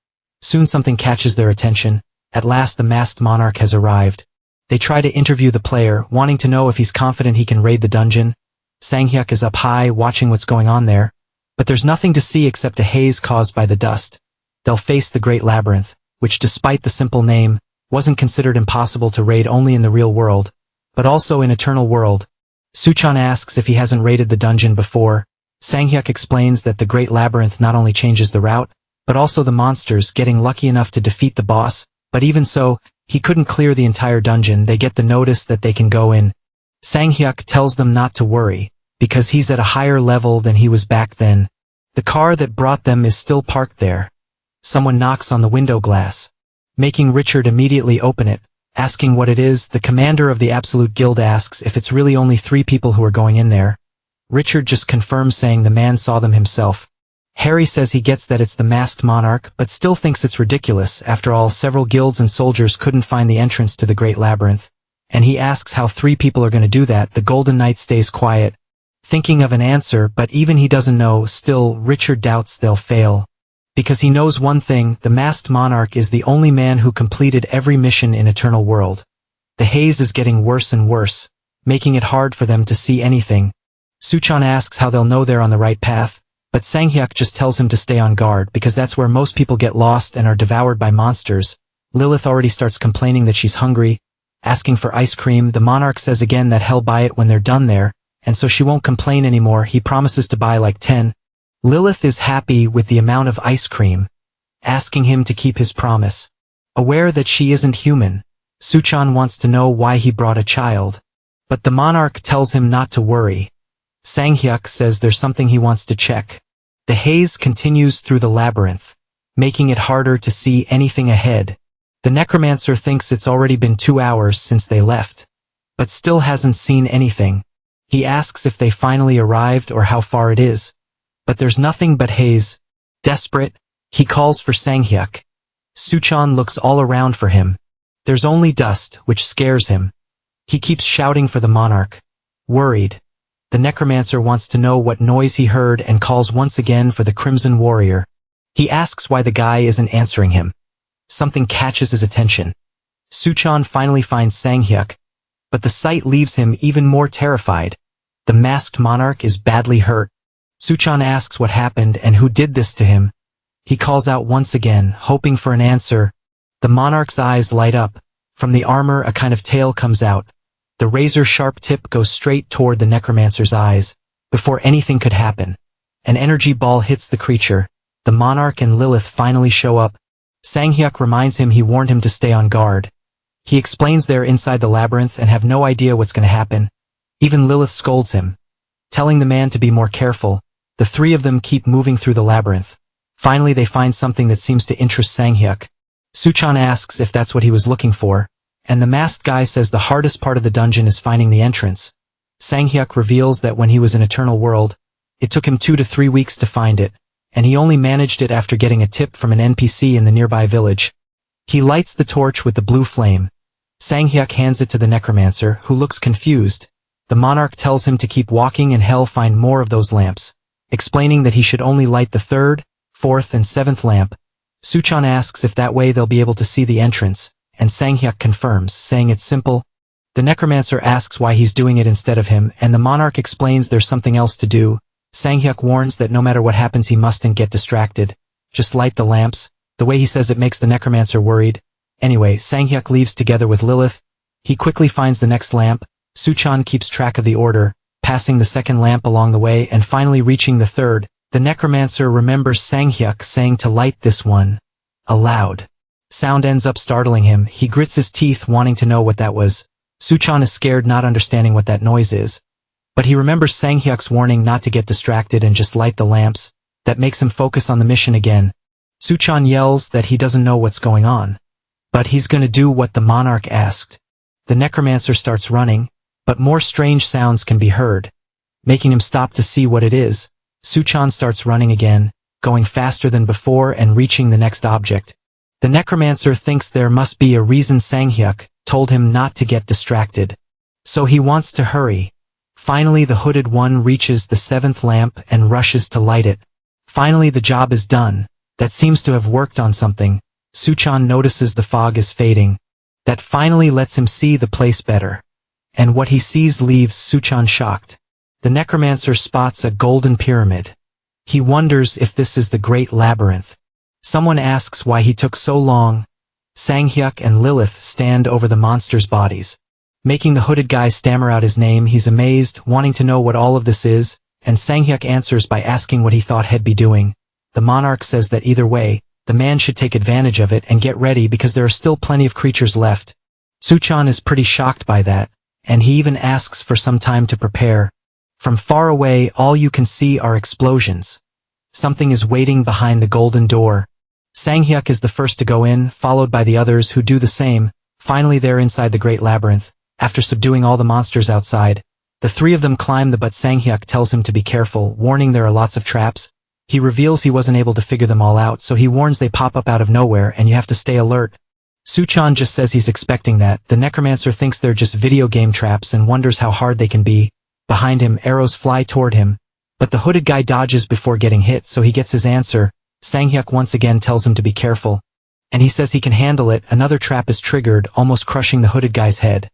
Soon something catches their attention. At last the masked monarch has arrived. They try to interview the player, wanting to know if he's confident he can raid the dungeon. Sang-hyuk is up high, watching what's going on there, but there's nothing to see except a haze caused by the dust. They'll face the Great Labyrinth, which despite the simple name, wasn't considered impossible to raid only in the real world, but also in Eternal World. Suchan asks if he hasn't raided the dungeon before. Sang-hyuk explains that the Great Labyrinth not only changes the route, but also the monsters getting lucky enough to defeat the boss, but even so, he couldn't clear the entire dungeon. They get the notice that they can go in. Sang-hyuk tells them not to worry, because he's at a higher level than he was back then. The car that brought them is still parked there. Someone knocks on the window glass, making Richard immediately open it, asking what it is. The commander of the Absolute Guild asks if it's really only 3 people who are going in there. Richard just confirms, saying the man saw them himself. Harry says he gets that it's the masked monarch, but still thinks it's ridiculous. After all, several guilds and soldiers couldn't find the entrance to the Great Labyrinth, and he asks how 3 people are going to do that. The Golden Knight stays quiet, thinking of an answer, but even he doesn't know. Still, Richard doubts they'll fail, because he knows one thing: the masked monarch is the only man who completed every mission in Eternal World. The haze is getting worse and worse, making it hard for them to see anything. Suchan asks how they'll know they're on the right path, but Sang-hyuk just tells him to stay on guard because that's where most people get lost and are devoured by monsters. Lilith already starts complaining that she's hungry, asking for ice cream. The monarch says again that he'll buy it when they're done there, and so she won't complain anymore. He promises to buy like 10. Lilith is happy with the amount of ice cream, asking him to keep his promise. Aware that she isn't human, Suchan wants to know why he brought a child, but the monarch tells him not to worry. Sang-hyuk says there's something he wants to check. The haze continues through the labyrinth, making it harder to see anything ahead. The necromancer thinks it's already been 2 hours since they left, but still hasn't seen anything. He asks if they finally arrived or how far it is, but there's nothing but haze. Desperate, he calls for Sang-hyuk. Suchan looks all around for him. There's only dust, which scares him. He keeps shouting for the monarch. Worried, the necromancer wants to know what noise he heard and calls once again for the Crimson Warrior. He asks why the guy isn't answering him. Something catches his attention. Suchan finally finds Sang-hyuk, but the sight leaves him even more terrified. The masked monarch is badly hurt. Suchan asks what happened and who did this to him. He calls out once again, hoping for an answer. The monarch's eyes light up. From the armor a kind of tail comes out. The razor-sharp tip goes straight toward the necromancer's eyes. Before anything could happen, an energy ball hits the creature. The monarch and Lilith finally show up. Sang-hyuk reminds him he warned him to stay on guard. He explains they're inside the labyrinth and have no idea what's going to happen. Even Lilith scolds him, telling the man to be more careful. The 3 of them keep moving through the labyrinth. Finally they find something that seems to interest Sang-hyuk. Suchan asks if that's what he was looking for, and the masked guy says the hardest part of the dungeon is finding the entrance. Sang-hyuk reveals that when he was in Eternal World, it took him 2 to 3 weeks to find it, and he only managed it after getting a tip from an NPC in the nearby village. He lights the torch with the blue flame. Sang-hyuk hands it to the necromancer, who looks confused. The monarch tells him to keep walking and he'll find more of those lamps, explaining that he should only light the 3rd, 4th, and 7th lamp. Suchan asks if that way they'll be able to see the entrance, and Sang-hyuk confirms, saying it's simple. The necromancer asks why he's doing it instead of him, and the monarch explains there's something else to do. Sang-hyuk warns that no matter what happens he mustn't get distracted. Just light the lamps. The way he says it makes the necromancer worried. Anyway, Sang-hyuk leaves together with Lilith. He quickly finds the next lamp. Suchan keeps track of the order, passing the 2nd lamp along the way and finally reaching the 3rd. The necromancer remembers Sang-hyuk saying to light this one. Aloud. Sound ends up startling him. He grits his teeth, wanting to know what that was. Suchan is scared, not understanding what that noise is. But he remembers Sang-hyuk's warning not to get distracted and just light the lamps. That makes him focus on the mission again. Suchan yells that he doesn't know what's going on, but he's gonna do what the monarch asked. The necromancer starts running, but more strange sounds can be heard, making him stop to see what it is. Suchan starts running again, going faster than before and reaching the next object. The necromancer thinks there must be a reason Sang-hyuk told him not to get distracted, so he wants to hurry. Finally the hooded one reaches the 7th lamp and rushes to light it. Finally the job is done. That seems to have worked on something. Suchan notices the fog is fading. That finally lets him see the place better. And what he sees leaves Suchan shocked. The necromancer spots a golden pyramid. He wonders if this is the Great Labyrinth. Someone asks why he took so long. Sang-hyuk and Lilith stand over the monsters' bodies, making the hooded guy stammer out his name. He's amazed, wanting to know what all of this is, and Sanghyuk answers by asking what he thought he'd be doing. The monarch says that either way, the man should take advantage of it and get ready because there are still plenty of creatures left. Suchan is pretty shocked by that, and he even asks for some time to prepare. From far away, all you can see are explosions. Something is waiting behind the golden door. Sanghyuk is the first to go in, followed by the others who do the same. Finally they're inside the great labyrinth. After subduing all the monsters outside, the three of them climb but Sanghyuk tells him to be careful, warning there are lots of traps. He reveals he wasn't able to figure them all out, so he warns they pop up out of nowhere and you have to stay alert. Suchan just says he's expecting that. The necromancer thinks they're just video game traps and wonders how hard they can be. Behind him, arrows fly toward him, but the hooded guy dodges before getting hit, so he gets his answer. Sanghyuk once again tells him to be careful, and he says he can handle it. Another trap is triggered, almost crushing the hooded guy's head.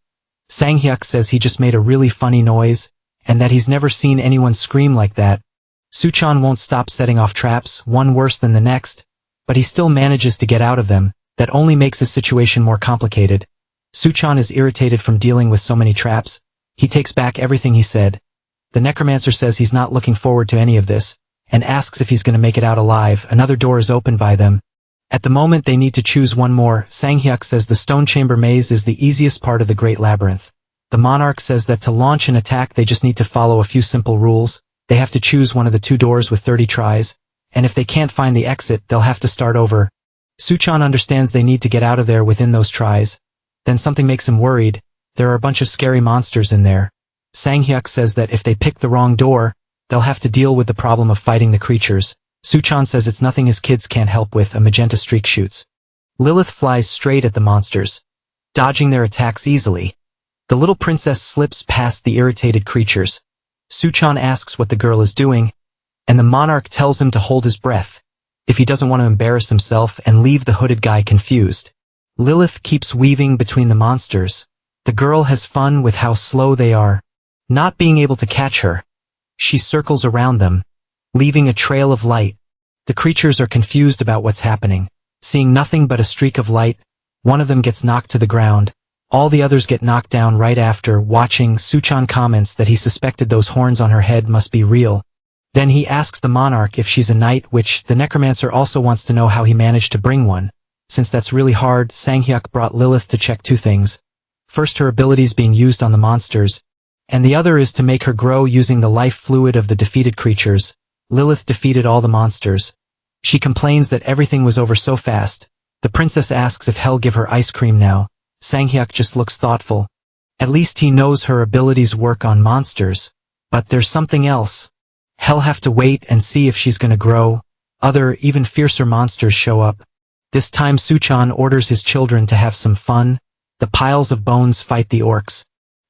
Sanghyuk says he just made a really funny noise, and that he's never seen anyone scream like that. Suchan won't stop setting off traps, one worse than the next, but he still manages to get out of them. That only makes his situation more complicated. Suchan is irritated from dealing with so many traps. He takes back everything he said. The necromancer says he's not looking forward to any of this, and asks if he's going to make it out alive. Another door is opened by them. At the moment they need to choose one more. Sanghyuk says the stone chamber maze is the easiest part of the great labyrinth. The monarch says that to launch an attack they just need to follow a few simple rules. They have to choose one of the two doors with 30 tries, and if they can't find the exit they'll have to start over. Suchan understands they need to get out of there within those tries. Then something makes him worried. There are a bunch of scary monsters in there. Sanghyuk says that if they pick the wrong door, they'll have to deal with the problem of fighting the creatures. Suchan says it's nothing his kids can't help with. A magenta streak shoots. Lilith flies straight at the monsters, dodging their attacks easily. The little princess slips past the irritated creatures. Suchan asks what the girl is doing, and the monarch tells him to hold his breath, if he doesn't want to embarrass himself and leave the hooded guy confused. Lilith keeps weaving between the monsters. The girl has fun with how slow they are. Not being able to catch her, she circles around them, leaving a trail of light. The creatures are confused about what's happening. Seeing nothing but a streak of light, one of them gets knocked to the ground. All the others get knocked down right after. Watching, Suchan comments that he suspected those horns on her head must be real. Then he asks the monarch if she's a knight, which the necromancer also wants to know how he managed to bring one. Since that's really hard, Sanghyuk brought Lilith to check two things. First, her abilities being used on the monsters, and the other is to make her grow using the life fluid of the defeated creatures. Lilith defeated all the monsters. She complains that everything was over so fast. The princess asks if Hell give her ice cream now. Sanghyuk just looks thoughtful. At least he knows her abilities work on monsters. But there's something else. Hell have to wait and see if she's gonna grow. Other, even fiercer monsters show up. This time Suchan orders his children to have some fun. The piles of bones fight the orcs.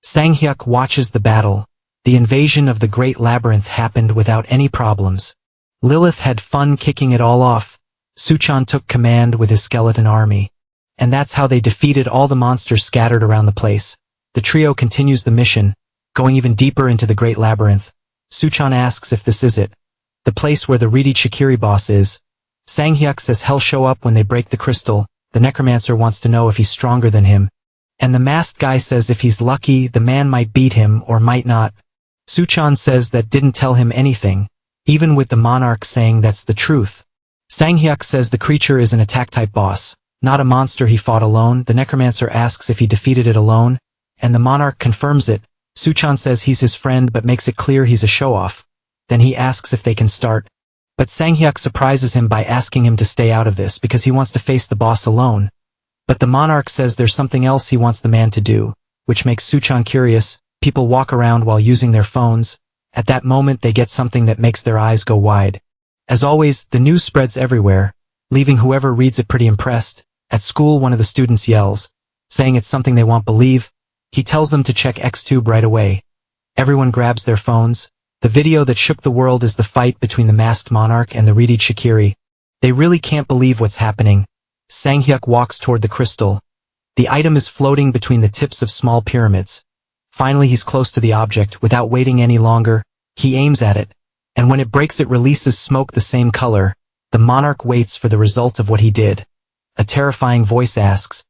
Sanghyuk watches the battle. The invasion of the great labyrinth happened without any problems. Lilith had fun kicking it all off. Suchan took command with his skeleton army. And that's how they defeated all the monsters scattered around the place. The trio continues the mission, going even deeper into the great labyrinth. Suchan asks if this is it, the place where the Reedy Chikiri boss is. Sanghyuk says Hell show up when they break the crystal. The necromancer wants to know if he's stronger than him. And the masked guy says if he's lucky, the man might beat him or might not. Suchan says that didn't tell him anything, even with the monarch saying that's the truth. Sanghyuk says the creature is an attack-type boss, not a monster he fought alone. The necromancer asks if he defeated it alone, and the monarch confirms it. Suchan says he's his friend but makes it clear he's a show-off. Then he asks if they can start. But Sanghyuk surprises him by asking him to stay out of this because he wants to face the boss alone. But the monarch says there's something else he wants the man to do, which makes Suchan curious. People walk around while using their phones. At that moment they get something that makes their eyes go wide. As always, the news spreads everywhere, leaving whoever reads it pretty impressed. At school one of the students yells, saying it's something they won't believe. He tells them to check Xtube right away. Everyone grabs their phones. The video that shook the world is the fight between the masked monarch and the Reedy Chikiri. They really can't believe what's happening. Sanghyuk walks toward the crystal. The item is floating between the tips of small pyramids. Finally he's close to the object. Without waiting any longer, he aims at it, and when it breaks it releases smoke the same color. The monarch waits for the result of what he did. A terrifying voice asks,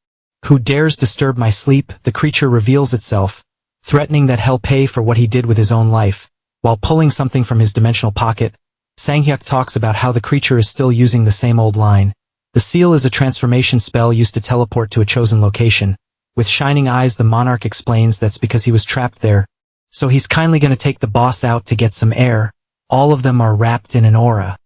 "Who dares disturb my sleep?" The creature reveals itself, threatening that Hell pay for what he did with his own life. While pulling something from his dimensional pocket, Sang-hyuk talks about how the creature is still using the same old line. The seal is a transformation spell used to teleport to a chosen location. With shining eyes, the monarch explains that's because he was trapped there. So he's kindly gonna take the boss out to get some air. All of them are wrapped in an aura.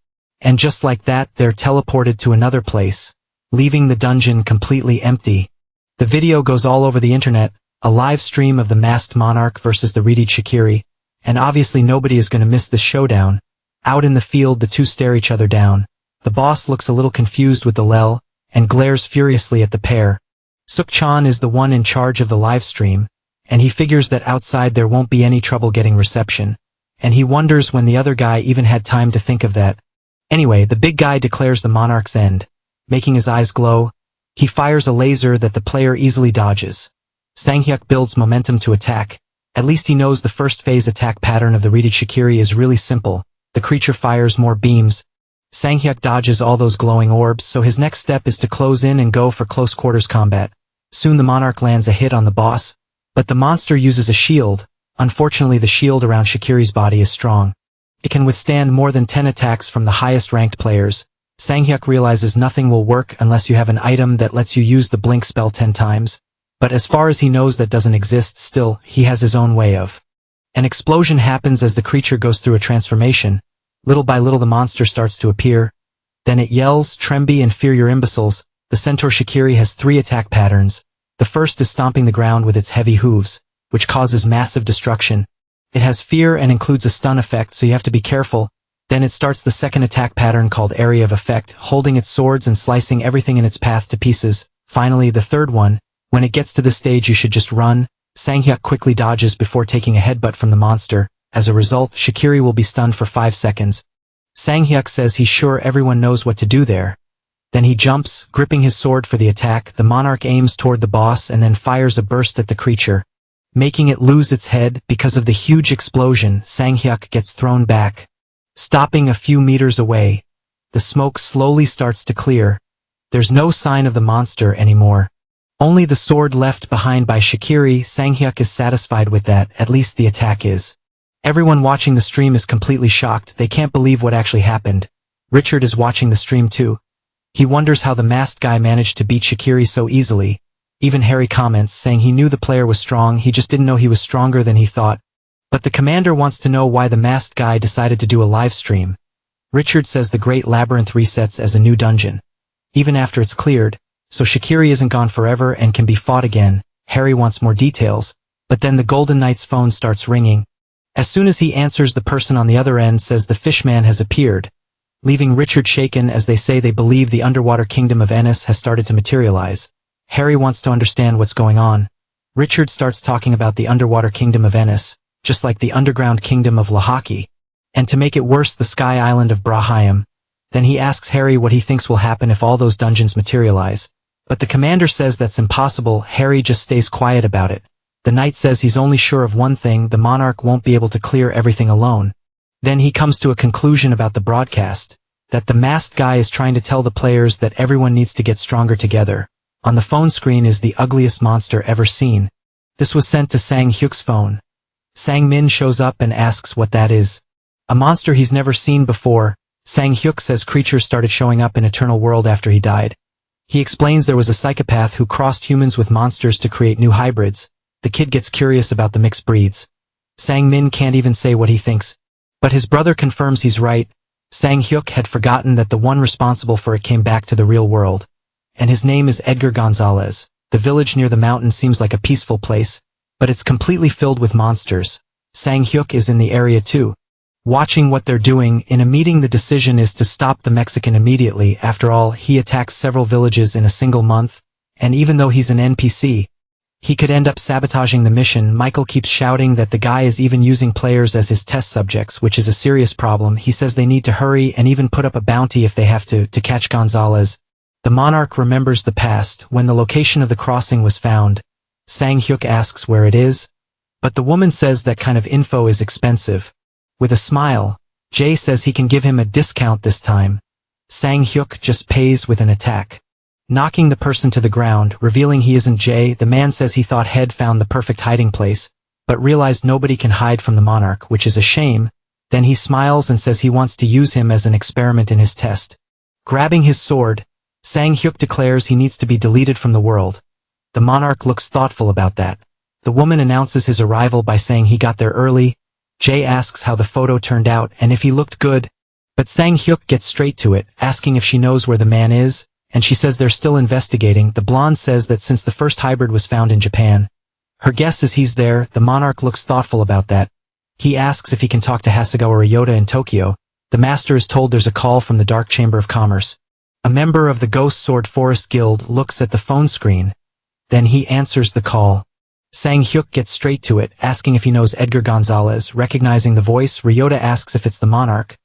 And just like that, they're teleported to another place, leaving the dungeon completely empty. The video goes all over the internet, a live stream of the masked monarch versus the reedied Shikiri, and obviously nobody is gonna miss this showdown. Out in the field, the two stare each other down. The boss looks a little confused with the Lel, and glares furiously at the pair. Suk-chan is the one in charge of the live stream, and he figures that outside there won't be any trouble getting reception, and he wonders when the other guy even had time to think of that. Anyway, the big guy declares the monarch's end. Making his eyes glow, he fires a laser that the player easily dodges. Sang-hyuk builds momentum to attack. At least he knows the first phase attack pattern of the reedied Shikiri is really simple. The creature fires more beams. Sang-hyuk dodges all those glowing orbs, so his next step is to close in and go for close quarters combat. Soon the monarch lands a hit on the boss, but the monster uses a shield. Unfortunately, the shield around Shikiri's body is strong. It can withstand more than 10 attacks from the highest ranked players. Sang-hyuk realizes nothing will work unless you have an item that lets you use the blink spell 10 times. But as far as he knows, that doesn't exist. Still, he has his own way of. An explosion happens as the creature goes through a transformation. Little by little the monster starts to appear. Then it yells, "Tremby and fear your imbeciles." The centaur Shikiri has 3 attack patterns. The first is stomping the ground with its heavy hooves, which causes massive destruction. It has fear and includes a stun effect, so you have to be careful. Then it starts the second attack pattern called Area of Effect, holding its swords and slicing everything in its path to pieces. Finally, the third one. When it gets to this stage, you should just run. Sang-hyuk quickly dodges before taking a headbutt from the monster. As a result, Shikiri will be stunned for 5 seconds. Sang-hyuk says he's sure everyone knows what to do there. Then he jumps, gripping his sword for the attack. The monarch aims toward the boss and then fires a burst at the creature, making it lose its head. Because of the huge explosion, Sang-hyuk gets thrown back. Stopping a few meters away, the smoke slowly starts to clear. There's no sign of the monster anymore. Only the sword left behind by Shikiri. Sang-hyuk is satisfied with that, at least the attack is. Everyone watching the stream is completely shocked. They can't believe what actually happened. Richard is watching the stream too. He wonders how the masked guy managed to beat Shikiri so easily. Even Harry comments, saying he knew the player was strong, he just didn't know he was stronger than he thought. But the commander wants to know why the masked guy decided to do a live stream. Richard says the Great Labyrinth resets as a new dungeon, even after it's cleared, so Shikiri isn't gone forever and can be fought again. Harry wants more details, but then the Golden Knight's phone starts ringing. As soon as he answers, the person on the other end says the fishman has appeared, leaving Richard shaken as they say they believe the underwater kingdom of Ennis has started to materialize. Harry wants to understand what's going on. Richard starts talking about the underwater kingdom of Ennis, just like the underground kingdom of Lahaki, and to make it worse, the sky island of Brahayam. Then he asks Harry what he thinks will happen if all those dungeons materialize. But the commander says that's impossible. Harry just stays quiet about it. The knight says he's only sure of one thing: the monarch won't be able to clear everything alone. Then he comes to a conclusion about the broadcast, that the masked guy is trying to tell the players that everyone needs to get stronger together. On the phone screen is the ugliest monster ever seen. This was sent to Sang-hyuk's phone. Sang-min shows up and asks what that is. A monster he's never seen before. Sang-hyuk says creatures started showing up in Eternal World after he died. He explains there was a psychopath who crossed humans with monsters to create new hybrids. The kid gets curious about the mixed breeds. Sang-min can't even say what he thinks, but his brother confirms he's right. Sang-hyuk had forgotten that the one responsible for it came back to the real world, and his name is Edgar Gonzalez. The village near the mountain seems like a peaceful place, but it's completely filled with monsters. Sang-hyuk is in the area too, watching what they're doing. In a meeting, the decision is to stop the Mexican immediately. After all, he attacks several villages in a single month, and even though he's an NPC, he could end up sabotaging the mission. Michael keeps shouting that the guy is even using players as his test subjects, which is a serious problem. He says they need to hurry and even put up a bounty if they have to catch Gonzalez. The monarch remembers the past, when the location of the crossing was found. Sang-hyuk asks where it is, but the woman says that kind of info is expensive. With a smile, Jay says he can give him a discount this time. Sang-hyuk just pays with an attack, knocking the person to the ground, revealing he isn't Jay. The man says he thought Head found the perfect hiding place, but realized nobody can hide from the monarch, which is a shame. Then he smiles and says he wants to use him as an experiment in his test. Grabbing his sword, Sang-hyuk declares he needs to be deleted from the world. The monarch looks thoughtful about that. The woman announces his arrival by saying he got there early. Jae asks how the photo turned out and if he looked good. But Sang-hyuk gets straight to it, asking if she knows where the man is, and she says they're still investigating. The blonde says that since the first hybrid was found in Japan, her guess is he's there. The monarch looks thoughtful about that. He asks if he can talk to Hasegawa Ryota in Tokyo. The master is told there's a call from the Dark Chamber of Commerce. A member of the Ghost Sword Forest Guild looks at the phone screen. Then he answers the call. Sang-hyuk gets straight to it, asking if he knows Edgar Gonzalez. Recognizing the voice, Ryota asks if it's the monarch.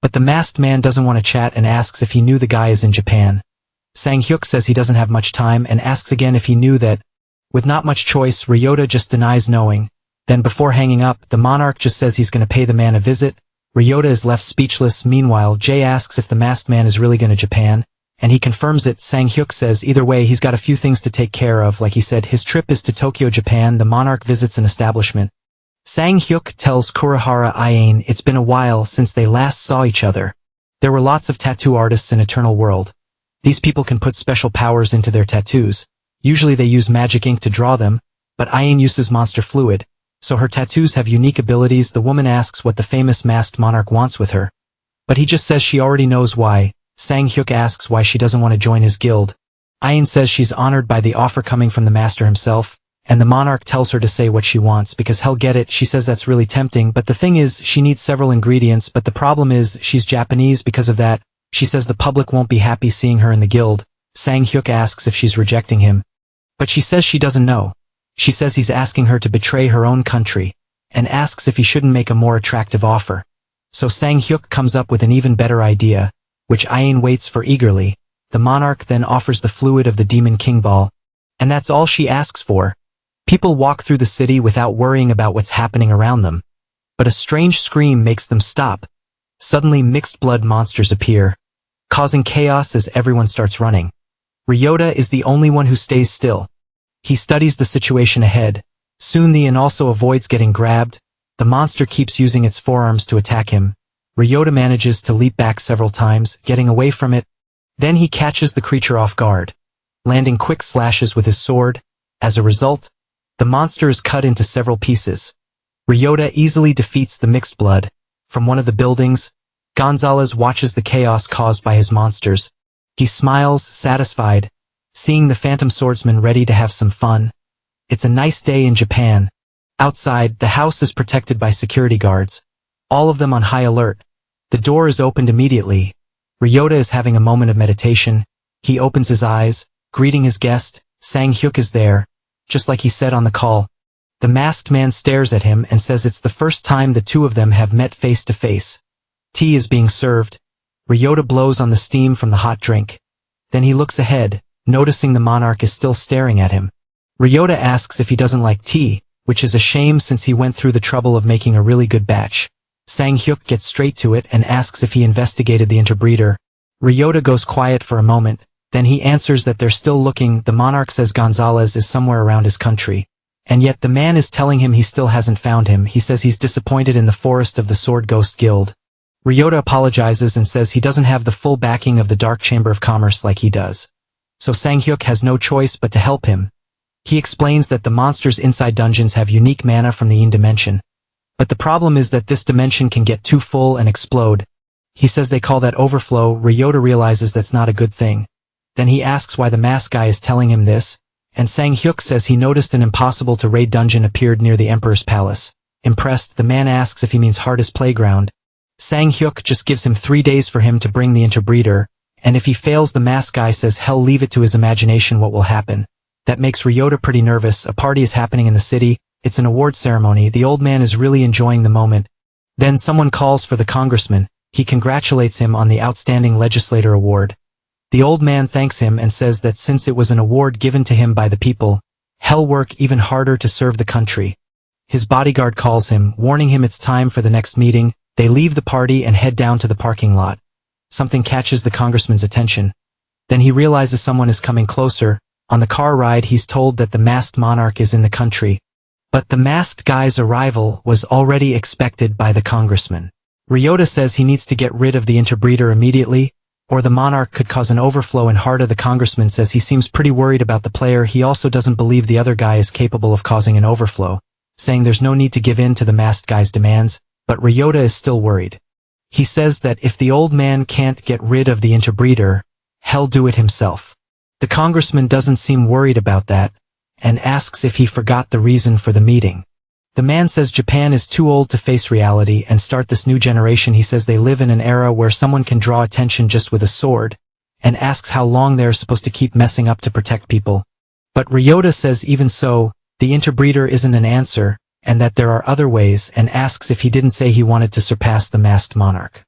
But the masked man doesn't want to chat and asks if he knew the guy is in Japan. Sang-hyuk says he doesn't have much time and asks again if he knew that. With not much choice, Ryota just denies knowing. Then before hanging up, the monarch just says he's going to pay the man a visit. Ryota is left speechless. Meanwhile, Jae asks if the masked man is really going to Japan, and he confirms it. Sang-hyuk says either way he's got a few things to take care of. Like he said, his trip is to Tokyo, Japan. The monarch visits an establishment. Sang-hyuk tells Kurihara Iane it's been a while since they last saw each other. There were lots of tattoo artists in Eternal World. These people can put special powers into their tattoos. Usually they use magic ink to draw them, but Iane uses monster fluid, so her tattoos have unique abilities. The woman asks what the famous masked monarch wants with her, but he just says she already knows why. Sang-hyuk asks why she doesn't want to join his guild. Iane says she's honored by the offer coming from the master himself, and the monarch tells her to say what she wants because he'll get it. She says that's really tempting, but the thing is, she needs several ingredients, but the problem is, she's Japanese. Because of that, she says the public won't be happy seeing her in the guild. Sang-hyuk asks if she's rejecting him, but she says she doesn't know. She says he's asking her to betray her own country, and asks if he shouldn't make a more attractive offer. So Sang-hyuk comes up with an even better idea, which Iane waits for eagerly. The monarch then offers the fluid of the Demon King Ball, and that's all she asks for. People walk through the city without worrying about what's happening around them. But a strange scream makes them stop. Suddenly mixed blood monsters appear, causing chaos as everyone starts running. Ryota is the only one who stays still. He studies the situation ahead. Soon the An also avoids getting grabbed. The monster keeps using its forearms to attack him. Ryota manages to leap back several times, getting away from it. Then he catches the creature off guard, landing quick slashes with his sword. As a result, the monster is cut into several pieces. Ryota easily defeats the mixed blood. From one of the buildings, Gonzalez watches the chaos caused by his monsters. He smiles, satisfied, seeing the Phantom Swordsman ready to have some fun. It's a nice day in Japan. Outside, the house is protected by security guards, all of them on high alert. The door is opened immediately. Ryota is having a moment of meditation. He opens his eyes, greeting his guest. Sang-hyuk is there, just like he said on the call. The masked man stares at him and says it's the first time the two of them have met face to face. Tea is being served. Ryota blows on the steam from the hot drink. Then he looks ahead, noticing the monarch is still staring at him. Ryota asks if he doesn't like tea, which is a shame since he went through the trouble of making a really good batch. Sang-hyuk gets straight to it and asks if he investigated the interbreeder. Ryota goes quiet for a moment, then he answers that they're still looking. The monarch says Gonzalez is somewhere around his country, and yet the man is telling him he still hasn't found him. He says he's disappointed in the forest of the Sword Ghost Guild. Ryota apologizes and says he doesn't have the full backing of the Dark Chamber of Commerce like he does. So Sang-hyuk has no choice but to help him. He explains that the monsters inside dungeons have unique mana from the Yin dimension. But the problem is that this dimension can get too full and explode. He says they call that overflow. Ryota realizes that's not a good thing. Then he asks why the masked guy is telling him this, and Sang-hyuk says he noticed an impossible to raid dungeon appeared near the Emperor's palace. Impressed, the man asks if he means hardest playground. Sang-hyuk just gives him 3 days for him to bring the interbreeder, and if he fails, the masked guy says hell, leave it to his imagination what will happen. That makes Ryota pretty nervous. A party is happening in the city. It's an award ceremony. The old man is really enjoying the moment. Then someone calls for the congressman. He congratulates him on the Outstanding Legislator Award. The old man thanks him and says that since it was an award given to him by the people, he'll work even harder to serve the country. His bodyguard calls him, warning him it's time for the next meeting. They leave the party and head down to the parking lot. Something catches the congressman's attention. Then he realizes someone is coming closer. On the car ride, he's told that the masked monarch is in the country. But the masked guy's arrival was already expected by the congressman. Ryota says he needs to get rid of the interbreeder immediately, or the monarch could cause an overflow, and Harda the congressman says he seems pretty worried about the player. He also doesn't believe the other guy is capable of causing an overflow, saying there's no need to give in to the masked guy's demands, but Ryota is still worried. He says that if the old man can't get rid of the interbreeder, he'll do it himself. The congressman doesn't seem worried about that, and asks if he forgot the reason for the meeting. The man says Japan is too old to face reality and start this new generation. He says they live in an era where someone can draw attention just with a sword, and asks how long they're supposed to keep messing up to protect people. But Ryota says even so, the interbreeder isn't an answer, and that there are other ways, and asks if he didn't say he wanted to surpass the masked monarch.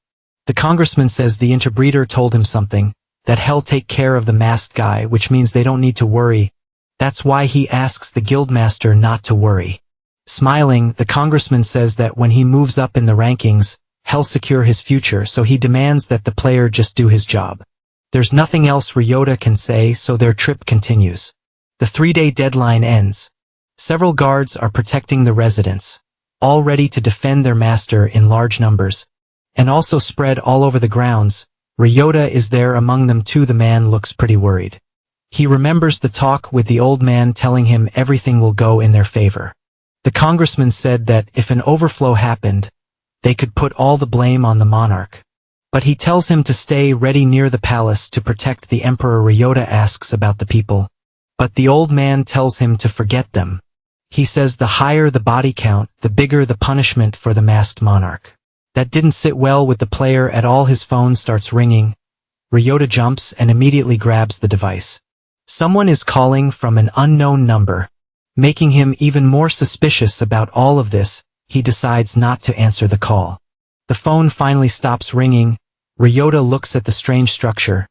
The congressman says the interbreeder told him something, that he'll take care of the masked guy, which means they don't need to worry. That's why he asks the guildmaster not to worry. Smiling, the congressman says that when he moves up in the rankings, he'll secure his future, so he demands that the player just do his job. There's nothing else Ryota can say, so their trip continues. The 3-day deadline ends. Several guards are protecting the residents, all ready to defend their master in large numbers, and also spread all over the grounds. Ryota is there among them too. The man looks pretty worried. He remembers the talk with the old man telling him everything will go in their favor. The congressman said that if an overflow happened, they could put all the blame on the monarch. But he tells him to stay ready near the palace to protect the emperor. Ryota asks about the people, but the old man tells him to forget them. He says the higher the body count, the bigger the punishment for the masked monarch. That didn't sit well with the player at all. His phone starts ringing. Ryota jumps and immediately grabs the device. Someone is calling from an unknown number. Making him even more suspicious about all of this, he decides not to answer the call. The phone finally stops ringing. Ryota looks at the strange structure.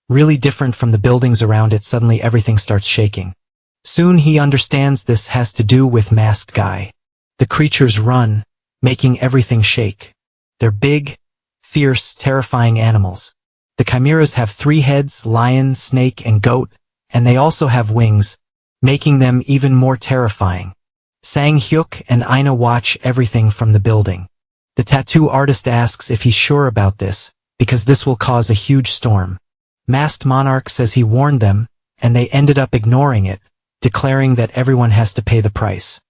Really different from the buildings around it. Suddenly everything starts shaking. Soon he understands this has to do with masked guy. The creatures run, making everything shake. They're big, fierce, terrifying animals. The chimeras have 3 heads: lion, snake, and goat, and they also have wings, making them even more terrifying. Sang Hyuk and Aina watch everything from the building. The tattoo artist asks if he's sure about this, because this will cause a huge storm. Masked Monarch says he warned them, and they ended up ignoring it, declaring that everyone has to pay the price.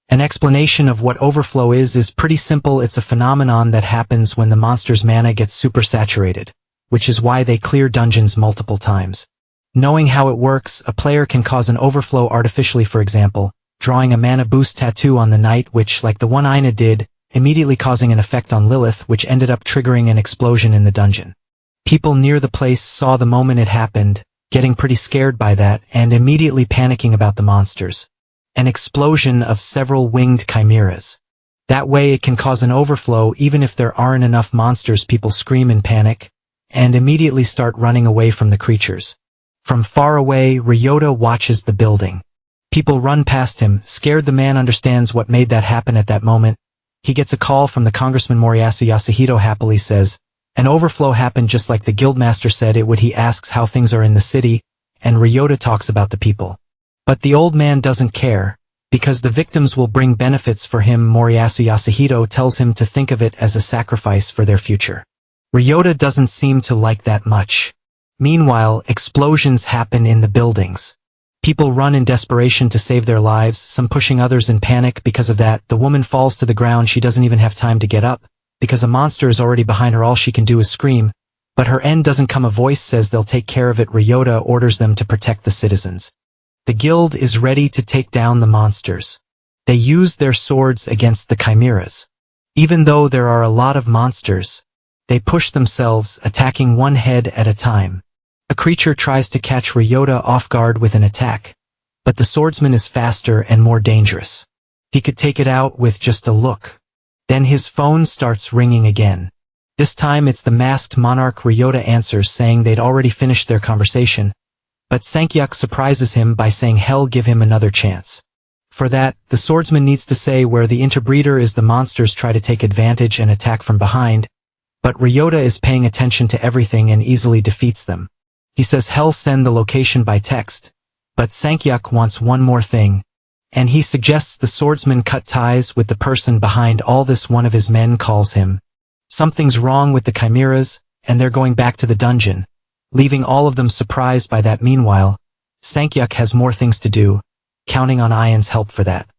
An explanation of what overflow is pretty simple. It's a phenomenon that happens when the monster's mana gets supersaturated, which is why they clear dungeons multiple times. Knowing how it works, a player can cause an overflow artificially, for example, drawing a mana boost tattoo on the knight, which, like the one Aina did, immediately causing an effect on Lilith, which ended up triggering an explosion in the dungeon. People near the place saw the moment it happened, getting pretty scared by that, and immediately panicking about the monsters. An explosion of several winged chimeras. That way it can cause an overflow even if there aren't enough monsters. People scream in panic, and immediately start running away from the creatures. From far away, Ryota watches the building. People run past him, scared. The man understands what made that happen at that moment. He gets a call from the congressman. Moriyasu Yasuhito happily says, an overflow happened just like the guildmaster said it would. He asks how things are in the city, and Ryota talks about the people. But the old man doesn't care, because the victims will bring benefits for him. Moriyasu Yasuhito tells him to think of it as a sacrifice for their future. Ryota doesn't seem to like that much. Meanwhile, explosions happen in the buildings. People run in desperation to save their lives, some pushing others in panic. Because of that, the woman falls to the ground. She doesn't even have time to get up, because a monster is already behind her. All she can do is scream, but her end doesn't come. A voice says they'll take care of it. Ryota orders them to protect the citizens. The guild is ready to take down the monsters. They use their swords against the chimeras. Even though there are a lot of monsters, they push themselves, attacking one head at a time. A creature tries to catch Ryota off guard with an attack, but the swordsman is faster and more dangerous. He could take it out with just a look. Then his phone starts ringing again. This time it's the masked monarch. Ryota answers, saying they'd already finished their conversation, but Sankyuk surprises him by saying he'll give him another chance. For that, the swordsman needs to say where the interbreeder is. The monsters try to take advantage and attack from behind, but Ryota is paying attention to everything and easily defeats them. He says he'll send the location by text, but Sankyuk wants one more thing. and he suggests the swordsman cut ties with the person behind all this. One of his men calls him. Something's wrong with the chimeras, and they're going back to the dungeon, leaving all of them surprised by that. Meanwhile, Sankyuk has more things to do, counting on Ayan's help for that.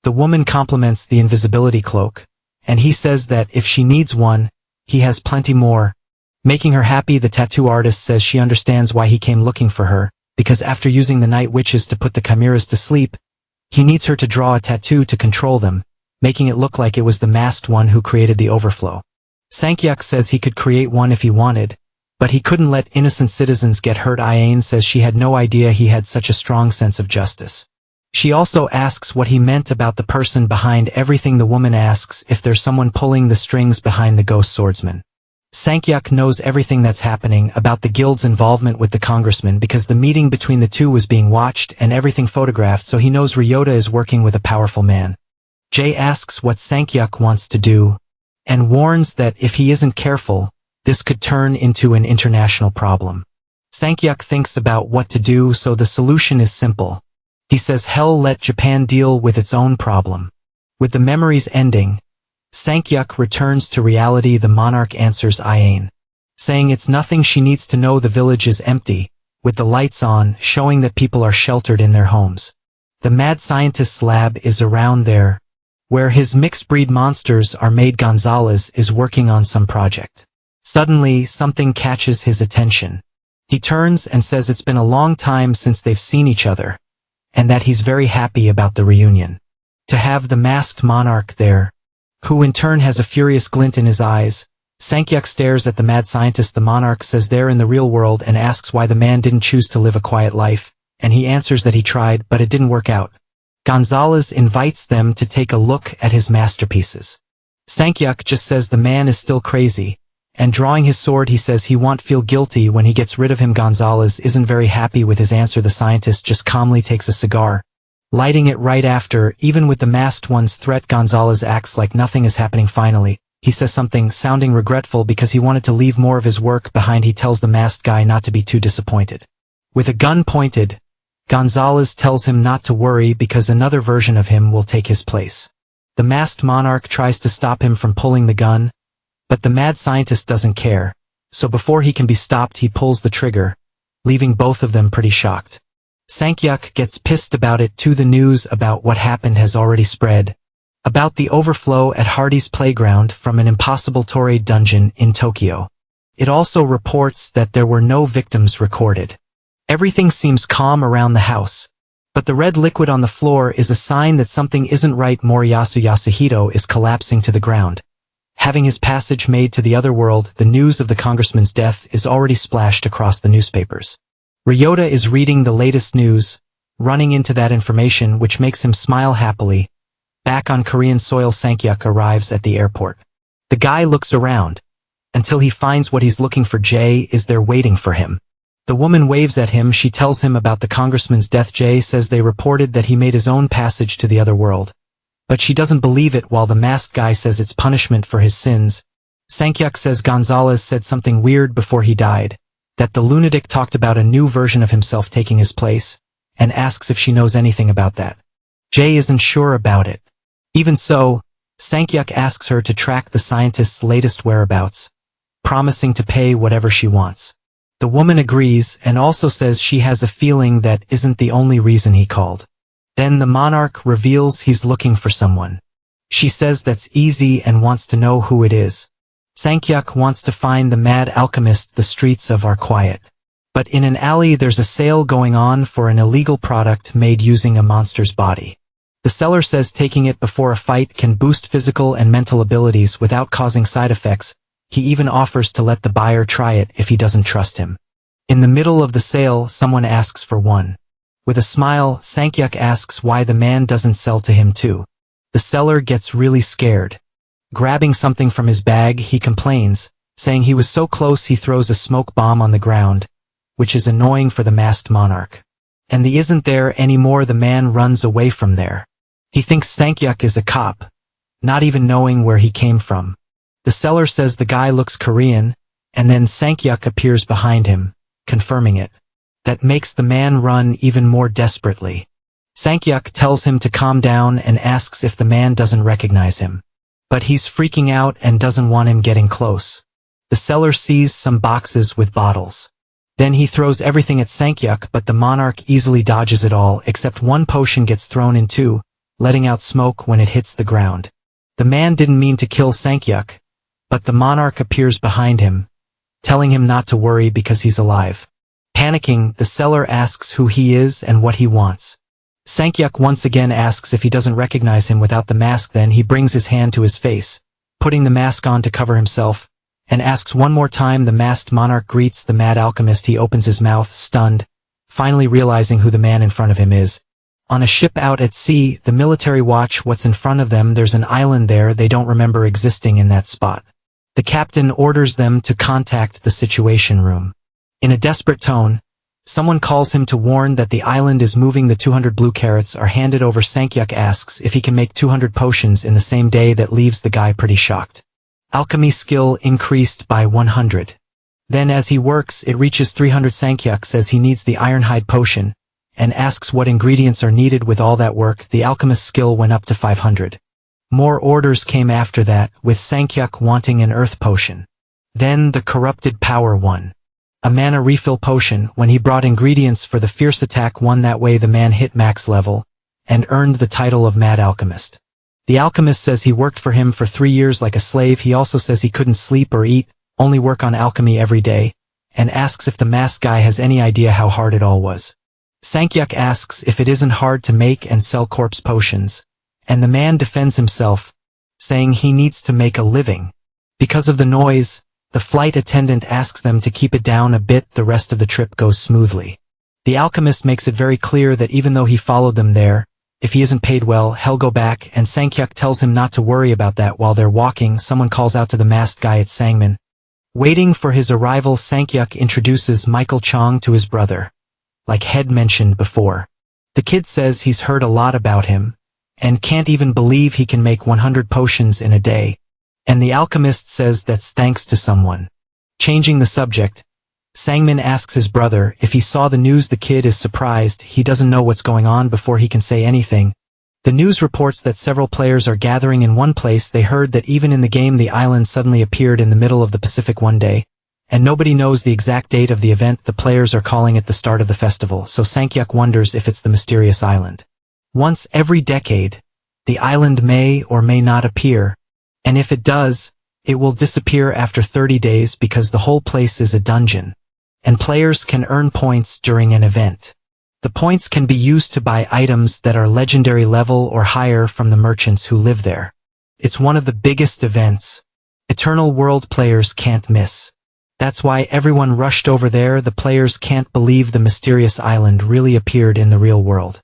The woman compliments the invisibility cloak, and he says that if she needs one, he has plenty more. Making her happy, the tattoo artist says she understands why he came looking for her, because after using the night witches to put the chimeras to sleep, he needs her to draw a tattoo to control them, making it look like it was the masked one who created the overflow. Sankyuk says he could create one if he wanted, but he couldn't let innocent citizens get hurt. Ayan says she had no idea he had such a strong sense of justice. She also asks what he meant about the person behind everything. The woman asks if there's someone pulling the strings behind the ghost swordsman. Sankyuk knows everything that's happening about the guild's involvement with the congressman because the meeting between the two was being watched and everything photographed, so he knows Ryota is working with a powerful man. Jay asks what Sankyuk wants to do, and warns that if he isn't careful, this could turn into an international problem. Sankyuk thinks about what to do, so the solution is simple. He says hell, let Japan deal with its own problem. With the memories ending, Sankyuk returns to reality. The monarch answers Ayan, saying it's nothing she needs to know. The village is empty, with the lights on, showing that people are sheltered in their homes. The mad scientist's lab is around there, where his mixed-breed monsters are made. Gonzalez is working on some project. Suddenly, something catches his attention. He turns and says it's been a long time since they've seen each other, and that he's very happy about the reunion. To have the masked monarch there, who in turn has a furious glint in his eyes. Sankyuk stares at the mad scientist. The monarch says they're in the real world and asks why the man didn't choose to live a quiet life, and he answers that he tried, but it didn't work out. Gonzalez invites them to take a look at his masterpieces. Sankyuk just says the man is still crazy, and drawing his sword he says he won't feel guilty when he gets rid of him. Gonzalez isn't very happy with his answer. The scientist just calmly takes a cigar, lighting it right after. Even with the masked one's threat, Gonzalez acts like nothing is happening. Finally, he says something sounding regretful because he wanted to leave more of his work behind. He tells the masked guy not to be too disappointed. With a gun pointed, Gonzalez tells him not to worry because another version of him will take his place. The masked monarch tries to stop him from pulling the gun, but the mad scientist doesn't care, so before he can be stopped he pulls the trigger, leaving both of them pretty shocked. Sankyuk gets pissed about it too. The news about what happened has already spread, about the overflow at Hardy's playground from an impossible Torade dungeon in Tokyo. It also reports that there were no victims recorded. Everything seems calm around the house, but the red liquid on the floor is a sign that something isn't right. Moriyasu Yasuhito is collapsing to the ground. Having his passage made to the other world, the news of the congressman's death is already splashed across the newspapers. Ryota is reading the latest news, running into that information which makes him smile happily. Back on Korean soil, Sankyuk arrives at the airport. The guy looks around, until he finds what he's looking for. Jay is there waiting for him. The woman waves at him. She tells him about the congressman's death. Jay says they reported that he made his own passage to the other world, but she doesn't believe it, while the masked guy says it's punishment for his sins. Sankyuk says Gonzalez said something weird before he died, that the lunatic talked about a new version of himself taking his place, and asks if she knows anything about that. Jay isn't sure about it. Even so, Sankyuk asks her to track the scientist's latest whereabouts, promising to pay whatever she wants. The woman agrees and also says she has a feeling that isn't the only reason he called. Then the monarch reveals he's looking for someone. She says that's easy and wants to know who it is. Sankyuk wants to find the mad alchemist. The streets of are quiet, but in an alley there's a sale going on for an illegal product made using a monster's body. The seller says taking it before a fight can boost physical and mental abilities without causing side effects. He even offers to let the buyer try it if he doesn't trust him. In the middle of the sale, someone asks for one. With a smile, Sankyuk asks why the man doesn't sell to him too. The seller gets really scared. Grabbing something from his bag, he complains, saying he was so close he throws a smoke bomb on the ground, which is annoying for the masked monarch. And he isn't there anymore. The man runs away from there. He thinks Sankyuk is a cop, not even knowing where he came from. The seller says the guy looks Korean, and then Sankyuk appears behind him, confirming it. That makes the man run even more desperately. Sankyuk tells him to calm down and asks if the man doesn't recognize him. But he's freaking out and doesn't want him getting close. The seller sees some boxes with bottles. Then he throws everything at Sankyuk, but the monarch easily dodges it all except one potion gets thrown in too, letting out smoke when it hits the ground. The man didn't mean to kill Sankyuk, but the monarch appears behind him, telling him not to worry because he's alive. Panicking, the seller asks who he is and what he wants. Sankyuk once again asks if he doesn't recognize him without the mask. Then he brings his hand to his face, putting the mask on to cover himself, and asks one more time. The masked monarch greets the mad alchemist. He opens his mouth, stunned, finally realizing who the man in front of him is. On a ship out at sea, the military watch what's in front of them. There's an island there they don't remember existing in that spot. The captain orders them to contact the situation room. In a desperate tone, someone calls him to warn that the island is moving. The 200 blue carrots are handed over. Sankyuk asks if he can make 200 potions in the same day. That leaves the guy pretty shocked. Alchemy skill increased by 100. Then as he works, it reaches 300. Sankyuk says he needs the ironhide potion, and asks what ingredients are needed. With all that work, the alchemist's skill went up to 500. More orders came after that, with Sankyuk wanting an earth potion. Then the corrupted power won. A mana refill potion. When he brought ingredients for the fierce attack won. That way the man hit max level, and earned the title of Mad Alchemist. The alchemist says he worked for him for 3 years like a slave. He also says he couldn't sleep or eat, only work on alchemy every day, and asks if the masked guy has any idea how hard it all was. Sankyuk asks if it isn't hard to make and sell corpse potions, and the man defends himself, saying he needs to make a living. Because of the noise, the flight attendant asks them to keep it down a bit. The rest of the trip goes smoothly. The alchemist makes it very clear that even though he followed them there, if he isn't paid well, he'll go back, and Sankyuk tells him not to worry about that. While they're walking, someone calls out to the masked guy. It's Sangmin. Waiting for his arrival, Sankyuk introduces Michael Chong to his brother, like Head mentioned before. The kid says he's heard a lot about him, and can't even believe he can make 100 potions in a day, and the alchemist says that's thanks to someone. Changing the subject, Sangmin asks his brother if he saw the news. The kid is surprised. He doesn't know what's going on before he can say anything. The news reports that several players are gathering in one place. They heard that even in the game the island suddenly appeared in the middle of the Pacific one day, and nobody knows the exact date of the event. The players are calling it the start of the festival, so Sankyuk wonders if it's the mysterious island. Once every decade, the island may or may not appear, and if it does, it will disappear after 30 days because the whole place is a dungeon, and players can earn points during an event. The points can be used to buy items that are legendary level or higher from the merchants who live there. It's one of the biggest events. Eternal World players can't miss. That's why everyone rushed over there. The players can't believe the mysterious island really appeared in the real world.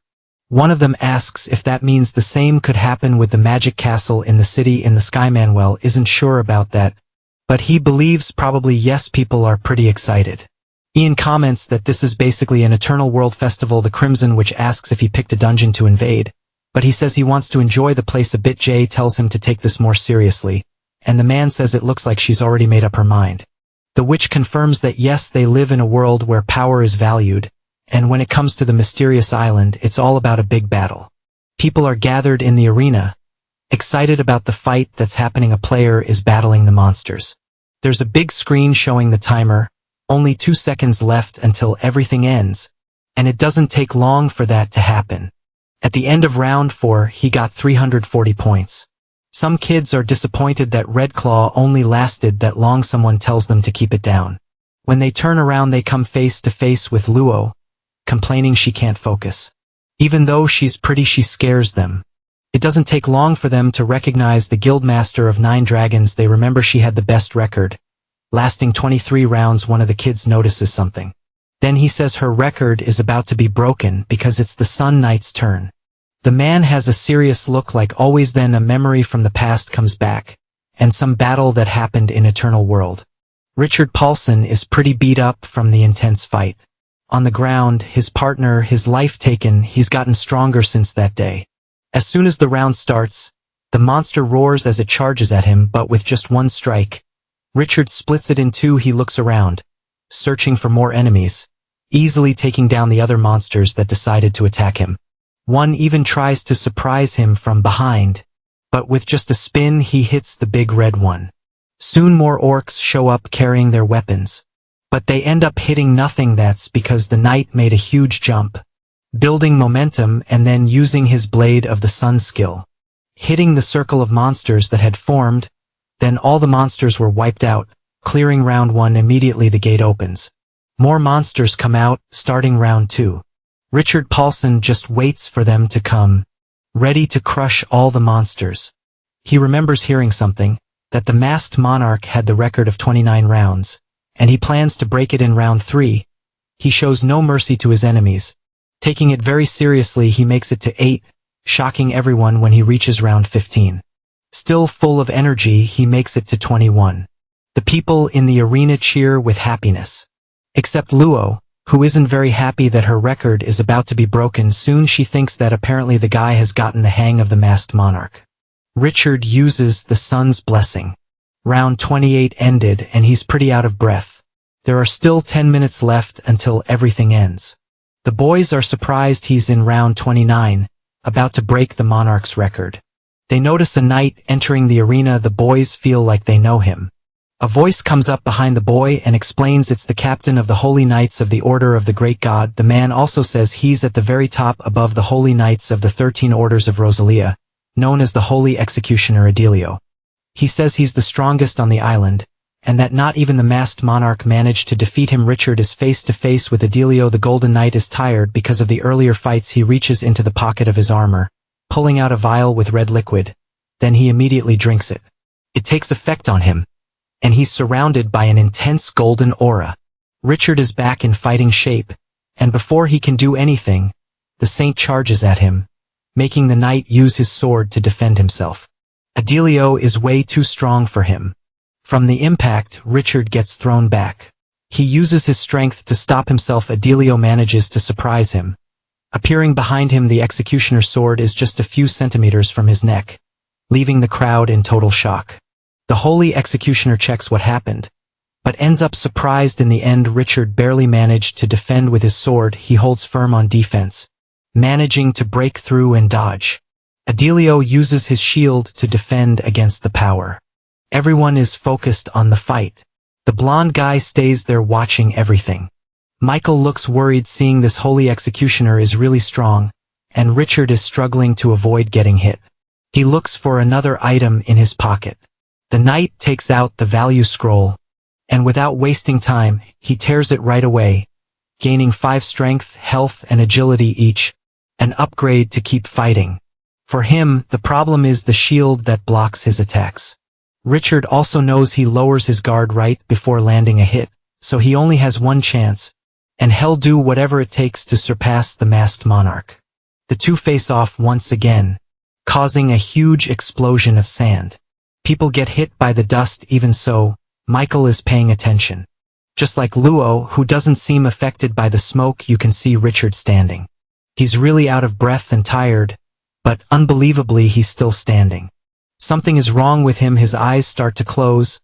One of them asks if that means the same could happen with the magic castle in the city in the sky. Manuel isn't sure about that, but he believes probably yes. People are pretty excited. Ian comments that this is basically an Eternal World festival. The Crimson Witch asks if he picked a dungeon to invade, but he says he wants to enjoy the place a bit. Jay tells him to take this more seriously, and the man says it looks like she's already made up her mind. The witch confirms that yes, they live in a world where power is valued, and when it comes to the mysterious island, it's all about a big battle. People are gathered in the arena, excited about the fight that's happening. A player is battling the monsters. There's a big screen showing the timer, only 2 seconds left until everything ends, and it doesn't take long for that to happen. At the end of round 4, he got 340 points. Some kids are disappointed that Red Claw only lasted that long. Someone tells them to keep it down. When they turn around, they come face to face with Luo, complaining she can't focus. Even though she's pretty, she scares them. It doesn't take long for them to recognize the Guildmaster of 9 Dragons. They remember she had the best record, lasting 23 rounds. One of the kids notices something. Then he says her record is about to be broken because it's the Sun Knight's turn. The man has a serious look like always. Then a memory from the past comes back, and some battle that happened in Eternal World. Richard Paulson is pretty beat up from the intense fight. On the ground, his partner, his life taken. He's gotten stronger since that day. As soon as the round starts, the monster roars as it charges at him, but with just one strike, Richard splits it in two. He looks around, searching for more enemies, easily taking down the other monsters that decided to attack him. One even tries to surprise him from behind, but with just a spin he hits the big red one. Soon more orcs show up carrying their weapons. But they end up hitting nothing. That's because the knight made a huge jump, building momentum and then using his Blade of the Sun skill, hitting the circle of monsters that had formed. Then all the monsters were wiped out, clearing round 1. Immediately the gate opens. More monsters come out, starting round 2. Richard Paulson just waits for them to come, ready to crush all the monsters. He remembers hearing something, that the masked monarch had the record of 29 rounds, and he plans to break it in round 3. He shows no mercy to his enemies. Taking it very seriously, he makes it to 8, shocking everyone when he reaches round 15. Still full of energy, he makes it to 21. The people in the arena cheer with happiness. Except Luo, who isn't very happy that her record is about to be broken. Soon she thinks that apparently the guy has gotten the hang of the masked monarch. Richard uses the sun's blessing. Round 28 ended and he's pretty out of breath. There are still 10 minutes left until everything ends. The boys are surprised he's in round 29, about to break the monarch's record. They notice a knight entering the arena. The boys feel like they know him. A voice comes up behind the boy and explains it's the captain of the Holy Knights of the Order of the Great God. The man also says he's at the very top above the Holy Knights of the 13 Orders of Rosalia, known as the Holy Executioner Adelio. He says he's the strongest on the island, and that not even the masked monarch managed to defeat him. Richard is face to face with Adelio. The Golden Knight is tired because of the earlier fights. He reaches into the pocket of his armor, pulling out a vial with red liquid. Then he immediately drinks it. It takes effect on him, and he's surrounded by an intense golden aura. Richard is back in fighting shape, and before he can do anything, the saint charges at him, making the knight use his sword to defend himself. Adelio is way too strong for him. From the impact, Richard gets thrown back. He uses his strength to stop himself. Adelio manages to surprise him. Appearing behind him, the executioner's sword is just a few centimeters from his neck, leaving the crowd in total shock. The Holy Executioner checks what happened, but ends up surprised in the end. Richard barely managed to defend with his sword. He holds firm on defense, managing to break through and dodge. Adelio uses his shield to defend against the power. Everyone is focused on the fight. The blonde guy stays there watching everything. Michael looks worried, seeing this Holy Executioner is really strong, and Richard is struggling to avoid getting hit. He looks for another item in his pocket. The knight takes out the value scroll, and without wasting time, he tears it right away, gaining 5 strength, health, and agility each, an upgrade to keep fighting. For him, the problem is the shield that blocks his attacks. Richard also knows he lowers his guard right before landing a hit, so he only has one chance, and he'll do whatever it takes to surpass the masked monarch. The two face off once again, causing a huge explosion of sand. People get hit by the dust. Even so, Michael is paying attention. Just like Luo, who doesn't seem affected by the smoke, you can see Richard standing. He's really out of breath and tired, but unbelievably he's still standing. Something is wrong with him. His eyes start to close.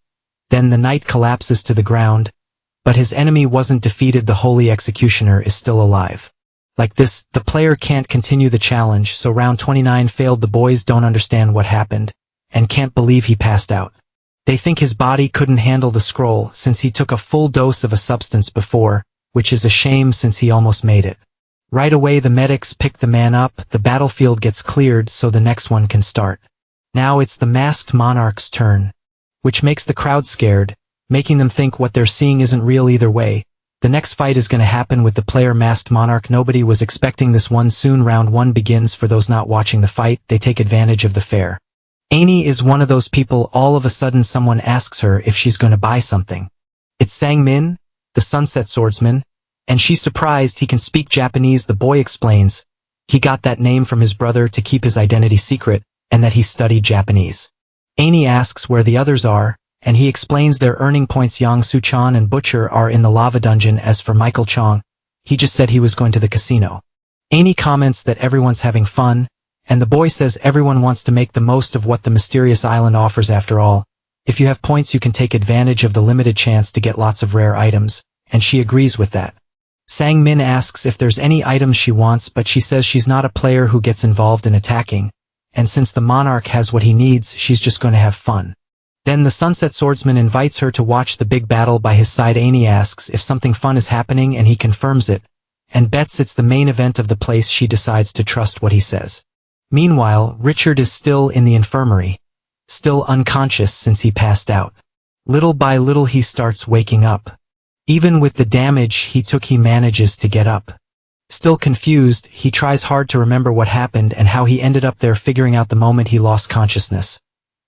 Then the knight collapses to the ground, but his enemy wasn't defeated. The Holy Executioner is still alive. Like this, the player can't continue the challenge, so round 29 failed. The boys don't understand what happened, and can't believe he passed out. They think his body couldn't handle the scroll since he took a full dose of a substance before, which is a shame since he almost made it. Right away the medics pick the man up. The battlefield gets cleared so the next one can start. Now it's the masked monarch's turn, which makes the crowd scared, making them think what they're seeing isn't real. Either way, the next fight is going to happen with the player masked monarch. Nobody was expecting this one. Soon round 1 begins. For those not watching the fight, they take advantage of the fair. Amy is one of those people. All of a sudden someone asks her if she's going to buy something. It's Sang Min, the Sunset Swordsman, and she's surprised he can speak Japanese. The boy explains he got that name from his brother to keep his identity secret, and that he studied Japanese. Amy asks where the others are, and he explains their earning points. Yang Su-chan and Butcher are in the lava dungeon. As for Michael Chong, he just said he was going to the casino. Amy comments that everyone's having fun, and the boy says everyone wants to make the most of what the mysterious island offers. After all, if you have points you can take advantage of the limited chance to get lots of rare items, and she agrees with that. Sang Min asks if there's any items she wants, but she says she's not a player who gets involved in attacking, and since the monarch has what he needs, she's just going to have fun. Then the Sunset Swordsman invites her to watch the big battle by his side. Annie asks if something fun is happening and he confirms it, and bets it's the main event of the place. She decides to trust what he says. Meanwhile, Richard is still in the infirmary, still unconscious since he passed out. Little by little he starts waking up. Even with the damage he took, he manages to get up. Still confused, he tries hard to remember what happened and how he ended up there, figuring out the moment he lost consciousness.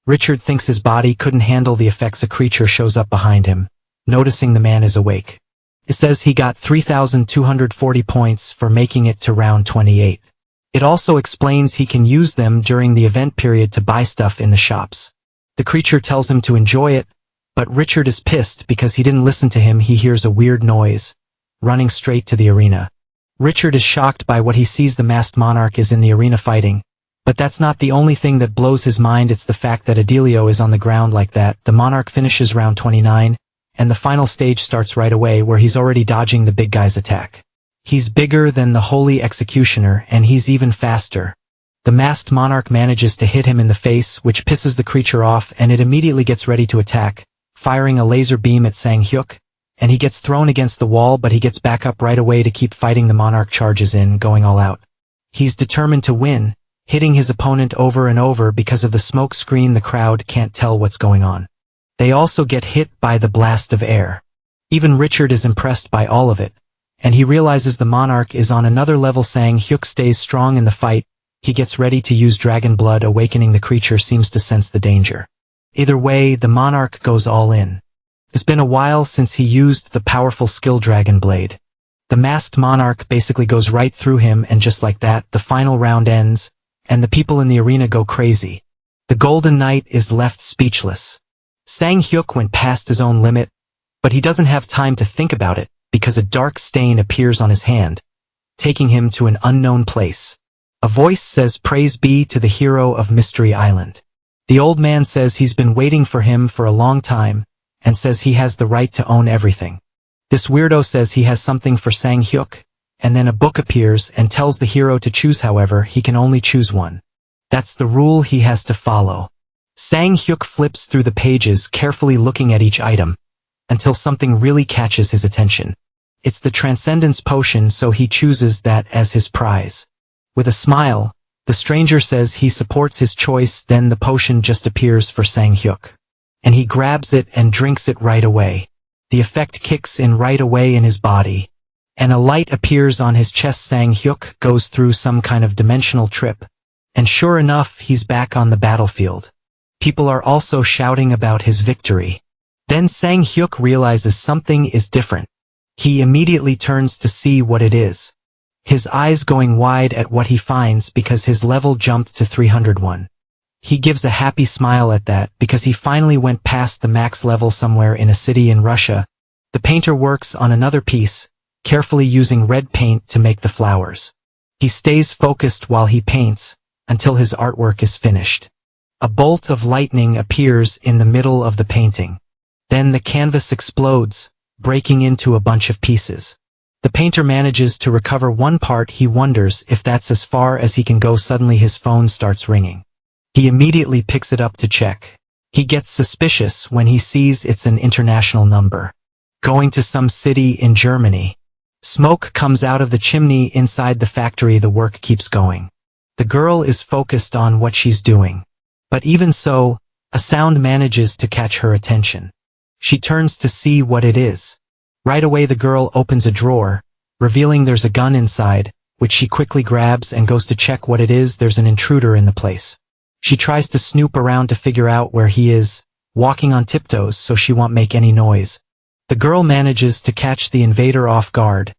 Richard thinks his body couldn't handle the effects. A creature shows up behind him, noticing the man is awake. It says he got 3,240 points for making it to round 28. It also explains he can use them during the event period to buy stuff in the shops. The creature tells him to enjoy it, but Richard is pissed because he didn't listen to him. He hears a weird noise, running straight to the arena. Richard is shocked by what he sees. The masked monarch is in the arena fighting, but that's not the only thing that blows his mind. It's the fact that Adelio is on the ground like that. The monarch finishes round 29, and the final stage starts right away, where he's already dodging the big guy's attack. He's bigger than the Holy Executioner, and he's even faster. The masked monarch manages to hit him in the face, which pisses the creature off, and it immediately gets ready to attack, firing a laser beam at Sang Hyuk, and he gets thrown against the wall, but he gets back up right away to keep fighting. The monarch charges in, going all out. He's determined to win, hitting his opponent over and over. Because of the smoke screen, the crowd can't tell what's going on. They also get hit by the blast of air. Even Richard is impressed by all of it, and he realizes the monarch is on another level. Sang Hyuk stays strong in the fight. He gets ready to use dragon blood awakening. The creature seems to sense the danger. Either way, the monarch goes all in. It's been a while since he used the powerful skill Dragon Blade. The masked monarch basically goes right through him, and just like that, the final round ends, and the people in the arena go crazy. The Golden Knight is left speechless. Sang Hyuk went past his own limit, but he doesn't have time to think about it, because a dark stain appears on his hand, taking him to an unknown place. A voice says, "Praise be to the hero of Mystery Island." The old man says he's been waiting for him for a long time, and says he has the right to own everything. This weirdo says he has something for Sang Hyuk, and then a book appears and tells the hero to choose. However, he can only choose one. That's the rule he has to follow. Sang Hyuk flips through the pages, carefully looking at each item, until something really catches his attention. It's the Transcendence Potion, so he chooses that as his prize. With a smile, the stranger says he supports his choice. Then the potion just appears for Sang Hyuk, and he grabs it and drinks it right away. The effect kicks in right away in his body, and a light appears on his chest. Sang Hyuk goes through some kind of dimensional trip, and sure enough, he's back on the battlefield. People are also shouting about his victory. Then Sang Hyuk realizes something is different. He immediately turns to see what it is, his eyes going wide at what he finds because his level jumped to 301. He gives a happy smile at that because he finally went past the max level somewhere in a city in Russia. The painter works on another piece, carefully using red paint to make the flowers. He stays focused while he paints until his artwork is finished. A bolt of lightning appears in the middle of the painting. Then the canvas explodes, breaking into a bunch of pieces. The painter manages to recover one part. He wonders if that's as far as he can go. Suddenly his phone starts ringing. He immediately picks it up to check. He gets suspicious when he sees it's an international number, going to some city in Germany. Smoke comes out of the chimney inside the factory. The work keeps going. The girl is focused on what she's doing. But even so, a sound manages to catch her attention. She turns to see what it is. Right away the girl opens a drawer, revealing there's a gun inside, which she quickly grabs and goes to check what it is. There's an intruder in the place. She tries to snoop around to figure out where he is, walking on tiptoes so she won't make any noise. The girl manages to catch the invader off guard,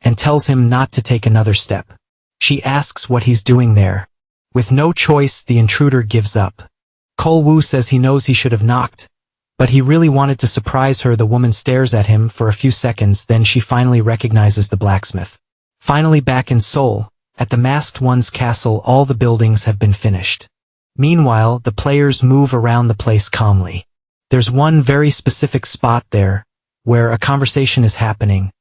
and tells him not to take another step. She asks what he's doing there. With no choice, the intruder gives up. Cole Wu says he knows he should have knocked, but he really wanted to surprise her. The woman stares at him for a few seconds, then she finally recognizes the blacksmith. Finally back in Seoul, at the Masked One's castle, all the buildings have been finished. Meanwhile, the players move around the place calmly. There's one very specific spot there, where a conversation is happening,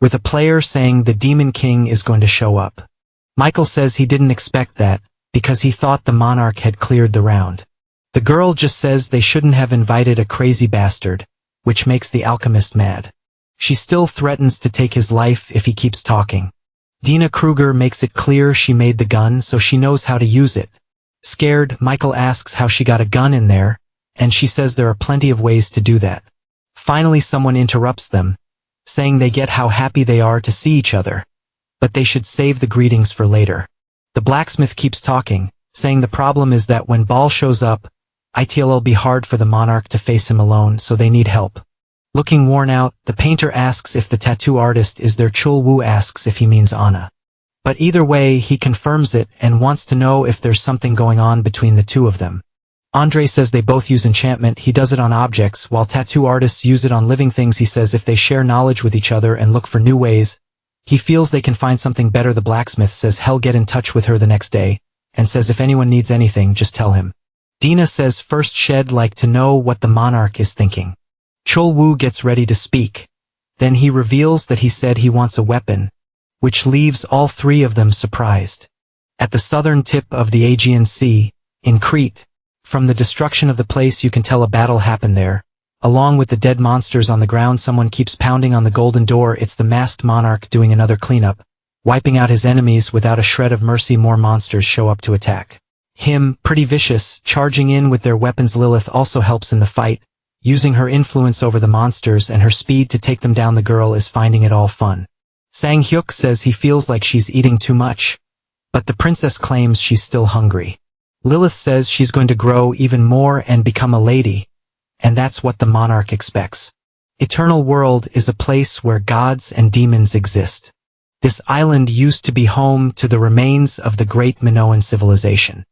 with a player saying the Demon King is going to show up. Michael says he didn't expect that, because he thought the monarch had cleared the round. The girl just says they shouldn't have invited a crazy bastard, which makes the alchemist mad. She still threatens to take his life if he keeps talking. Dina Kruger makes it clear she made the gun so she knows how to use it. Scared, Michael asks how she got a gun in there, and she says there are plenty of ways to do that. Finally someone interrupts them, saying they get how happy they are to see each other, but they should save the greetings for later. The blacksmith keeps talking, saying the problem is that when Bal shows up, it'll be hard for the monarch to face him alone, so they need help. Looking worn out, the painter asks if the tattoo artist is there. Chul Wu asks if he means Anna. But either way, he confirms it and wants to know if there's something going on between the two of them. Andre says they both use enchantment. He does it on objects, while tattoo artists use it on living things. He says if they share knowledge with each other and look for new ways, he feels they can find something better. The blacksmith says he'll get in touch with her the next day, and says if anyone needs anything, just tell him. Dina says first she'd like to know what the monarch is thinking. Chul Wu gets ready to speak. Then he reveals that he said he wants a weapon, which leaves all three of them surprised. At the southern tip of the Aegean Sea, in Crete, from the destruction of the place you can tell a battle happened there. Along with the dead monsters on the ground, someone keeps pounding on the golden door. It's the masked monarch doing another cleanup, wiping out his enemies without a shred of mercy. More monsters show up to attack him, pretty vicious, charging in with their weapons. Lilith also helps in the fight, using her influence over the monsters and her speed to take them down. The girl is finding it all fun. Sang Hyuk says he feels like she's eating too much, but the princess claims she's still hungry. Lilith says she's going to grow even more and become a lady, and that's what the monarch expects. Eternal World is a place where gods and demons exist. This island used to be home to the remains of the great Minoan civilization.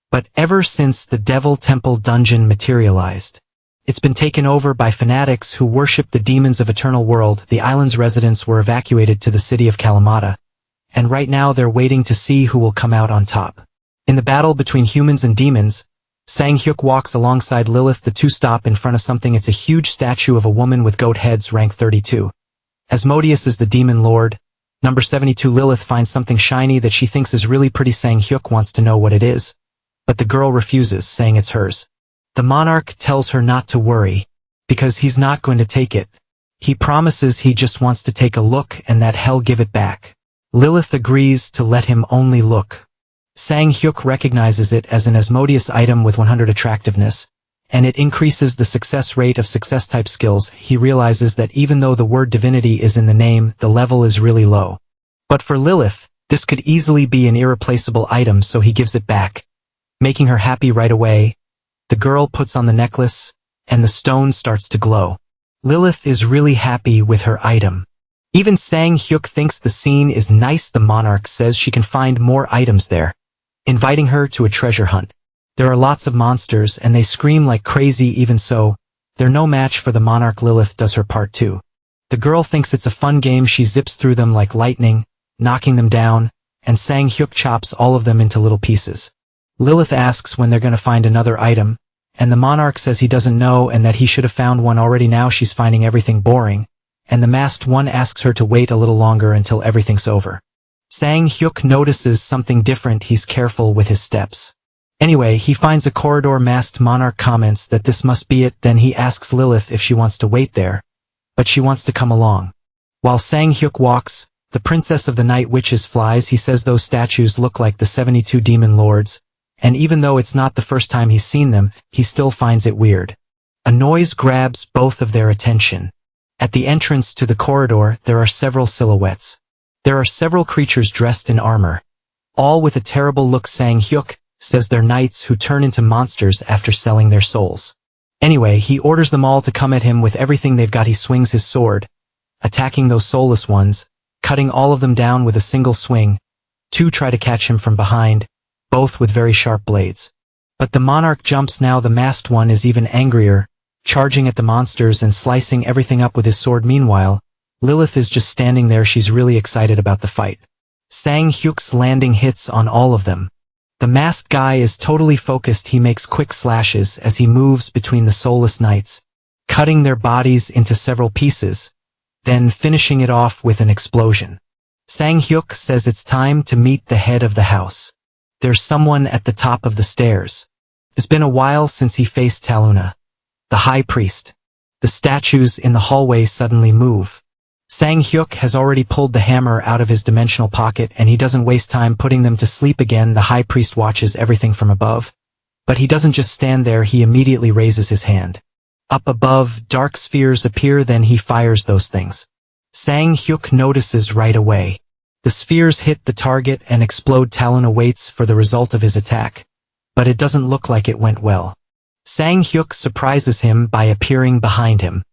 But ever since the Devil Temple dungeon materialized, it's been taken over by fanatics who worship the demons of Eternal World. The island's residents were evacuated to the city of Kalamata, and right now they're waiting to see who will come out on top. In the battle between humans and demons, Sang Hyuk walks alongside Lilith. The two stop in front of something. It's a huge statue of a woman with goat heads, rank 32. Asmodeus is the demon lord. Number 72. Lilith finds something shiny that she thinks is really pretty. Sang Hyuk wants to know what it is, but the girl refuses, saying it's hers. The monarch tells her not to worry, because he's not going to take it. He promises he just wants to take a look and that he'll give it back. Lilith agrees to let him only look. Sang Hyuk recognizes it as an Asmodeus item with 100 attractiveness, and it increases the success rate of success-type skills. He realizes that even though the word divinity is in the name, the level is really low. But for Lilith, this could easily be an irreplaceable item, so he gives it back, making her happy right away. The girl puts on the necklace, and the stone starts to glow. Lilith is really happy with her item. Even Sang Hyuk thinks the scene is nice. The monarch says she can find more items there, inviting her to a treasure hunt. There are lots of monsters, and they scream like crazy. Even so, they're no match for the monarch. Lilith does her part too. The girl thinks it's a fun game. She zips through them like lightning, knocking them down, and Sang Hyuk chops all of them into little pieces. Lilith asks when they're going to find another item, and the monarch says he doesn't know and that he should have found one already. Now she's finding everything boring, and the masked one asks her to wait a little longer until everything's over. Sang Hyuk notices something different. He's careful with his steps. Anyway, he finds a corridor. Masked monarch comments that this must be it. Then he asks Lilith if she wants to wait there, but she wants to come along. While Sang Hyuk walks, the princess of the night witches flies. He says those statues look like the 72 demon lords, and even though it's not the first time he's seen them, he still finds it weird. A noise grabs both of their attention. At the entrance to the corridor, there are several silhouettes. There are several creatures dressed in armor, all with a terrible look. Sang Hyuk says they're knights who turn into monsters after selling their souls. Anyway, he orders them all to come at him with everything they've got. He swings his sword, attacking those soulless ones, cutting all of them down with a single swing. Two try to catch him from behind, both with very sharp blades. But the monarch jumps now. The masked one is even angrier, charging at the monsters and slicing everything up with his sword. Meanwhile, Lilith is just standing there. She's really excited about the fight. Sang Hyuk's landing hits on all of them. The masked guy is totally focused. He makes quick slashes as he moves between the soulless knights, cutting their bodies into several pieces. then finishing it off with an explosion. Sang-hyuk says it's time to meet the head of the house. There's someone at the top of the stairs. It's been a while since he faced Taluna, the high priest. The statues in the hallway suddenly move. Sang-hyuk has already pulled the hammer out of his dimensional pocket and he doesn't waste time putting them to sleep again. The high priest watches everything from above. But he doesn't just stand there, he immediately raises his hand. Up above, dark spheres appear, then he fires those things. Sang-hyuk notices right away. The spheres hit the target and explode. Taluna waits for the result of his attack. But it doesn't look like it went well. Sang-hyuk surprises him by appearing behind him.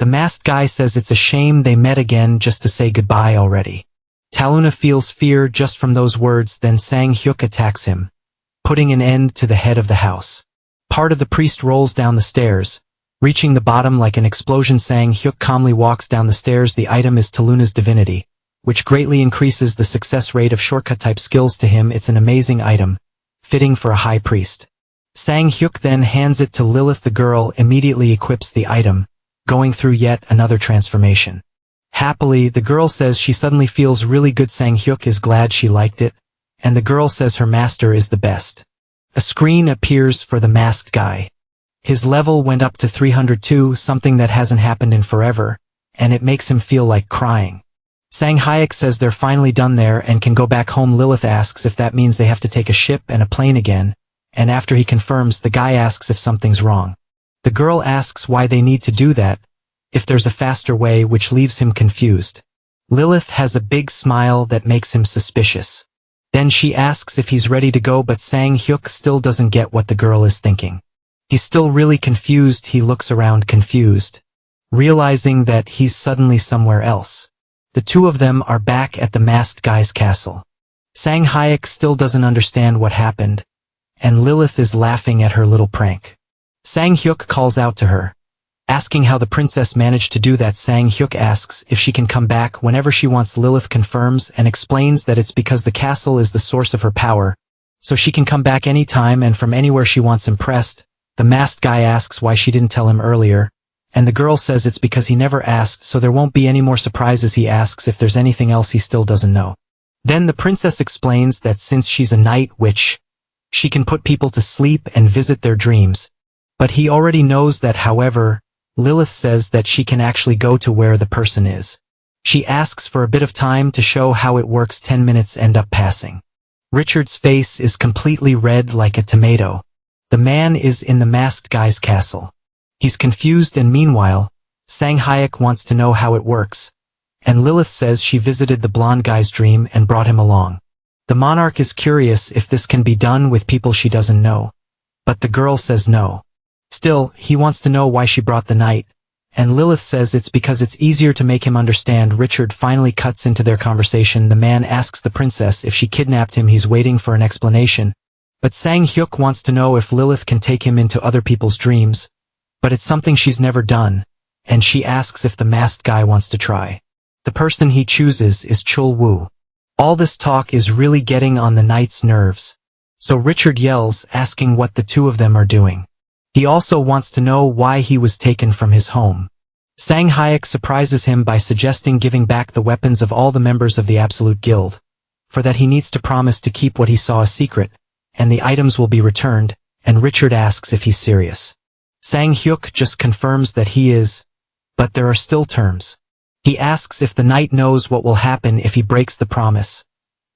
The masked guy says it's a shame they met again just to say goodbye already. Taluna feels fear just from those words, then Sang-hyuk attacks him, putting an end to the head of the house. Part of the priest rolls down the stairs, reaching the bottom like an explosion. Sang-hyuk calmly walks down the stairs. The item is Taluna's divinity, which greatly increases the success rate of shortcut-type skills to him. It's an amazing item, fitting for a high priest. Sang-hyuk then hands it to Lilith. The girl immediately equips the item, going through yet another transformation. Happily, the girl says she suddenly feels really good. Sang-hyuk is glad she liked it, and the girl says her master is the best. A screen appears for the masked guy. His level went up to 302, something that hasn't happened in forever, and it makes him feel like crying. Sang-hyuk says they're finally done there and can go back home. Lilith asks if that means they have to take a ship and a plane again, and after he confirms, the guy asks if something's wrong. The girl asks why they need to do that, if there's a faster way, which leaves him confused. Lilith has a big smile that makes him suspicious. Then she asks if he's ready to go, but Sang-hyuk still doesn't get what the girl is thinking. He's still really confused. He looks around confused, realizing that he's suddenly somewhere else. The two of them are back at the masked guy's castle. Sang-hyuk still doesn't understand what happened, and Lilith is laughing at her little prank. Sang-hyuk calls out to her, asking how the princess managed to do that. Sang-hyuk asks if she can come back whenever she wants. Lilith confirms and explains that it's because the castle is the source of her power, so she can come back anytime and from anywhere she wants. Impressed, the masked guy asks why she didn't tell him earlier, and the girl says it's because he never asked, so there won't be any more surprises. He asks if there's anything else he still doesn't know. Then the princess explains that since she's a night witch, she can put people to sleep and visit their dreams. But he already knows that. However, Lilith says that she can actually go to where the person is. She asks for a bit of time to show how it works. 10 minutes end up passing. Richard's face is completely red like a tomato. The man is in the masked guy's castle. He's confused, and meanwhile, Sang-hyuk wants to know how it works, and Lilith says she visited the blonde guy's dream and brought him along. The monarch is curious if this can be done with people she doesn't know, but the girl says no. Still, he wants to know why she brought the knight, and Lilith says it's because it's easier to make him understand. Richard finally cuts into their conversation. The man asks the princess if she kidnapped him. He's waiting for an explanation, but Sang-hyuk wants to know if Lilith can take him into other people's dreams, but it's something she's never done, and she asks if the masked guy wants to try. The person he chooses is Chul-woo. All this talk is really getting on the knight's nerves, so Richard yells, asking what the two of them are doing. He also wants to know why he was taken from his home. Sang-hyuk surprises him by suggesting giving back the weapons of all the members of the Absolute Guild. For that he needs to promise to keep what he saw a secret, and the items will be returned, and Richard asks if he's serious. Sang-hyuk just confirms that he is, but there are still terms. He asks if the knight knows what will happen if he breaks the promise.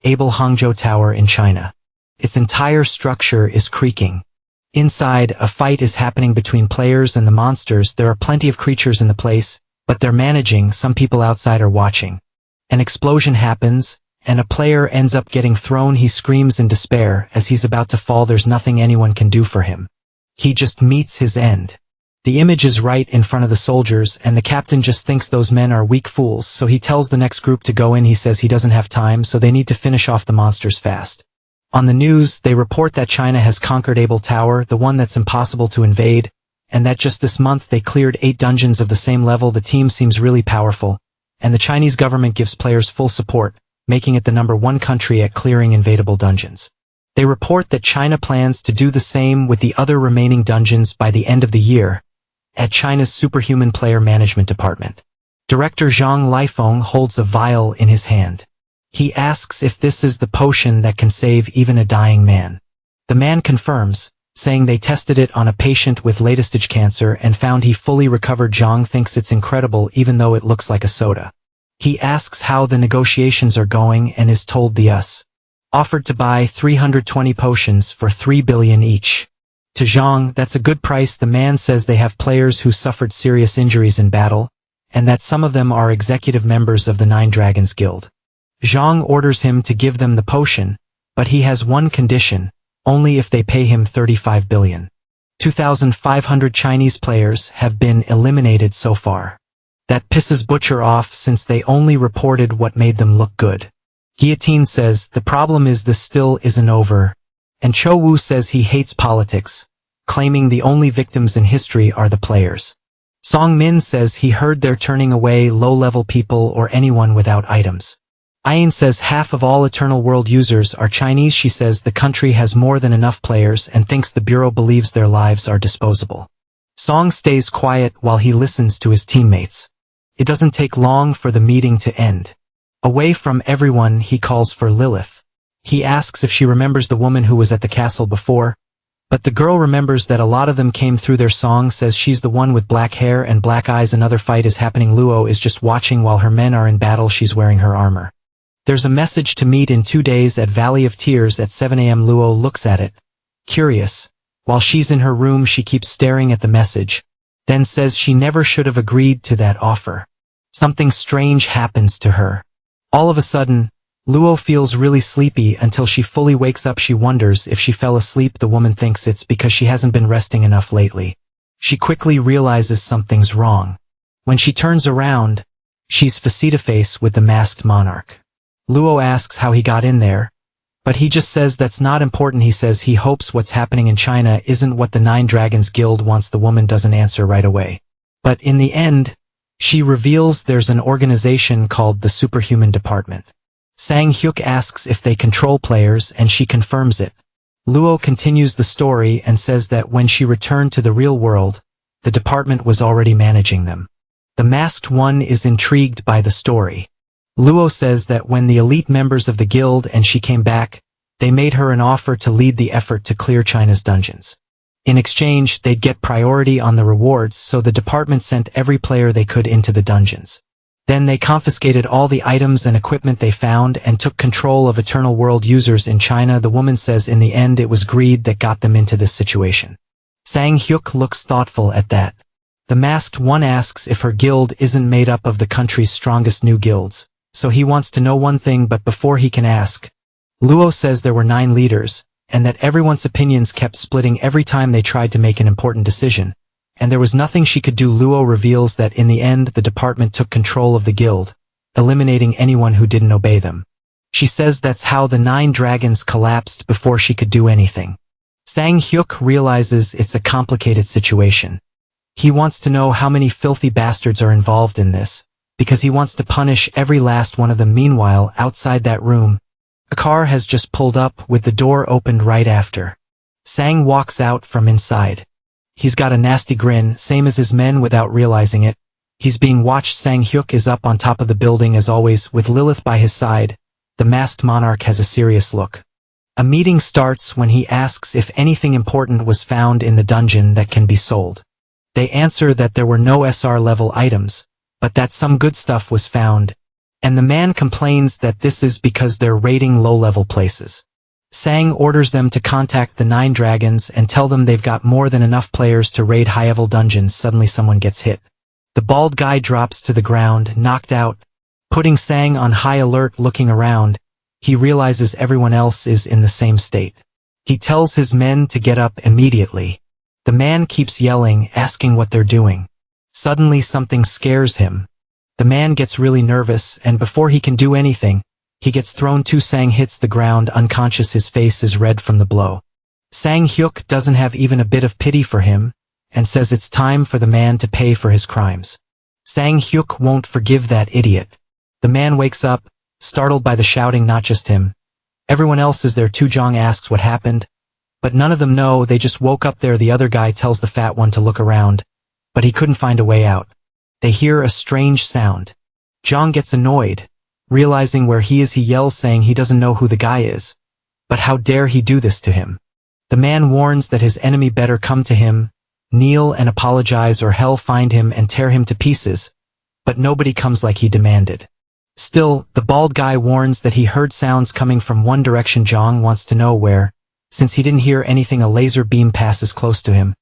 Able Hangzhou Tower in China. Its entire structure is creaking. Inside, a fight is happening between players and the monsters. There are plenty of creatures in the place, but they're managing. Some people outside are watching. An explosion happens, and a player ends up getting thrown. He screams in despair as he's about to fall. There's nothing anyone can do for him. He just meets his end. The image is right in front of the soldiers, and the captain just thinks those men are weak fools, so he tells the next group to go in. He says he doesn't have time, so they need to finish off the monsters fast. On the news, they report that China has conquered Able Tower, the one that's impossible to invade, and that just this month they cleared 8 dungeons of the same level. The team seems really powerful, and the Chinese government gives players full support, making it the #1 country at clearing invadable dungeons. They report that China plans to do the same with the other remaining dungeons by the end of the year, at China's Superhuman Player Management Department. Director Zhang Lifeng holds a vial in his hand. He asks if this is the potion that can save even a dying man. The man confirms, saying they tested it on a patient with late-stage cancer and found he fully recovered. Zhang thinks it's incredible even though it looks like a soda. He asks how the negotiations are going and is told the US offered to buy 320 potions for 3 billion each. To Zhang, that's a good price. The man says they have players who suffered serious injuries in battle, and that some of them are executive members of the Nine Dragons Guild. Zhang orders him to give them the potion, but he has one condition, only if they pay him 35 billion. 2,500 Chinese players have been eliminated so far. That pisses Butcher off since they only reported what made them look good. Guillotine says the problem is this still isn't over, and Cho Wu says he hates politics, claiming the only victims in history are the players. Song Min says he heard they're turning away low-level people or anyone without items. Ayin says half of all Eternal World users are Chinese. She says the country has more than enough players and thinks the Bureau believes their lives are disposable. Song stays quiet while he listens to his teammates. It doesn't take long for the meeting to end. Away from everyone, he calls for Lilith. He asks if she remembers the woman who was at the castle before, but the girl remembers that a lot of them came through their song, says she's the one with black hair and black eyes. Another fight is happening. Luo is just watching while her men are in battle. She's wearing her armor. There's a message to meet in 2 days at Valley of Tears at 7 a.m. Luo looks at it, curious. While she's in her room, she keeps staring at the message, then says she never should have agreed to that offer. Something strange happens to her. All of a sudden, Luo feels really sleepy until she fully wakes up. She wonders if she fell asleep. The woman thinks it's because she hasn't been resting enough lately. She quickly realizes something's wrong. When she turns around, she's face-to-face with the masked monarch. Luo asks how he got in there, but he just says that's not important. He says he hopes what's happening in China isn't what the Nine Dragons Guild wants. The woman doesn't answer right away. But in the end, she reveals there's an organization called the Superhuman Department. Sang Hyuk asks if they control players and she confirms it. Luo continues the story and says that when she returned to the real world, the department was already managing them. The masked one is intrigued by the story. Luo says that when the elite members of the guild and she came back, they made her an offer to lead the effort to clear China's dungeons. In exchange, they'd get priority on the rewards, so the department sent every player they could into the dungeons. Then they confiscated all the items and equipment they found and took control of Eternal World users in China. The woman says in the end it was greed that got them into this situation. Sang Hyuk looks thoughtful at that. The masked one asks if her guild isn't made up of the country's strongest new guilds. So he wants to know one thing, but before he can ask, Luo says there were 9 leaders, and that everyone's opinions kept splitting every time they tried to make an important decision, and there was nothing she could do. Luo reveals that in the end the department took control of the guild, eliminating anyone who didn't obey them. She says that's how the 9 dragons collapsed before she could do anything. Sang Hyuk realizes it's a complicated situation. He wants to know how many filthy bastards are involved in this, because he wants to punish every last one of them. Meanwhile, outside that room, a car has just pulled up with the door opened right after. Sang walks out from inside. He's got a nasty grin, same as his men. Without realizing it, he's being watched. Sang Hyuk is up on top of the building as always, with Lilith by his side. The masked monarch has a serious look. A meeting starts when he asks if anything important was found in the dungeon that can be sold. They answer that there were no SR-level items, but that some good stuff was found, and the man complains that this is because they're raiding low-level places. Sang orders them to contact the 9 dragons and tell them they've got more than enough players to raid high-level dungeons. Suddenly someone gets hit. The bald guy drops to the ground, knocked out, putting Sang on high alert. Looking around, he realizes everyone else is in the same state. He tells his men to get up immediately. The man keeps yelling, asking what they're doing. Suddenly something scares him. The man gets really nervous, and before he can do anything, he gets thrown to. Sang hits the ground unconscious. His face is red from the blow. Sang Hyuk doesn't have even a bit of pity for him, and says it's time for the man to pay for his crimes. Sang Hyuk won't forgive that idiot. The man wakes up, startled by the shouting. Not just him. Everyone else is there too. Zhang asks what happened, but none of them know. They just woke up there. The other guy tells the fat one to look around, but he couldn't find a way out. They hear a strange sound. Zhang gets annoyed. Realizing where he is, he yells saying he doesn't know who the guy is. But how dare he do this to him? The man warns that his enemy better come to him, kneel and apologize, or hell find him and tear him to pieces. But nobody comes like he demanded. Still, the bald guy warns that he heard sounds coming from one direction. Zhang wants to know where. Since he didn't hear anything, a laser beam passes close to him,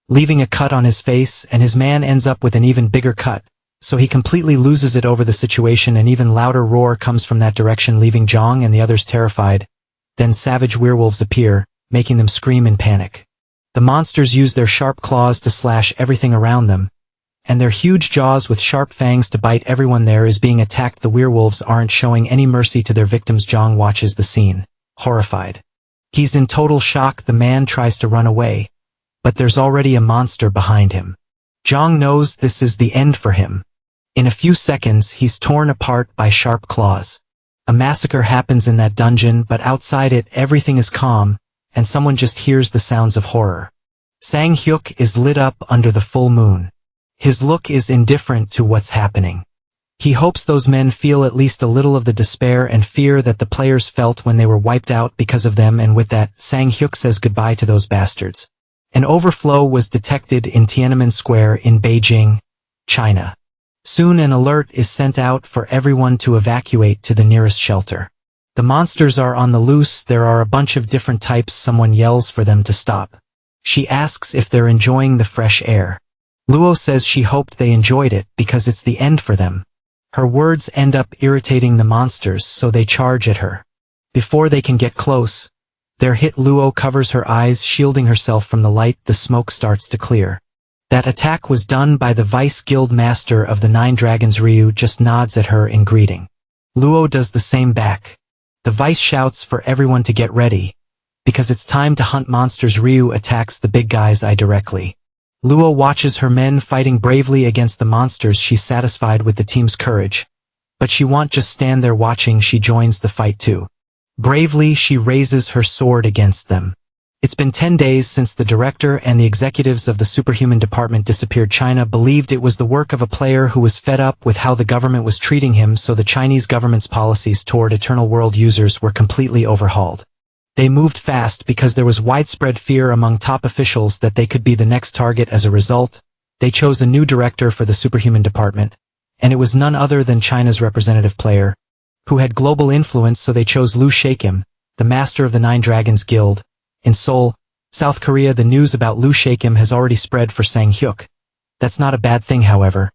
leaving a cut on his face, and his man ends up with an even bigger cut. So he completely loses it over the situation. An even louder roar comes from that direction, leaving Zhang and the others terrified. Then savage werewolves appear, making them scream in panic. The monsters use their sharp claws to slash everything around them, and their huge jaws with sharp fangs to bite everyone there is being attacked. The werewolves aren't showing any mercy to their victims. Zhang watches the scene, horrified. He's in total shock. The man tries to run away, but there's already a monster behind him. Zhang knows this is the end for him. In a few seconds, he's torn apart by sharp claws. A massacre happens in that dungeon, but outside it, everything is calm, and someone just hears the sounds of horror. Sang-hyuk is lit up under the full moon. His look is indifferent to what's happening. He hopes those men feel at least a little of the despair and fear that the players felt when they were wiped out because of them, and with that, Sang-hyuk says goodbye to those bastards. An overflow was detected in Tiananmen Square in Beijing, China. Soon an alert is sent out for everyone to evacuate to the nearest shelter. The monsters are on the loose. There are a bunch of different types. Someone yells for them to stop. She asks if they're enjoying the fresh air. Luo says she hoped they enjoyed it because it's the end for them. Her words end up irritating the monsters, so they charge at her. Before they can get close, they're hit. Luo covers her eyes, shielding herself from the light. The smoke starts to clear. That attack was done by the Vice Guild Master of the Nine Dragons. Ryu just nods at her in greeting. Luo does the same back. The Vice shouts for everyone to get ready, because it's time to hunt monsters. Ryu attacks the big guy's eye directly. Luo watches her men fighting bravely against the monsters. She's satisfied with the team's courage, but she won't just stand there watching. She joins the fight too. Bravely, she raises her sword against them. It's been 10 days since the director and the executives of the superhuman department disappeared. China believed it was the work of a player who was fed up with how the government was treating him, so the Chinese government's policies toward Eternal World users were completely overhauled. They moved fast because there was widespread fear among top officials that they could be the next target. As a result, they chose a new director for the superhuman department, and it was none other than China's representative player, who had global influence. So they chose Liu Shakim, the master of the Nine Dragons Guild. In Seoul, South Korea, the news about Liu Shakim has already spread for Sang-hyuk. That's not a bad thing, however.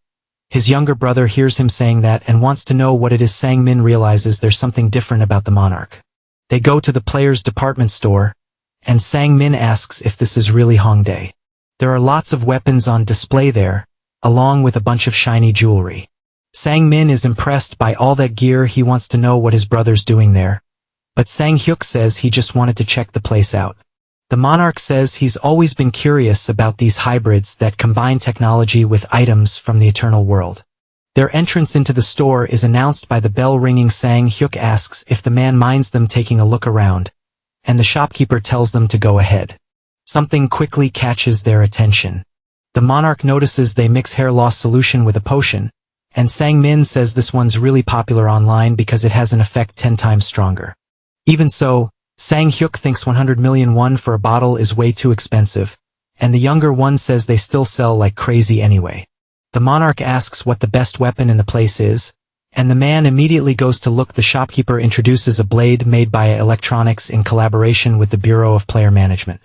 His younger brother hears him saying that and wants to know what it is. Sang-min realizes there's something different about the monarch. They go to the players' department store, and Sang-min asks if this is really Hongdae. There are lots of weapons on display there, along with a bunch of shiny jewelry. Sang-min is impressed by all that gear. He wants to know what his brother's doing there. But Sang-hyuk says he just wanted to check the place out. The monarch says he's always been curious about these hybrids that combine technology with items from the eternal world. Their entrance into the store is announced by the bell ringing. Sang-hyuk asks if the man minds them taking a look around, and the shopkeeper tells them to go ahead. Something quickly catches their attention. The monarch notices they mix hair loss solution with a potion, and Sang-min says this one's really popular online because it has an effect 10 times stronger. Even so, Sang-hyuk thinks 100 million won for a bottle is way too expensive, and the younger one says they still sell like crazy anyway. The monarch asks what the best weapon in the place is, and the man immediately goes to look. The shopkeeper introduces a blade made by Electronics in collaboration with the Bureau of Player Management.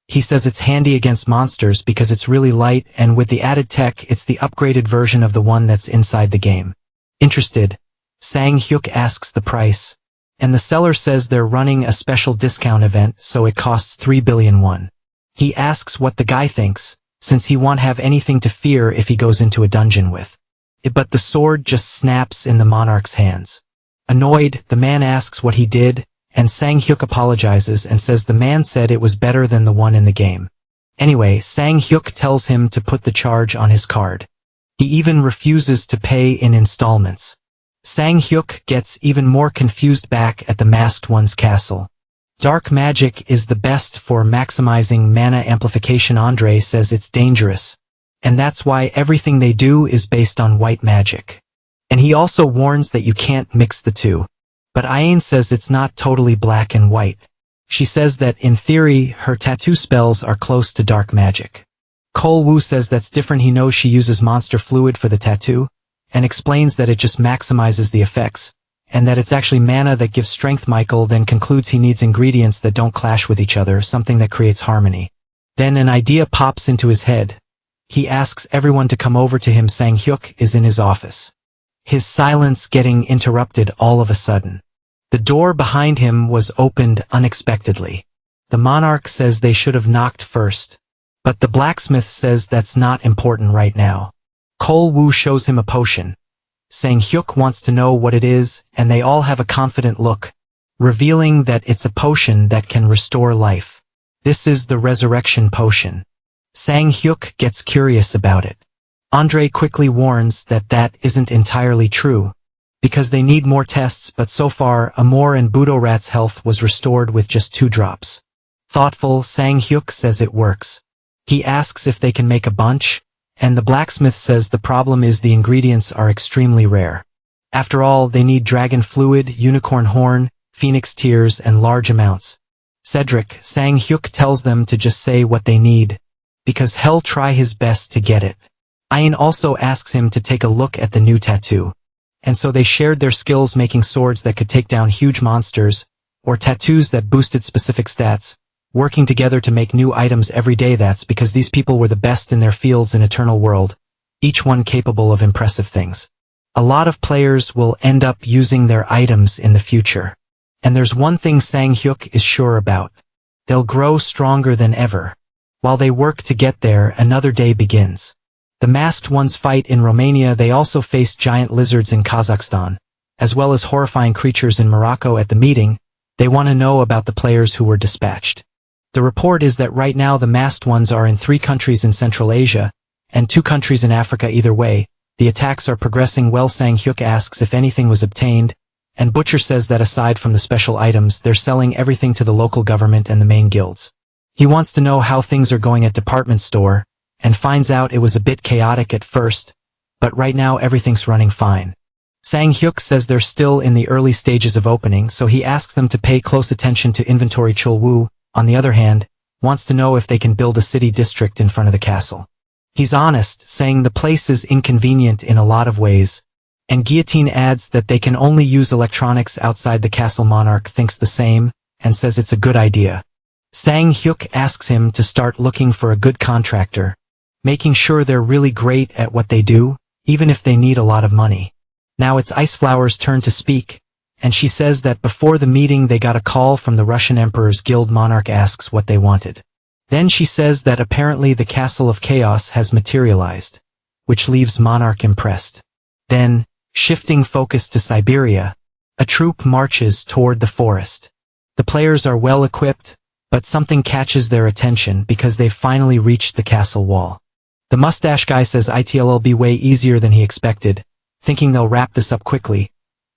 He says it's handy against monsters because it's really light, and with the added tech, it's the upgraded version of the one that's inside the game. Interested, Sang-hyuk asks the price, and the seller says they're running a special discount event, so it costs 3 billion won. He asks what the guy thinks, since he won't have anything to fear if he goes into a dungeon with it. But the sword just snaps in the monarch's hands. Annoyed, the man asks what he did, and Sang-hyuk apologizes and says the man said it was better than the one in the game. Anyway, Sang-hyuk tells him to put the charge on his card. He even refuses to pay in installments. Sang-hyuk gets even more confused. Back at the Masked One's castle. Dark magic is the best for maximizing mana amplification. Andre says it's dangerous, and that's why everything they do is based on white magic. And he also warns that you can't mix the two. But Ayin says it's not totally black and white. She says that, in theory, her tattoo spells are close to dark magic. Cole Wu says that's different. He knows she uses monster fluid for the tattoo, and explains that it just maximizes the effects, and that it's actually mana that gives strength. Michael then concludes he needs ingredients that don't clash with each other, something that creates harmony. Then an idea pops into his head. He asks everyone to come over to him. Sang-hyuk is in his office. His silence getting interrupted all of a sudden. The door behind him was opened unexpectedly. The monarch says they should have knocked first. But the blacksmith says that's not important right now. Cole Wu shows him a potion. Sang-hyuk wants to know what it is, and they all have a confident look, revealing that it's a potion that can restore life. This is the resurrection potion. Sang-hyuk gets curious about it. Andre quickly warns that that isn't entirely true, because they need more tests, but so far Amor and Budorat's health was restored with just 2 drops. Thoughtful, Sang-hyuk says it works. He asks if they can make a bunch, and the blacksmith says the problem is the ingredients are extremely rare. After all, they need dragon fluid, unicorn horn, phoenix tears, and large amounts. Cedric, Sang-hyuk tells them to just say what they need, because he'll try his best to get it. Ayin also asks him to take a look at the new tattoo. And so they shared their skills making swords that could take down huge monsters, or tattoos that boosted specific stats, working together to make new items every day. That's because these people were the best in their fields in Eternal World, each one capable of impressive things. A lot of players will end up using their items in the future. And there's one thing Sang-hyuk is sure about. They'll grow stronger than ever. While they work to get there, another day begins. The masked ones fight in Romania. They also face giant lizards in Kazakhstan, as well as horrifying creatures in Morocco. At the meeting, they want to know about the players who were dispatched. The report is that right now the masked ones are in 3 countries in Central Asia, and 2 countries in Africa. Either way, the attacks are progressing well. Sang-hyuk asks if anything was obtained, and Butcher says that aside from the special items, they're selling everything to the local government and the main guilds. He wants to know how things are going at department store, and finds out it was a bit chaotic at first, but right now everything's running fine. Sang-hyuk says they're still in the early stages of opening, so he asks them to pay close attention to inventory. Chul Wu, on the other hand, wants to know if they can build a city district in front of the castle. He's honest, saying the place is inconvenient in a lot of ways, and Guillotine adds that they can only use electronics outside the castle. Monarch thinks the same, and says it's a good idea. Sang-hyuk asks him to start looking for a good contractor, making sure they're really great at what they do, even if they need a lot of money. Now it's Iceflower's turn to speak, and she says that before the meeting they got a call from the Russian Emperor's Guild. Monarch asks what they wanted. Then she says that apparently the Castle of Chaos has materialized, which leaves Monarch impressed. Then, shifting focus to Siberia, a troop marches toward the forest. The players are well equipped, but something catches their attention because they've finally reached the castle wall. The mustache guy says it'll be way easier than he expected, thinking they'll wrap this up quickly,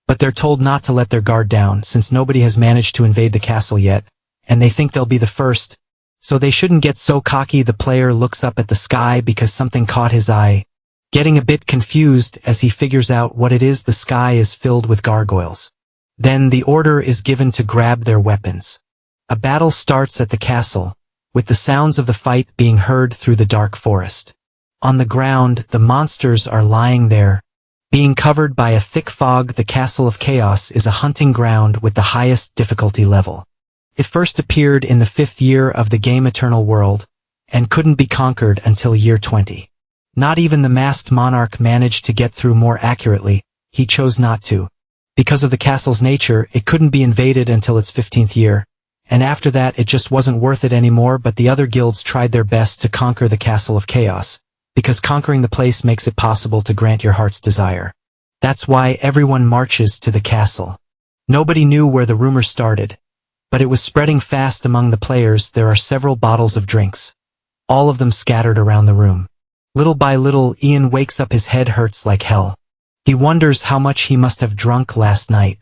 but they're told not to let their guard down since nobody has managed to invade the castle yet, and they think they'll be the first, so they shouldn't get so cocky. The player looks up at the sky because something caught his eye, getting a bit confused as he figures out what it is. The sky is filled with gargoyles. Then the order is given to grab their weapons. A battle starts at the castle, with the sounds of the fight being heard through the dark forest. On the ground, the monsters are lying there, being covered by a thick fog. The Castle of Chaos is a hunting ground with the highest difficulty level. It first appeared in the 5th year of the game Eternal World, and couldn't be conquered until year 20. Not even the masked monarch managed to get through. More accurately, he chose not to. Because of the castle's nature, it couldn't be invaded until its 15th year, and after that it just wasn't worth it anymore. But the other guilds tried their best to conquer the Castle of Chaos, because conquering the place makes it possible to grant your heart's desire. That's why everyone marches to the castle. Nobody knew where the rumor started, but it was spreading fast among the players. There are several bottles of drinks, all of them scattered around the room. Little by little, Ian wakes up. His head hurts like hell. He wonders how much he must have drunk last night.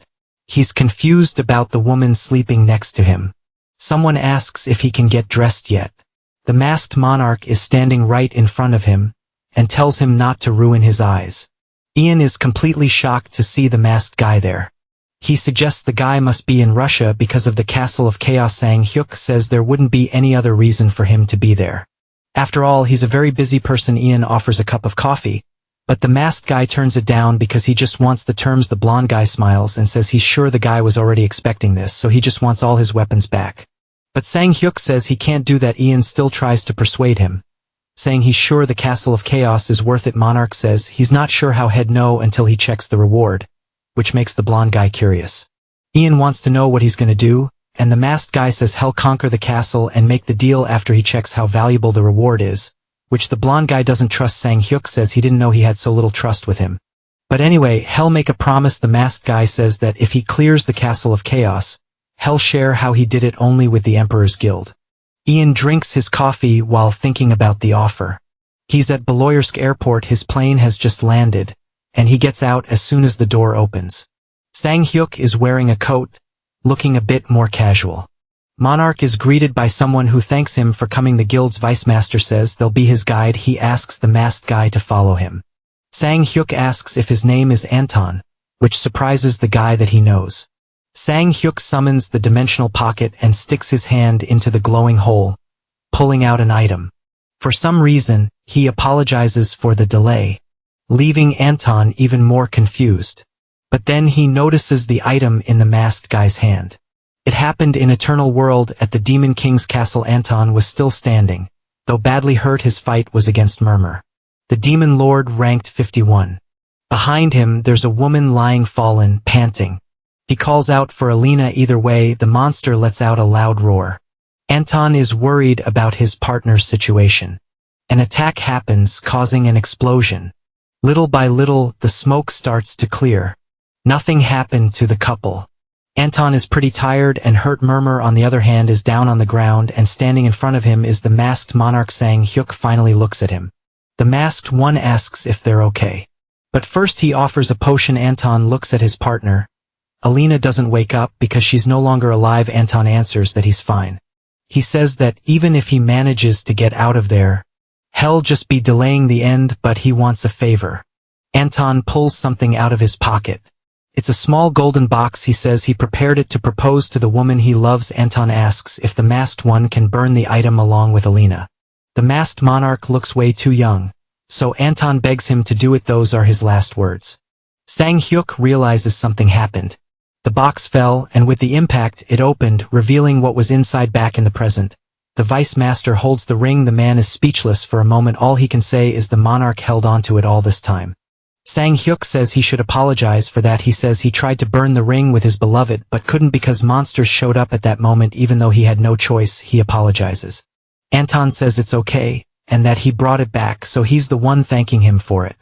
He's confused about the woman sleeping next to him. Someone asks if he can get dressed yet. The masked monarch is standing right in front of him, and tells him not to ruin his eyes. Ian is completely shocked to see the masked guy there. He suggests the guy must be in Russia because of the Castle of Chaos. Sang-hyuk says there wouldn't be any other reason for him to be there. After all, he's a very busy person. Ian offers a cup of coffee, but the masked guy turns it down because he just wants the terms. The blonde guy smiles and says he's sure the guy was already expecting this, so he just wants all his weapons back. But Sang-hyuk says he can't do that. Ian still tries to persuade him, saying he's sure the Castle of Chaos is worth it. Monarch says he's not sure how he'd know until he checks the reward, which makes the blonde guy curious. Ian wants to know what he's gonna do, and the masked guy says he'll conquer the castle and make the deal after he checks how valuable the reward is, which the blonde guy doesn't trust. Sang-hyuk says he didn't know he had so little trust with him. But anyway, he'll make a promise. The masked guy says that if he clears the Castle of Chaos, he'll share how he did it only with the Emperor's Guild. Ian drinks his coffee while thinking about the offer. He's at Beloyarsk Airport. His plane has just landed, and he gets out as soon as the door opens. Sang-hyuk is wearing a coat, looking a bit more casual. Monarch is greeted by someone who thanks him for coming. The guild's vice master says they'll be his guide. He asks the masked guy to follow him. Sang-hyuk asks if his name is Anton, which surprises the guy that he knows. Sang-hyuk summons the dimensional pocket and sticks his hand into the glowing hole, pulling out an item. For some reason, he apologizes for the delay, leaving Anton even more confused. But then he notices the item in the masked guy's hand. It happened in Eternal World at the Demon King's castle. Anton was still standing, though badly hurt. His fight was against Murmur, the demon lord ranked 51. Behind him there's a woman lying fallen, panting. He calls out for Alina. Either way, the monster lets out a loud roar. Anton is worried about his partner's situation. An attack happens, causing an explosion. Little by little, the smoke starts to clear. Nothing happened to the couple. Anton is pretty tired and hurt. Murmur, on the other hand, is down on the ground, and standing in front of him is the masked monarch. Sang-hyuk finally looks at him. The masked one asks if they're okay. But first he offers a potion. Anton looks at his partner. Alina doesn't wake up because she's no longer alive. Anton answers that he's fine. He says that even if he manages to get out of there, he'll just be delaying the end, but he wants a favor. Anton pulls something out of his pocket. It's a small golden box. He says he prepared it to propose to the woman he loves. Anton asks if the masked one can burn the item along with Alina. The masked monarch looks way too young, so Anton begs him to do it. Those are his last words. Sang-hyuk realizes something happened. The box fell, and with the impact, it opened, revealing what was inside. Back in the present, the vice master holds the ring. The man is speechless for a moment. All he can say is the monarch held onto it all this time. Sang-hyuk says he should apologize for that. He says he tried to burn the ring with his beloved, but couldn't because monsters showed up at that moment. Even though he had no choice, he apologizes. Anton says it's okay, and that he brought it back, so he's the one thanking him for it.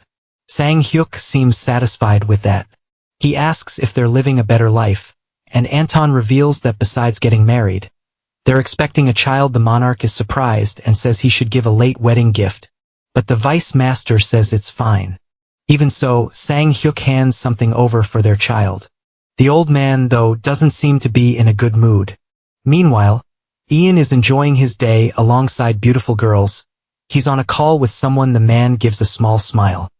Sang-hyuk seems satisfied with that. He asks if they're living a better life, and Anton reveals that besides getting married, they're expecting a child. The monarch is surprised and says he should give a late wedding gift, but the vice master says it's fine. Even so, Sang-hyuk hands something over for their child. The old man, though, doesn't seem to be in a good mood. Meanwhile, Ian is enjoying his day alongside beautiful girls. He's on a call with someone. The man gives a small smile.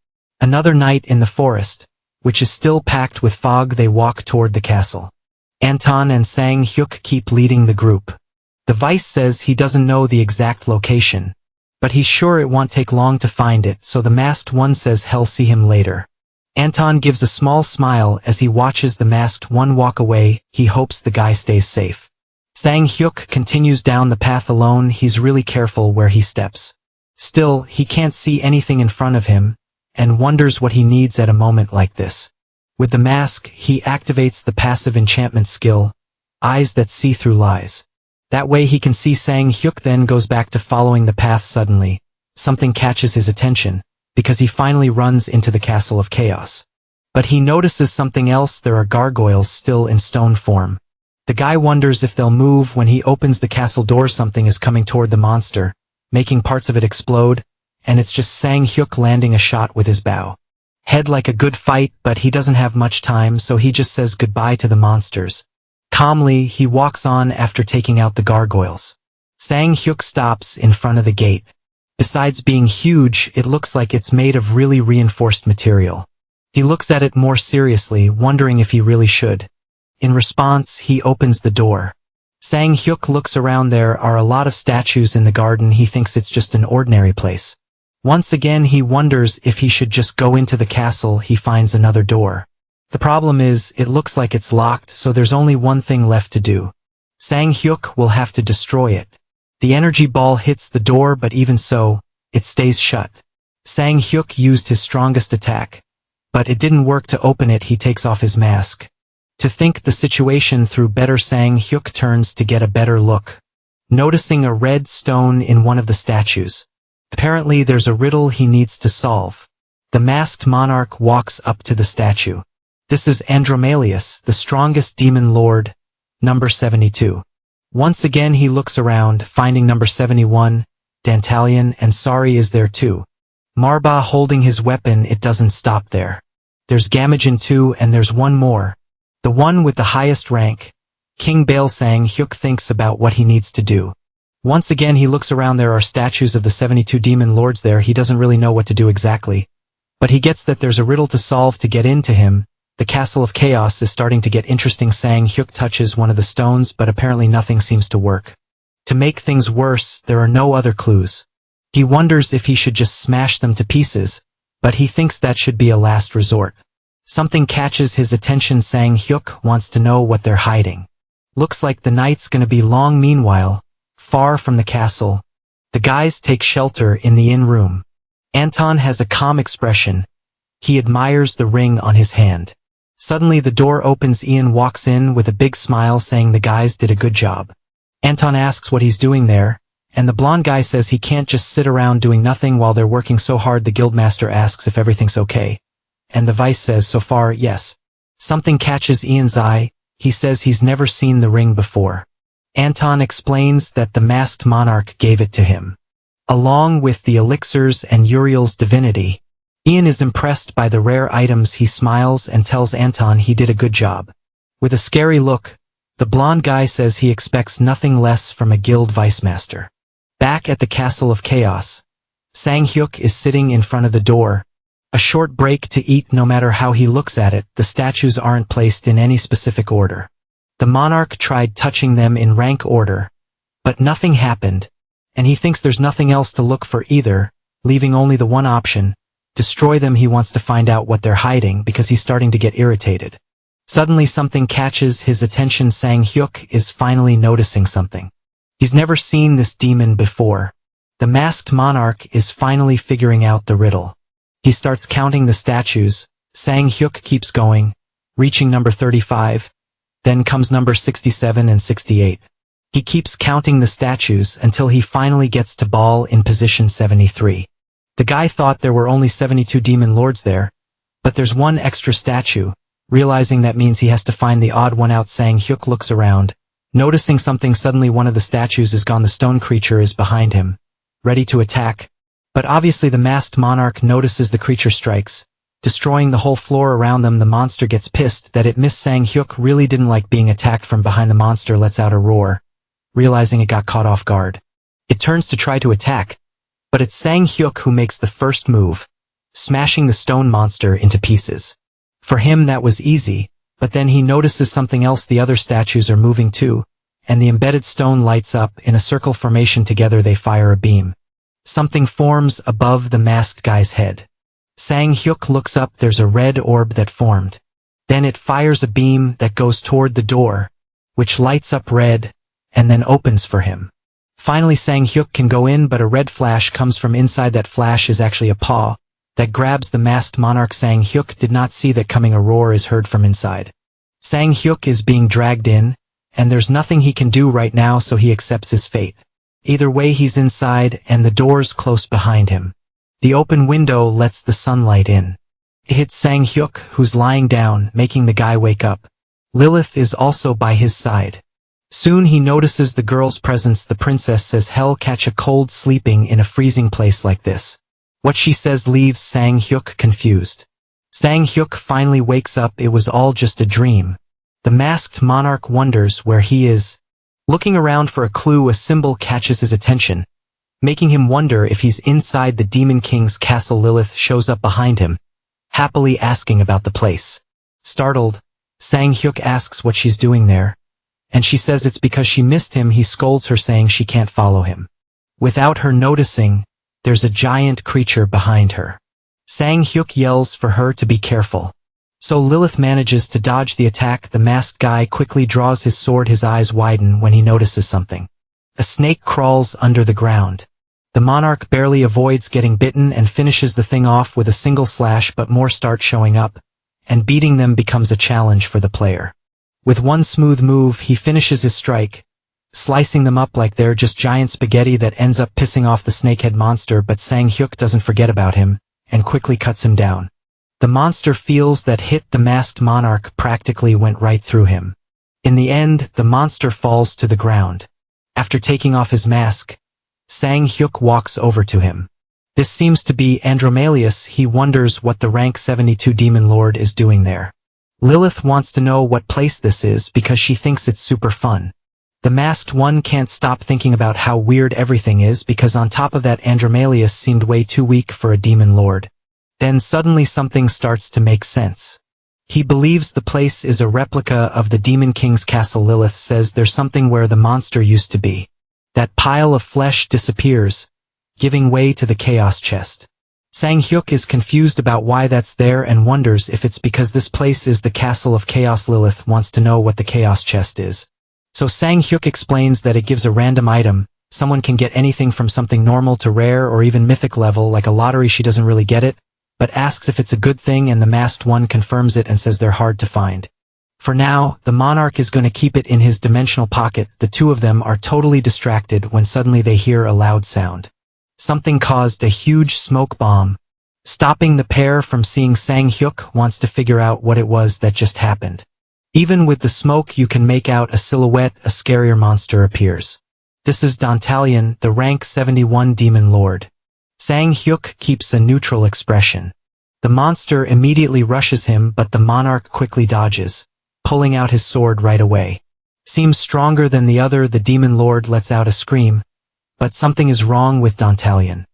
Another night in the forest, which is still packed with fog. They walk toward the castle. Anton and Sang-hyuk keep leading the group. The vice says he doesn't know the exact location, but he's sure it won't take long to find it, so the masked one says he'll see him later. Anton gives a small smile as he watches the masked one walk away. He hopes the guy stays safe. Sang-hyuk continues down the path alone. He's really careful where he steps. Still, he can't see anything in front of him, and wonders what he needs at a moment like this. With the mask, he activates the passive enchantment skill, Eyes That See Through Lies. That way he can see. Sang-hyuk then goes back to following the path. Suddenly, something catches his attention, because he finally runs into the Castle of Chaos. But he notices something else. There are gargoyles still in stone form. The guy wonders if they'll move. When he opens the castle door, something is coming toward the monster, making parts of it explode, and it's just Sang-hyuk landing a shot with his bow. Head like a good fight, but he doesn't have much time, so he just says goodbye to the monsters. Calmly, he walks on after taking out the gargoyles. Sang-hyuk stops in front of the gate. Besides being huge, it looks like it's made of really reinforced material. He looks at it more seriously, wondering if he really should. In response, he opens the door. Sang-hyuk looks around. There are a lot of statues in the garden. He thinks it's just an ordinary place. Once again, he wonders if he should just go into the castle. He finds another door. The problem is, it looks like it's locked, so there's only one thing left to do. Sang-hyuk will have to destroy it. The energy ball hits the door, but even so, it stays shut. Sang-hyuk used his strongest attack, but it didn't work to open it. He takes off his mask. To think the situation through better, Sang-hyuk turns to get a better look, noticing a red stone in one of the statues. Apparently there's a riddle he needs to solve. The masked monarch walks up to the statue. This is Andromalius, the strongest demon lord, number 72. Once again he looks around, finding number 71, Dantalion, and Sari is there too. Marba holding his weapon. It doesn't stop there. There's Gamajin too, and there's one more. The one with the highest rank. King Baal. Sang-hyuk thinks about what he needs to do. Once again he looks around. There are statues of the 72 demon lords there. He doesn't really know what to do exactly, but he gets that there's a riddle to solve to get into him. The Castle of Chaos is starting to get interesting. Sang-hyuk touches one of the stones, but apparently nothing seems to work. To make things worse, there are no other clues. He wonders if he should just smash them to pieces, but he thinks that should be a last resort. Something catches his attention. Sang-hyuk wants to know what they're hiding. Looks like the night's gonna be long. Meanwhile, far from the castle, the guys take shelter in the inn room. Anton has a calm expression. He admires the ring on his hand. Suddenly the door opens. Ian walks in with a big smile, saying the guys did a good job. Anton asks what he's doing there, and the blonde guy says he can't just sit around doing nothing while they're working so hard. The guildmaster asks if everything's okay, and the vice says so far, yes. Something catches Ian's eye. He says he's never seen the ring before. Anton explains that the masked monarch gave it to him, along with the elixirs and Uriel's divinity. Ian is impressed by the rare items. He smiles and tells Anton he did a good job. With a scary look, the blonde guy says he expects nothing less from a guild vicemaster. Back at the Castle of Chaos, Sang-hyuk is sitting in front of the door. A short break to eat. No matter how he looks at it, the statues aren't placed in any specific order. The monarch tried touching them in rank order, but nothing happened, and he thinks there's nothing else to look for either, leaving only the one option. Destroy them. He wants to find out what they're hiding because he's starting to get irritated. Suddenly something catches his attention. Sang-hyuk is finally noticing something. He's never seen this demon before. The masked monarch is finally figuring out the riddle. He starts counting the statues. Sang-hyuk keeps going, reaching number 35. Then comes number 67 and 68. He keeps counting the statues until he finally gets to Baal in position 73. The guy thought there were only 72 demon lords there, but there's one extra statue. Realizing that means he has to find the odd one out. Sang-hyuk looks around, noticing something. Suddenly one of the statues is gone. The stone creature is behind him, ready to attack. But obviously the masked monarch notices the creature strikes, destroying the whole floor around them. The monster gets pissed that it missed. Sang-hyuk really didn't like being attacked from behind. The monster lets out a roar, realizing it got caught off guard. It turns to try to attack, but it's Sang-hyuk who makes the first move, smashing the stone monster into pieces. For him that was easy, but then he notices something else. The other statues are moving too, and the embedded stone lights up in a circle formation. Together they fire a beam. Something forms above the masked guy's head. Sang-hyuk looks up. There's a red orb that formed. Then it fires a beam that goes toward the door, which lights up red, and then opens for him. Finally Sang-hyuk can go in, but a red flash comes from inside. That flash is actually a paw that grabs the masked monarch. Sang-hyuk did not see that coming. A roar is heard from inside. Sang-hyuk is being dragged in, and there's nothing he can do right now, so he accepts his fate. Either way, he's inside, and the door's close behind him. The open window lets the sunlight in. It hits Sang-hyuk, who's lying down, making the guy wake up. Lilith is also by his side. Soon he notices the girl's presence. The princess says hell catch a cold sleeping in a freezing place like this. What she says leaves Sang-hyuk confused. Sang-hyuk finally wakes up. It was all just a dream. The masked monarch wonders where he is. Looking around for a clue, a symbol catches his attention. making him wonder if he's inside the Demon King's castle. Lilith shows up behind him, happily asking about the place. Startled, Sang-hyuk asks what she's doing there, and she says it's because she missed him. He scolds her, saying she can't follow him. Without her noticing, there's a giant creature behind her. Sang-hyuk yells for her to be careful. So Lilith manages to dodge the attack. The masked guy quickly draws his sword. His eyes widen when he notices something. A snake crawls under the ground. The monarch barely avoids getting bitten and finishes the thing off with a single slash, but more start showing up, and beating them becomes a challenge for the player. With one smooth move, he finishes his strike, slicing them up like they're just giant spaghetti that ends up pissing off the snakehead monster. But Sang-hyuk doesn't forget about him, and quickly cuts him down. The monster feels that hit. The masked monarch practically went right through him. In the end, the monster falls to the ground. After taking off his mask, Sang-hyuk walks over to him. This seems to be Andromalius. He wonders what the rank 72 demon lord is doing there. Lilith wants to know what place this is because she thinks it's super fun. The masked one can't stop thinking about how weird everything is, because on top of that, Andromalius seemed way too weak for a demon lord. Then suddenly something starts to make sense. He believes the place is a replica of the Demon King's castle. Lilith says there's something where the monster used to be. That pile of flesh disappears, giving way to the chaos chest. Sang-hyuk is confused about why that's there and wonders if it's because this place is the castle of chaos. Lilith wants to know what the chaos chest is. So Sang-hyuk explains that it gives a random item. Someone can get anything from something normal to rare or even mythic level, like a lottery. She doesn't really get it, but asks if it's a good thing, and the masked one confirms it and says they're hard to find. For now, the monarch is going to keep it in his dimensional pocket. The two of them are totally distracted when suddenly they hear a loud sound. Something caused a huge smoke bomb. Stopping the pair from seeing, Sang-hyuk wants to figure out what it was that just happened. Even with the smoke, you can make out a silhouette. A scarier monster appears. This is Dantalion, the rank 71 demon lord. Sang-hyuk keeps a neutral expression. The monster immediately rushes him, but the monarch quickly dodges, pulling out his sword right away. Seems stronger than the other. The demon lord lets out a scream, but something is wrong with Dantalion.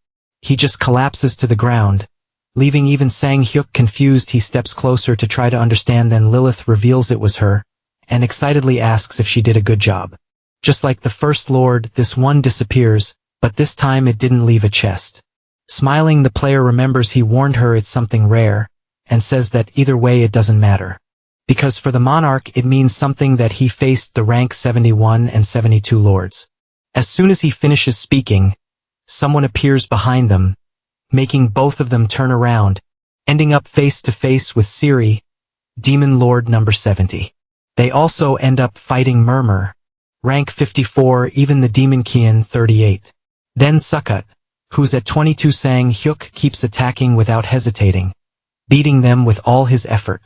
He just collapses to the ground, leaving even Sang-hyuk confused. He steps closer to try to understand, then Lilith reveals it was her, and excitedly asks if she did a good job. Just like the first lord, this one disappears, but this time it didn't leave a chest. Smiling, the player remembers he warned her it's something rare, and says that either way it doesn't matter. Because for the monarch it means something that he faced the rank 71 and 72 lords. As soon as he finishes speaking, someone appears behind them, making both of them turn around, ending up face to face with Siri, Demon Lord number 70. They also end up fighting Murmur, rank 54, even the Demon King 38. Then Sukkut, who's at 22. Sang-hyuk keeps attacking without hesitating, beating them with all his effort.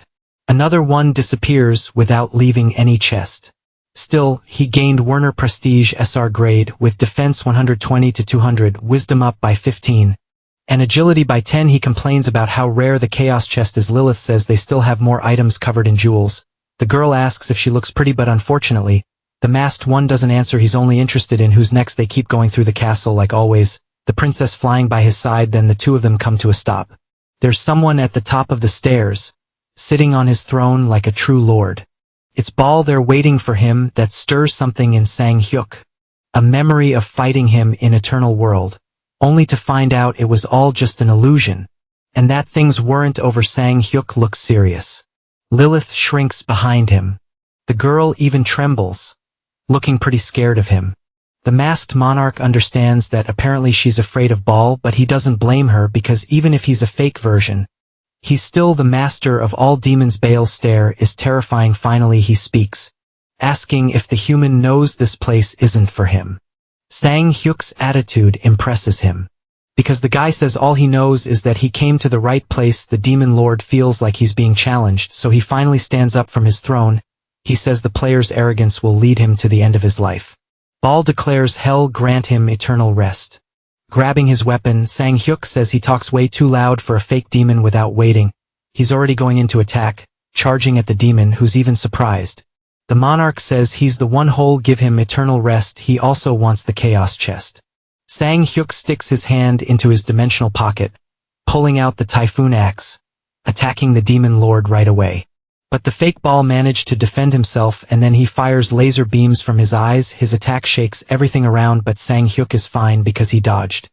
Another one disappears without leaving any chest. Still, he gained Werner Prestige SR grade with defense 120 to 200, wisdom up by 15, and agility by 10. He complains about how rare the chaos chest is. Lilith says they still have more items covered in jewels. The girl asks if she looks pretty, but unfortunately, the masked one doesn't answer. He's only interested in who's next. They keep going through the castle like always, the princess flying by his side. Then the two of them come to a stop. There's someone at the top of the stairs, sitting on his throne like a true lord. It's Bal there waiting for him. That stirs something in Sang-hyuk, a memory of fighting him in Eternal World, only to find out it was all just an illusion, and that things weren't over. Sang-hyuk looks serious. Lilith shrinks behind him. The girl even trembles, looking pretty scared of him. The masked monarch understands that apparently she's afraid of Bal, but he doesn't blame her, because even if he's a fake version, he's still the master of all demons. Bal's stare is terrifying. Finally he speaks, asking if the human knows this place isn't for him. Sang-hyuk's attitude impresses him, because the guy says all he knows is that he came to the right place. The demon lord feels like he's being challenged, so he finally stands up from his throne. He says the player's arrogance will lead him to the end of his life. Bal declares hell grant him eternal rest. Grabbing his weapon, Sang-hyuk says he talks way too loud for a fake demon. Without waiting, he's already going into attack, charging at the demon, who's even surprised. The monarch says he's the one who'll give him eternal rest. He also wants the chaos chest. Sang Hyuk sticks his hand into his dimensional pocket, pulling out the typhoon axe, attacking the demon lord right away. But the fake Ball managed to defend himself, and then he fires laser beams from his eyes. His attack shakes everything around, but Sang Hyuk is fine because he dodged.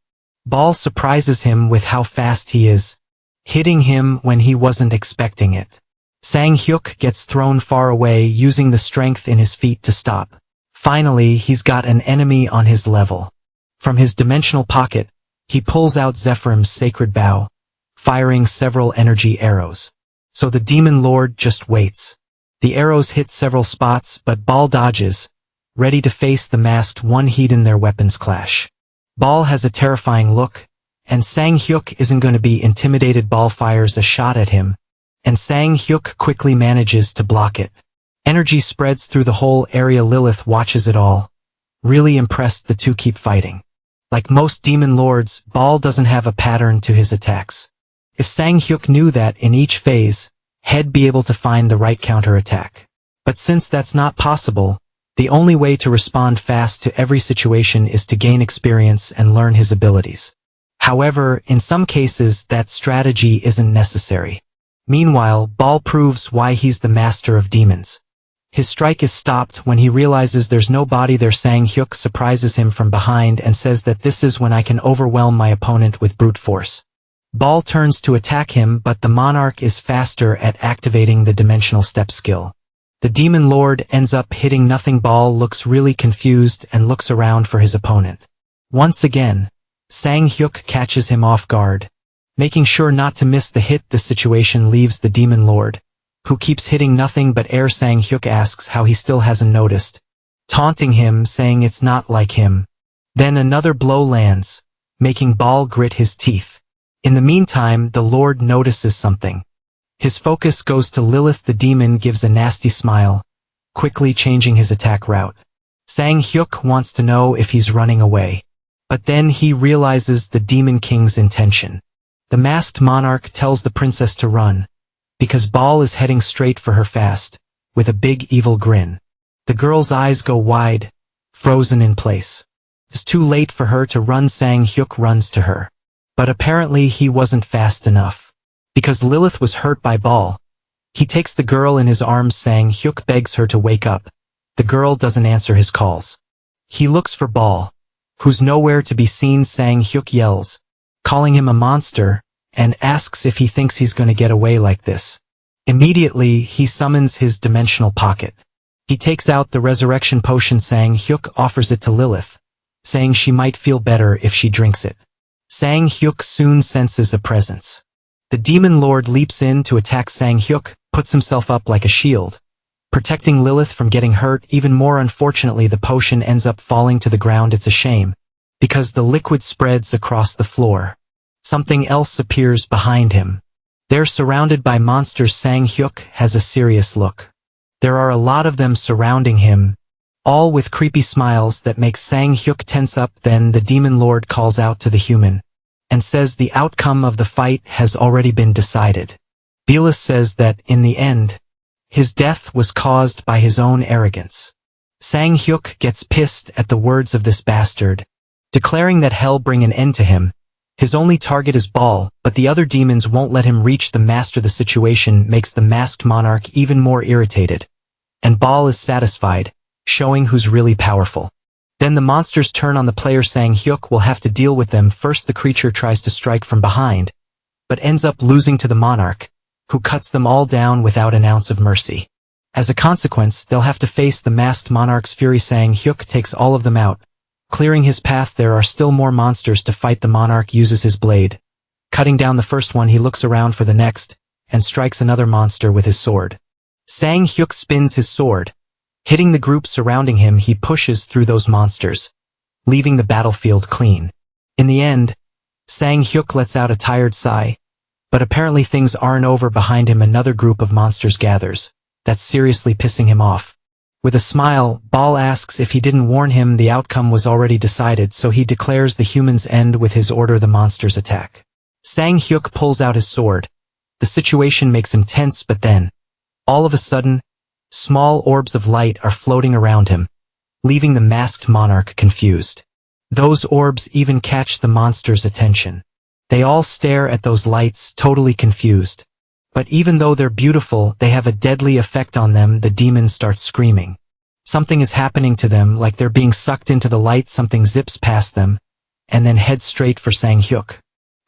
Ball surprises him with how fast he is, hitting him when he wasn't expecting it. Sang Hyuk gets thrown far away, using the strength in his feet to stop. Finally, he's got an enemy on his level. From his dimensional pocket, he pulls out Zephyrum's sacred bow, firing several energy arrows. So the demon lord just waits. The arrows hit several spots, but Ball dodges, ready to face the masked one. Heeding their weapons clash. Ball has a terrifying look, and Sang Hyuk isn't going to be intimidated. Ball fires a shot at him, and Sang Hyuk quickly manages to block it. Energy spreads through the whole area. Lilith watches it all, really impressed. The two keep fighting. Like most demon lords, Ball doesn't have a pattern to his attacks. If Sang Hyuk knew that in each phase, he'd be able to find the right counterattack. But since that's not possible, the only way to respond fast to every situation is to gain experience and learn his abilities. However, in some cases that strategy isn't necessary. Meanwhile, Ball proves why he's the master of demons. His strike is stopped when he realizes there's nobody there. Sang Hyuk surprises him from behind and says that this is when I can overwhelm my opponent with brute force. Ball turns to attack him, but the monarch is faster at activating the dimensional step skill. The demon lord ends up hitting nothing. Ball looks really confused and looks around for his opponent. Once again, Sang Hyuk catches him off guard, making sure not to miss the hit. The situation leaves the demon lord, who keeps hitting nothing but air. Sang Hyuk asks how he still hasn't noticed, taunting him, saying it's not like him. Then another blow lands, making Ball grit his teeth. In the meantime, the Lord notices something. His focus goes to Lilith. The demon gives a nasty smile, quickly changing his attack route. Sang Hyuk wants to know if he's running away. But then he realizes the demon king's intention. The masked monarch tells the princess to run, because Ball is heading straight for her fast, with a big evil grin. The girl's eyes go wide, frozen in place. It's too late for her to run. Sang Hyuk runs to her. But apparently he wasn't fast enough. Because Lilith was hurt by Ball, he takes the girl in his arms. Sang Hyuk begs her to wake up. The girl doesn't answer his calls. He looks for Ball, who's nowhere to be seen. Sang Hyuk yells, calling him a monster, and asks if he thinks he's going to get away like this. Immediately, he summons his dimensional pocket. He takes out the resurrection potion. Sang Hyuk offers it to Lilith, saying she might feel better if she drinks it. Sang Hyuk soon senses a presence. The demon lord leaps in to attack. Sang Hyuk puts himself up like a shield, protecting Lilith from getting hurt even more. Unfortunately, the potion ends up falling to the ground. It's a shame, because the liquid spreads across the floor. Something else appears behind him. They're surrounded by monsters. Sang Hyuk has a serious look. There are a lot of them surrounding him, all with creepy smiles that make Sang Hyuk tense up. Then the demon lord calls out to the human, and says the outcome of the fight has already been decided. Balhi says that, in the end, his death was caused by his own arrogance. Sang Hyuk gets pissed at the words of this bastard, declaring that hell bring an end to him. His only target is Ball, but the other demons won't let him reach the master. The situation makes the masked monarch even more irritated, and Ball is satisfied, showing who's really powerful. Then the monsters turn on the player. Sang Hyuk will have to deal with them. First, the creature tries to strike from behind, but ends up losing to the monarch, who cuts them all down without an ounce of mercy. As a consequence, they'll have to face the masked monarch's fury. Sang Hyuk takes all of them out, clearing his path. There are still more monsters to fight. The monarch uses his blade, cutting down the first one. He looks around for the next, and strikes another monster with his sword. Sang Hyuk spins his sword, hitting the group surrounding him. He pushes through those monsters, leaving the battlefield clean. In the end, Sang Hyuk lets out a tired sigh, but apparently things aren't over. Behind him, another group of monsters gathers. That's seriously pissing him off. With a smile, Ball asks if he didn't warn him the outcome was already decided, so he declares the humans end with his order. The monsters attack. Sang Hyuk pulls out his sword. The situation makes him tense, but then, all of a sudden, small orbs of light are floating around him, leaving the masked monarch confused. Those orbs even catch the monster's attention. They all stare at those lights, totally confused. But even though they're beautiful, they have a deadly effect on them. The demon starts screaming. Something is happening to them, like they're being sucked into the light. Something zips past them, and then heads straight for Sang-hyuk.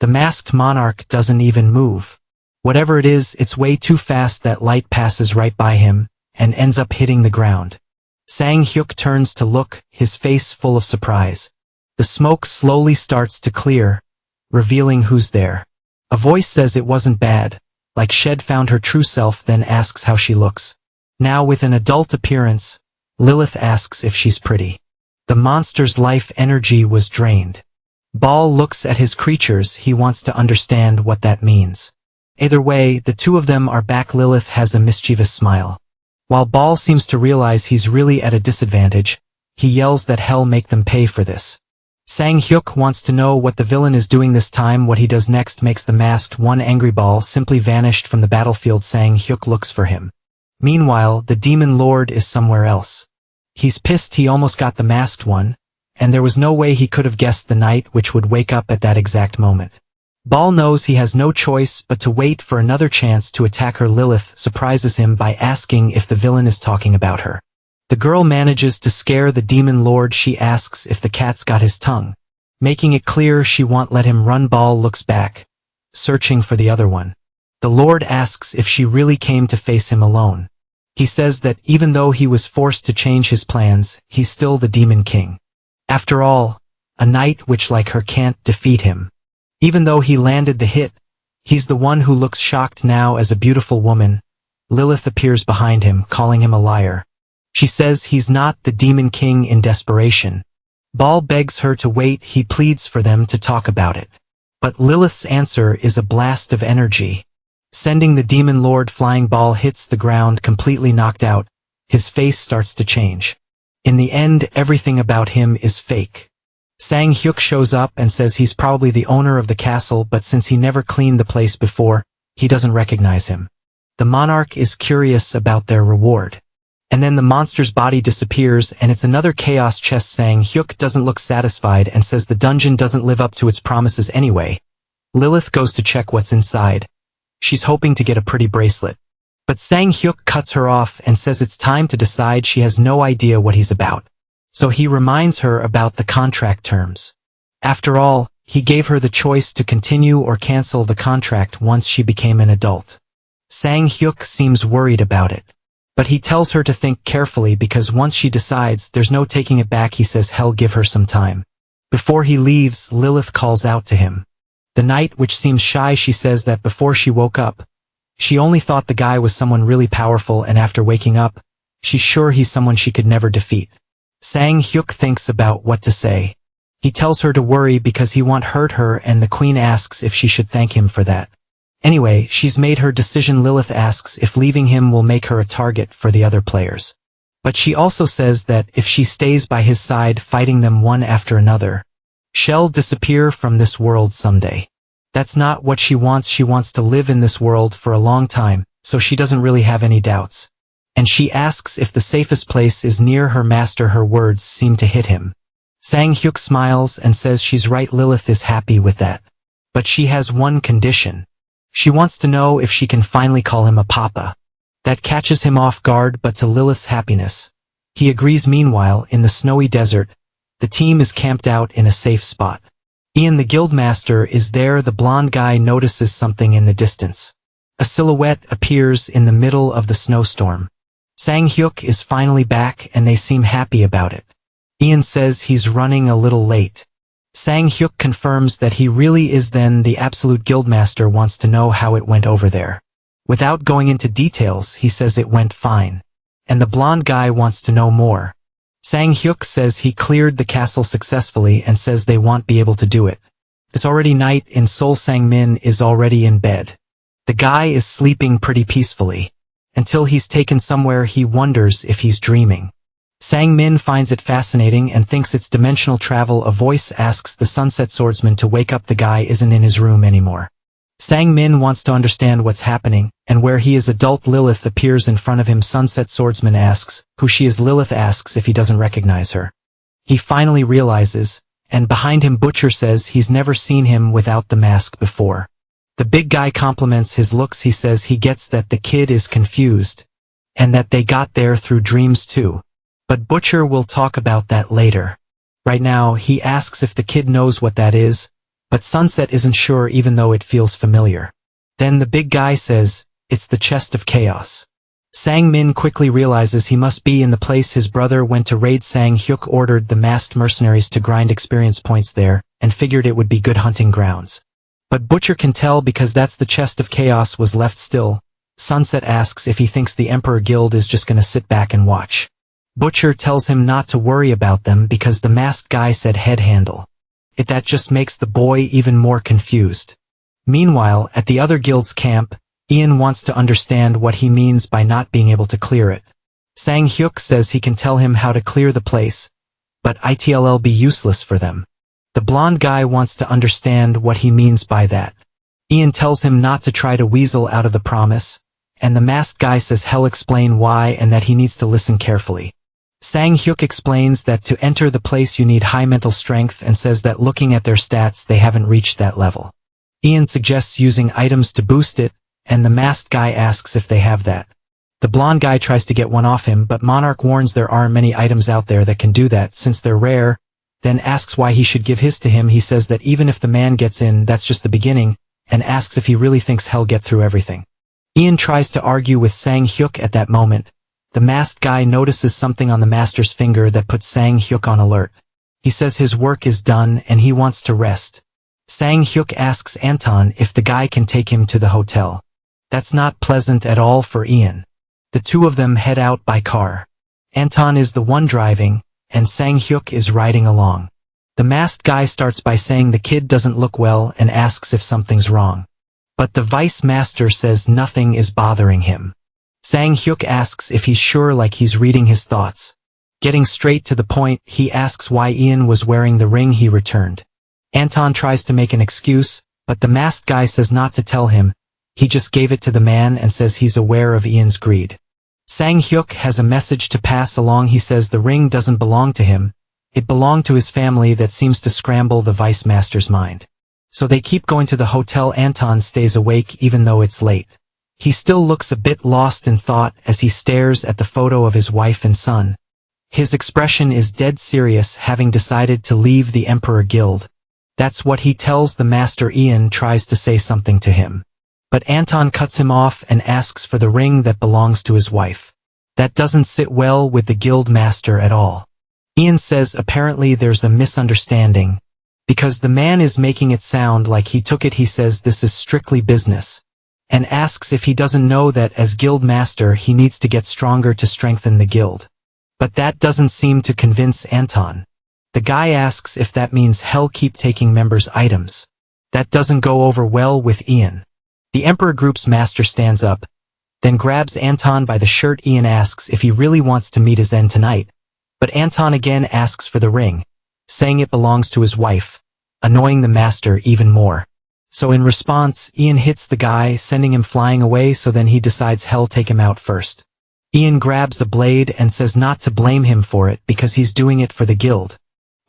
The masked monarch doesn't even move. Whatever it is, it's way too fast. That light passes right by him, and ends up hitting the ground. Sang-hyuk turns to look, his face full of surprise. The smoke slowly starts to clear, revealing who's there. A voice says it wasn't bad, like Shed found her true self, then asks how she looks. Now with an adult appearance, Lilith asks if she's pretty. The monster's life energy was drained. Bal looks at his creatures. He wants to understand what that means. Either way, the two of them are back. Lilith has a mischievous smile. While Bal seems to realize he's really at a disadvantage, he yells that hell make them pay for this. Sang-hyuk wants to know what the villain is doing this time. What he does next makes the masked one angry. Bal simply vanished from the battlefield. Sang-hyuk looks for him. Meanwhile, the demon lord is somewhere else. He's pissed he almost got the masked one, and there was no way he could have guessed the night which would wake up at that exact moment. Bal knows he has no choice but to wait for another chance to attack her. Lilith surprises him by asking if the villain is talking about her. The girl manages to scare the demon lord. She asks if the cat's got his tongue, making it clear she won't let him run. Bal looks back, searching for the other one. The lord asks if she really came to face him alone. He says that even though he was forced to change his plans, he's still the demon king. After all, a knight witch like her can't defeat him. Even though he landed the hit, he's the one who looks shocked now. As a beautiful woman, Lilith appears behind him, calling him a liar. She says he's not the demon king. In desperation, Bal begs her to wait. He pleads for them to talk about it. But Lilith's answer is a blast of energy, sending the demon lord flying. Bal hits the ground completely knocked out. His face starts to change. In the end, everything about him is fake. Sang-hyuk shows up and says he's probably the owner of the castle, but since he never cleaned the place before, he doesn't recognize him. The monarch is curious about their reward. And then the monster's body disappears, and it's another chaos chest. Sang-hyuk doesn't look satisfied and says the dungeon doesn't live up to its promises anyway. Lilith goes to check what's inside. She's hoping to get a pretty bracelet. But Sang-hyuk cuts her off and says it's time to decide. She has no idea what he's about. So he reminds her about the contract terms. After all, he gave her the choice to continue or cancel the contract once she became an adult. Sang-hyuk seems worried about it. But he tells her to think carefully because once she decides, there's no taking it back. He says hell, give her some time. Before he leaves, Lilith calls out to him. The night witch seems shy. She says that before she woke up, she only thought the guy was someone really powerful, and after waking up, she's sure he's someone she could never defeat. Sang-hyuk thinks about what to say. He tells her to worry because he won't hurt her, and the queen asks if she should thank him for that. Anyway, she's made her decision. Lilith asks if leaving him will make her a target for the other players. But she also says that if she stays by his side fighting them one after another, she'll disappear from this world someday. That's not what she wants. She wants to live in this world for a long time, so she doesn't really have any doubts. And she asks if the safest place is near her master. Her words seem to hit him. Sang-hyuk smiles and says she's right. Lilith is happy with that. But she has one condition. She wants to know if she can finally call him a papa. That catches him off guard, but to Lilith's happiness, he agrees. Meanwhile, in the snowy desert, the team is camped out in a safe spot. Ian the guildmaster is there. The blonde guy notices something in the distance. A silhouette appears in the middle of the snowstorm. Sang-hyuk is finally back and they seem happy about it. Ian says he's running a little late. Sang-hyuk confirms that he really is. Then the absolute guildmaster wants to know how it went over there. Without going into details, he says it went fine. And the blonde guy wants to know more. Sang-hyuk says he cleared the castle successfully and says they won't be able to do it. It's already night in Seoul. Sang-min is already in bed. The guy is sleeping pretty peacefully. Until he's taken somewhere. He wonders if he's dreaming. Sang-min finds it fascinating and thinks it's dimensional travel. A voice asks the sunset swordsman to wake up. The guy isn't in his room anymore. Sang-min wants to understand what's happening, and where he is. Adult Lilith appears in front of him. Sunset swordsman asks who she is. Lilith asks if he doesn't recognize her. He finally realizes, and behind him Butcher says he's never seen him without the mask before. The big guy compliments his looks. He says he gets that the kid is confused, and that they got there through dreams too. But Butcher will talk about that later. Right now, he asks if the kid knows what that is, but Sunset isn't sure even though it feels familiar. Then the big guy says, it's the chest of chaos. Sang-min quickly realizes he must be in the place his brother went to raid. Sang-hyuk ordered the masked mercenaries to grind experience points there, and figured it would be good hunting grounds. But Butcher can tell because that's the chest of chaos was left still. Sunset asks if he thinks the Emperor Guild is just gonna sit back and watch. Butcher tells him not to worry about them because the masked guy said head handle. That just makes the boy even more confused. Meanwhile, at the other guild's camp, Ian wants to understand what he means by not being able to clear it. Sang-hyuk says he can tell him how to clear the place, but it'll be useless for them. The blonde guy wants to understand what he means by that. Ian tells him not to try to weasel out of the promise, and the masked guy says he'll explain why and that he needs to listen carefully. Sang-hyuk explains that to enter the place you need high mental strength and says that looking at their stats they haven't reached that level. Ian suggests using items to boost it, and the masked guy asks if they have that. The blonde guy tries to get one off him, but Monarch warns there aren't many items out there that can do that since they're rare, then asks why he should give his to him. He says that even if the man gets in, that's just the beginning, and asks if he really thinks he'll get through everything. Ian tries to argue with Sang-hyuk at that moment. The masked guy notices something on the master's finger that puts Sang-hyuk on alert. He says his work is done and he wants to rest. Sang-hyuk asks Anton if the guy can take him to the hotel. That's not pleasant at all for Ian. The two of them head out by car. Anton is the one driving, and Sang-hyuk is riding along. The masked guy starts by saying the kid doesn't look well and asks if something's wrong. But the vice master says nothing is bothering him. Sang-hyuk asks if he's sure, like he's reading his thoughts. Getting straight to the point, he asks why Ian was wearing the ring he returned. Anton tries to make an excuse, but the masked guy says not to tell him. He just gave it to the man and says he's aware of Ian's greed. Sang-hyuk has a message to pass along. He says the ring doesn't belong to him. It belonged to his family. That seems to scramble the vice master's mind. So they keep going to the hotel. Anton stays awake even though it's late. He still looks a bit lost in thought as he stares at the photo of his wife and son. His expression is dead serious, having decided to leave the Emperor Guild. That's what he tells the master. Ian tries to say something to him, but Anton cuts him off and asks for the ring that belongs to his wife. That doesn't sit well with the guild master at all. Ian says apparently there's a misunderstanding, because the man is making it sound like he took it. He says this is strictly business, and asks if he doesn't know that as guild master he needs to get stronger to strengthen the guild. But that doesn't seem to convince Anton. The guy asks if that means he'll keep taking members' items. That doesn't go over well with Ian. The Emperor Group's master stands up, then grabs Anton by the shirt. Ian asks if he really wants to meet his end tonight, but Anton again asks for the ring, saying it belongs to his wife, annoying the master even more. So in response, Ian hits the guy, sending him flying away. So then he decides he'll take him out first. Ian grabs a blade and says not to blame him for it because he's doing it for the guild.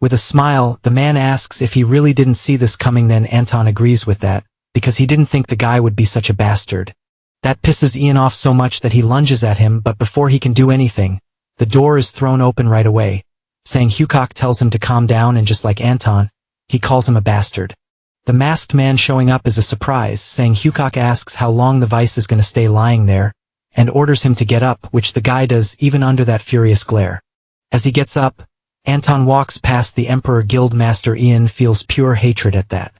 With a smile, the man asks if he really didn't see this coming. Then Anton agrees with that, because he didn't think the guy would be such a bastard. That pisses Ian off so much that he lunges at him, but before he can do anything, the door is thrown open right away. Sang-hyuk tells him to calm down, and just like Anton, he calls him a bastard. The masked man showing up is a surprise. Sang-hyuk asks how long the vice is going to stay lying there, and orders him to get up, which the guy does even under that furious glare. As he gets up, Anton walks past the Emperor Guild Master. Ian feels pure hatred at that.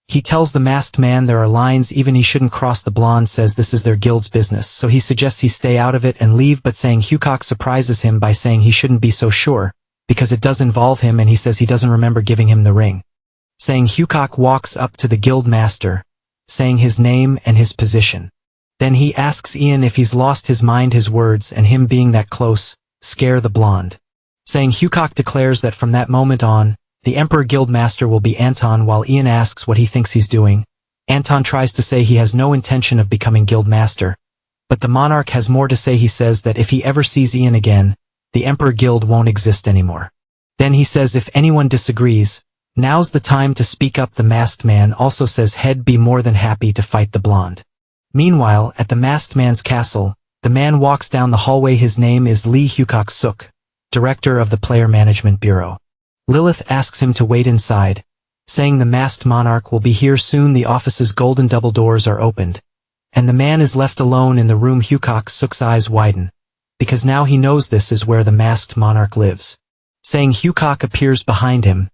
He tells the masked man there are lines even he shouldn't cross. The blonde says this is their guild's business, so he suggests he stay out of it and leave, but Sang-hyuk surprises him by saying he shouldn't be so sure, because it does involve him, and he says he doesn't remember giving him the ring. Sang-hyuk walks up to the guild master, saying his name and his position. Then he asks Ian if he's lost his mind. His words and him being that close scare the blonde. Sang-hyuk declares that from that moment on, the Emperor Guild Master will be Anton. While Ian asks what he thinks he's doing, Anton tries to say he has no intention of becoming Guild Master. But the monarch has more to say. He says that if he ever sees Ian again, the Emperor Guild won't exist anymore. Then he says if anyone disagrees, Now's the time to speak up. The masked man also says he'd be more than happy to fight the blonde. Meanwhile, at the masked man's castle, the man walks down the hallway. His name is Lee Hyukok-suk, director of the Player Management Bureau. Lilith asks him to wait inside, saying the masked monarch will be here soon. The office's golden double doors are opened, and the man is left alone in the room. Hyukok-suk's eyes widen, because now he knows this is where the masked monarch lives. Saying Hyukok appears behind him,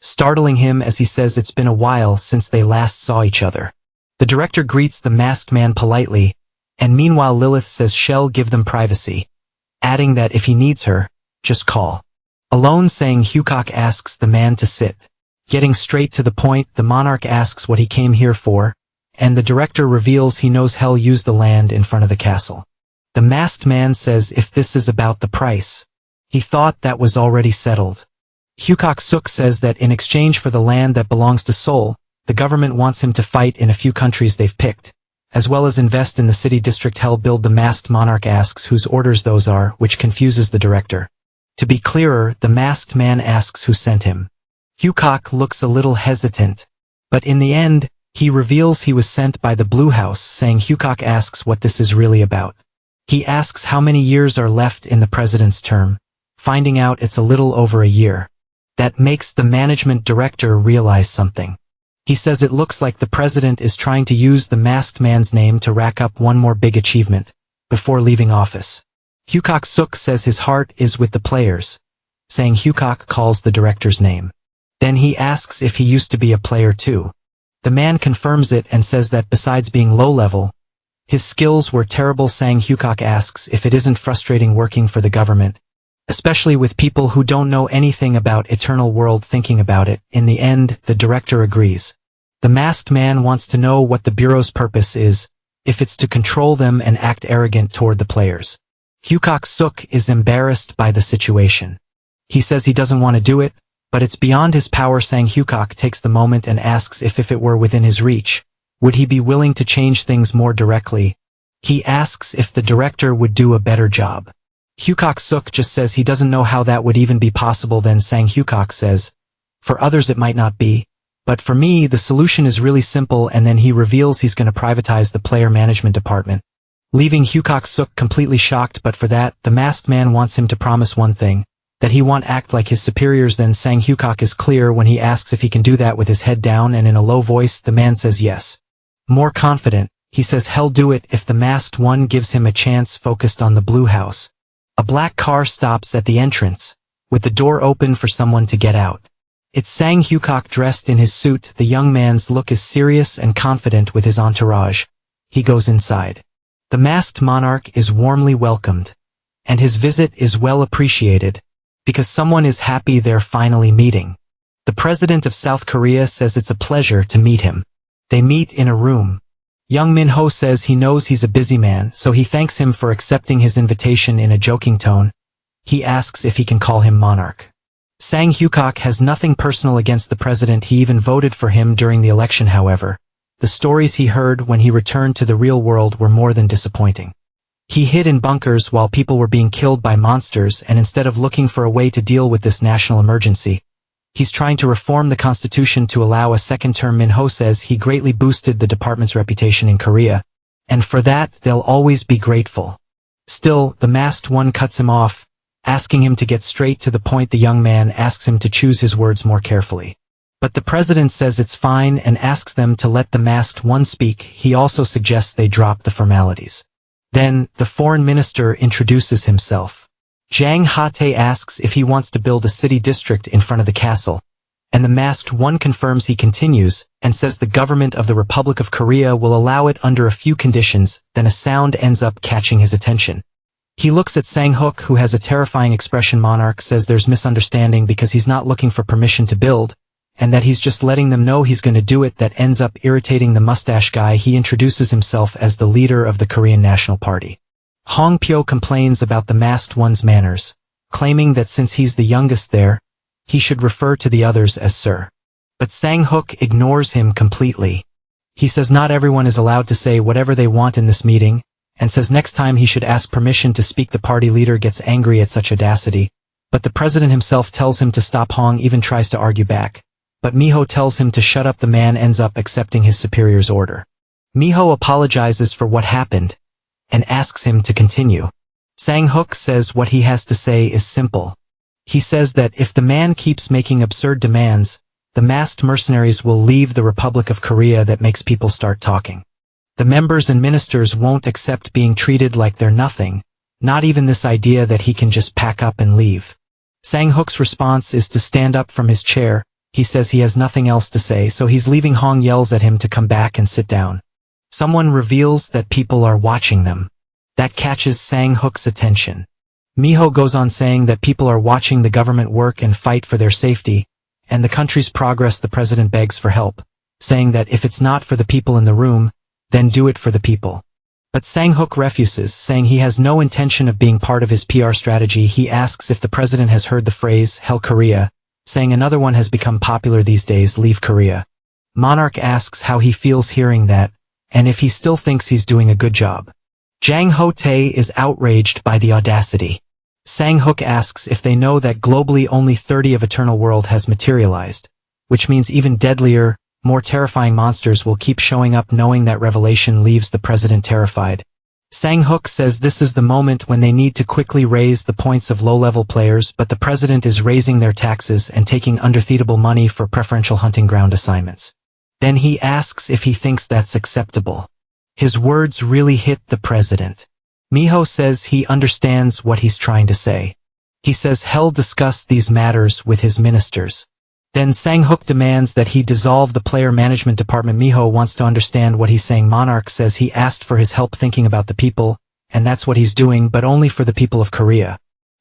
startling him as he says it's been a while since they last saw each other. The director greets the masked man politely, and meanwhile Lilith says she'll give them privacy, adding that if he needs her, just call. Alone, saying Hyukok asks the man to sit. Getting straight to the point, the monarch asks what he came here for, and the director reveals he knows he'll use the land in front of the castle. The masked man says if this is about the price, he thought that was already settled. Hyukok-suk says that in exchange for the land that belongs to Seoul, the government wants him to fight in a few countries they've picked, as well as invest in the city district he'll build. The masked monarch asks whose orders those are, which confuses the director. To be clearer, the masked man asks who sent him. Hyukok looks a little hesitant, but in the end, he reveals he was sent by the Blue House. Saying Hyukok asks what this is really about. He asks how many years are left in the president's term, finding out it's a little over a year. That makes the management director realize something. He says it looks like the president is trying to use the masked man's name to rack up one more big achievement before leaving office. Hyukok-suk says his heart is with the players, saying Hyukok calls the director's name. Then he asks if he used to be a player too. The man confirms it and says that besides being low-level, his skills were terrible. Saying Hyukok asks if it isn't frustrating working for the government, especially with people who don't know anything about eternal world. Thinking about it, in the end, the director agrees. The masked man wants to know what the Bureau's purpose is, if it's to control them and act arrogant toward the players. Hyukok-suk is embarrassed by the situation. He says he doesn't want to do it, but it's beyond his power. Saying Hyukok takes the moment and asks if it were within his reach, would he be willing to change things more directly? He asks if the director would do a better job. Hyukok-suk just says he doesn't know how that would even be possible. Then Sang Hyukok says, for others it might not be, but for me the solution is really simple. And then he reveals he's going to privatize the player management department, leaving Hyukok-suk completely shocked. But for that, the masked man wants him to promise one thing, that he won't act like his superiors. Then Sang Hyukok is clear when he asks if he can do that with his head down, and in a low voice the man says yes. More confident, he says he'll do it if the masked one gives him a chance. Focused on the Blue House, a black car stops at the entrance, with the door open for someone to get out. It's Sang Hyukok dressed in his suit. The young man's look is serious and confident with his entourage. He goes inside. The masked monarch is warmly welcomed, and his visit is well appreciated, because someone is happy they're finally meeting. The president of South Korea says it's a pleasure to meet him. They meet in a room. Young Min-ho says he knows he's a busy man, so he thanks him for accepting his invitation in a joking tone. He asks if he can call him monarch. Sang Hyukok has nothing personal against the president. He even voted for him during the election. However, the stories he heard when he returned to the real world were more than disappointing. He hid in bunkers while people were being killed by monsters, and instead of looking for a way to deal with this national emergency, he's trying to reform the constitution to allow a second term. Min-ho says he greatly boosted the department's reputation in Korea, and for that they'll always be grateful. Still, the masked one cuts him off, asking him to get straight to the point. The young man asks him to choose his words more carefully, but the president says it's fine and asks them to let the masked one speak. He also suggests they drop the formalities. Then, the foreign minister introduces himself. Jang Ha-tae asks if he wants to build a city district in front of the castle, and the masked one confirms. He continues, and says the government of the Republic of Korea will allow it under a few conditions. Then a sound ends up catching his attention. He looks at Sang-hook, who has a terrifying expression. Monarch says there's misunderstanding because he's not looking for permission to build, and that he's just letting them know he's going to do it. That ends up irritating the mustache guy. He introduces himself as the leader of the Korean National Party. Hong Pyo complains about the masked one's manners, claiming that since he's the youngest there, he should refer to the others as sir. But Sang-hook ignores him completely. He says not everyone is allowed to say whatever they want in this meeting, and says next time he should ask permission to speak. The party leader gets angry at such audacity, but the president himself tells him to stop. Hong even tries to argue back, but Miho tells him to shut up. The man ends up accepting his superior's order. Miho apologizes for what happened and asks him to continue. Sang-hook says what he has to say is simple. He says that if the man keeps making absurd demands, the masked mercenaries will leave the Republic of Korea. That makes people start talking. The members and ministers won't accept being treated like they're nothing, not even this idea that he can just pack up and leave. Sang-hook's response is to stand up from his chair. He says he has nothing else to say, so he's leaving. Hong yells at him to come back and sit down. Someone reveals that people are watching them. That catches Sang-hook's attention. Miho goes on saying that people are watching the government work and fight for their safety, and the country's progress. The president begs for help, saying that if it's not for the people in the room, then do it for the people. But Sang-hook refuses, saying he has no intention of being part of his PR strategy. He asks if the president has heard the phrase, "Hell Korea," saying another one has become popular these days, "Leave Korea." Monarch asks how he feels hearing that, and if he still thinks he's doing a good job. Jang Ho-tae is outraged by the audacity. Sang-hook asks if they know that globally only 30 of Eternal World has materialized, which means even deadlier, more terrifying monsters will keep showing up. Knowing that revelation leaves the president terrified. Sang-hook says this is the moment when they need to quickly raise the points of low-level players, but the president is raising their taxes and taking undefeatable money for preferential hunting ground assignments. Then he asks if he thinks that's acceptable. His words really hit the president. Miho says he understands what he's trying to say. He says he'll discuss these matters with his ministers. Then Sang-hook demands that he dissolve the player management department. Miho wants to understand what he's saying. Monarch says he asked for his help thinking about the people, and that's what he's doing, but only for the people of Korea.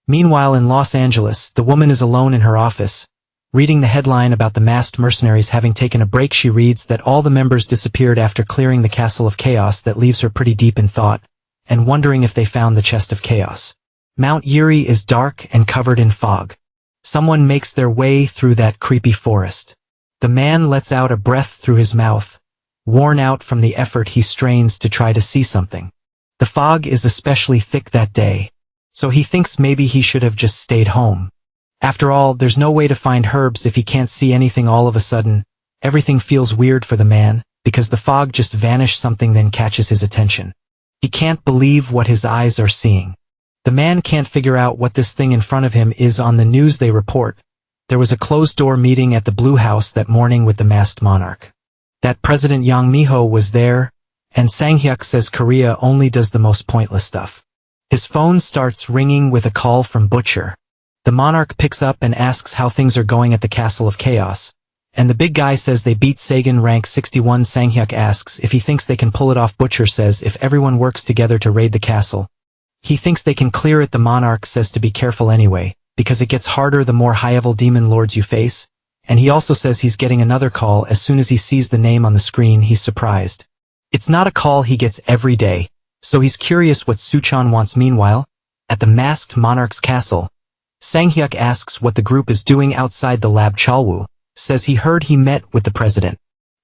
Meanwhile in Los Angeles, the woman is alone in her office, reading the headline about the masked mercenaries having taken a break. She reads that all the members disappeared after clearing the Castle of Chaos. That leaves her pretty deep in thought, and wondering if they found the Chest of Chaos. Mount Yuri is dark and covered in fog. Someone makes their way through that creepy forest. The man lets out a breath through his mouth, worn out from the effort he strains to try to see something. The fog is especially thick that day, so he thinks maybe he should have just stayed home. After all, there's no way to find herbs if he can't see anything. All of a sudden, everything feels weird for the man, because the fog just vanished. Something then catches his attention. He can't believe what his eyes are seeing. The man can't figure out what this thing in front of him is. On the news they report, there was a closed-door meeting at the Blue House that morning with the masked monarch. That President Yang Miho was there, and Sang-hyuk says Korea only does the most pointless stuff. His phone starts ringing with a call from Butcher. The monarch picks up and asks how things are going at the Castle of Chaos, and the big guy says they beat Sagan rank 61. Sang-hyuk asks if he thinks they can pull it off. Butcher says if everyone works together to raid the castle, he thinks they can clear it. The monarch says to be careful anyway, because it gets harder the more high-level demon lords you face, and he also says he's getting another call. As soon as he sees the name on the screen, he's surprised. It's not a call he gets every day, so he's curious what Suchan wants. Meanwhile, at the masked monarch's castle, Sang-hyuk asks what the group is doing outside the lab. Chalwoo says he heard he met with the president.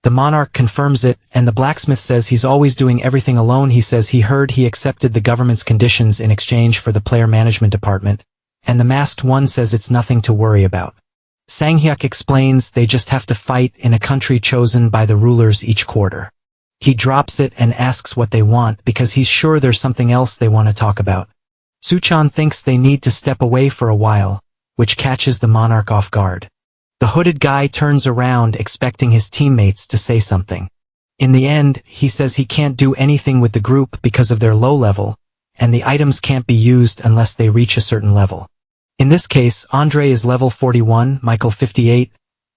The monarch confirms it, and the blacksmith says he's always doing everything alone. He says he heard he accepted the government's conditions in exchange for the player management department, and the masked one says it's nothing to worry about. Sang-hyuk explains they just have to fight in a country chosen by the rulers each quarter. He drops it and asks what they want because he's sure there's something else they want to talk about. Suchan thinks they need to step away for a while, which catches the monarch off guard. The hooded guy turns around expecting his teammates to say something. In the end, he says he can't do anything with the group because of their low level, and the items can't be used unless they reach a certain level. In this case, Andre is level 41, Michael 58,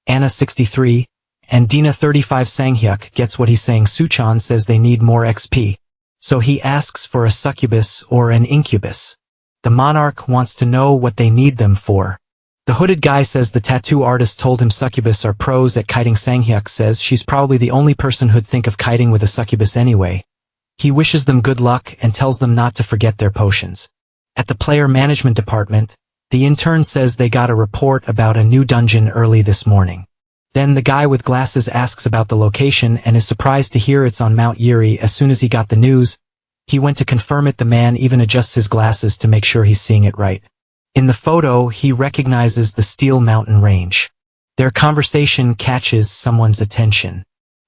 Anna 63, and Dina 35. Sang-hyuk gets what he's saying. Suchan says they need more XP, so he asks for a succubus or an incubus. The monarch wants to know what they need them for. The hooded guy says the tattoo artist told him succubus are pros at kiting. Sang-hyuk says she's probably the only person who'd think of kiting with a succubus anyway. He wishes them good luck and tells them not to forget their potions. At the player management department, the intern says they got a report about a new dungeon early this morning. Then the guy with glasses asks about the location and is surprised to hear it's on Mount Yuri. As soon as he got the news, he went to confirm it. The man even adjusts his glasses to make sure he's seeing it right. In the photo, he recognizes the Steel Mountain Range. Their conversation catches someone's attention.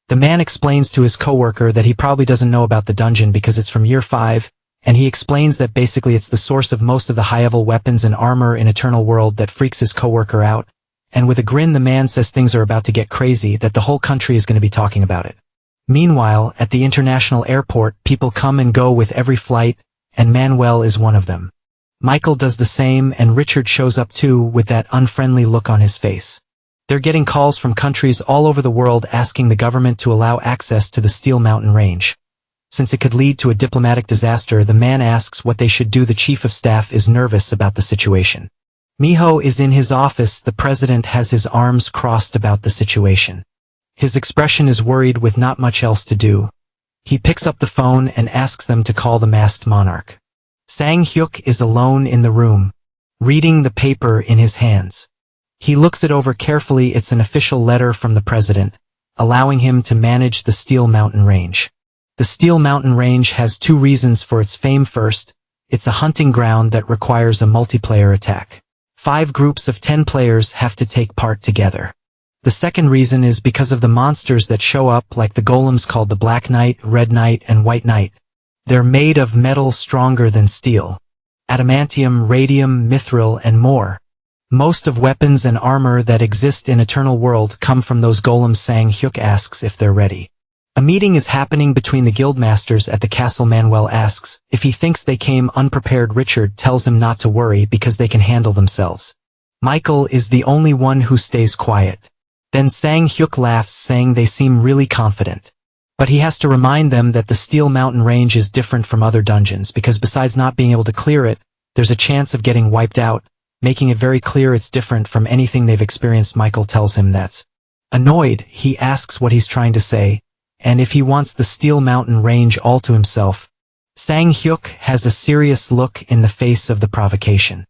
The man explains to his coworker that he probably doesn't know about the dungeon because it's from year 5, and he explains that basically it's the source of most of the high-level weapons and armor in Eternal World that freaks his coworker out, and with a grin the man says things are about to get crazy, that the whole country is going to be talking about it. Meanwhile, at the international airport, people come and go with every flight, and Manuel is one of them. Michael does the same, and Richard shows up too with that unfriendly look on his face. They're getting calls from countries all over the world asking the government to allow access to the Steel Mountain Range. Since it could lead to a diplomatic disaster, the man asks what they should do. The chief of staff is nervous about the situation. Miho is in his office. The president has his arms crossed about the situation. His expression is worried with not much else to do. He picks up the phone and asks them to call the masked monarch. Sang-hyuk is alone in the room, reading the paper in his hands. He looks it over carefully. It's an official letter from the president, allowing him to manage the Steel Mountain Range. The Steel Mountain Range has 2 reasons for its fame. First, it's a hunting ground that requires a multiplayer attack. 5 groups of 10 players have to take part together. The second reason is because of the monsters that show up, like the golems called the Black Knight, Red Knight, and White Knight. They're made of metal stronger than steel. Adamantium, radium, mithril, and more. Most of weapons and armor that exist in Eternal World come from those golems. Sang-hyuk asks if they're ready. A meeting is happening between the guildmasters at the castle. Manuel asks if he thinks they came unprepared. Richard tells him not to worry because they can handle themselves. Michael is the only one who stays quiet. Then Sang-hyuk laughs, saying they seem really confident. But he has to remind them that the Steel Mountain Range is different from other dungeons because besides not being able to clear it, there's a chance of getting wiped out, making it very clear it's different from anything they've experienced. Michael tells him that's. Annoyed, he asks what he's trying to say, and if he wants the Steel Mountain Range all to himself. Sang-hyuk has a serious look in the face of the provocation.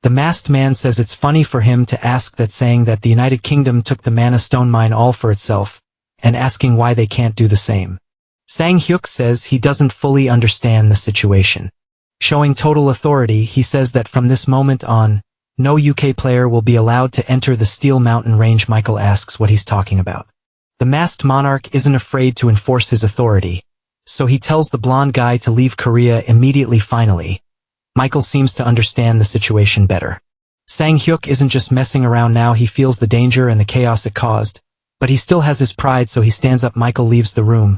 The masked man says it's funny for him to ask that, saying that the United Kingdom took the Mana Stone Mine all for itself, and asking why they can't do the same. Sang-hyuk says he doesn't fully understand the situation. Showing total authority, he says that from this moment on, no UK player will be allowed to enter the Steel Mountain Range. Michael asks what he's talking about. The masked monarch isn't afraid to enforce his authority, so he tells the blonde guy to leave Korea immediately. Finally, Michael seems to understand the situation better. Sang-hyuk isn't just messing around now. He feels the danger and the chaos it caused, but he still has his pride, so he stands up. Michael leaves the room.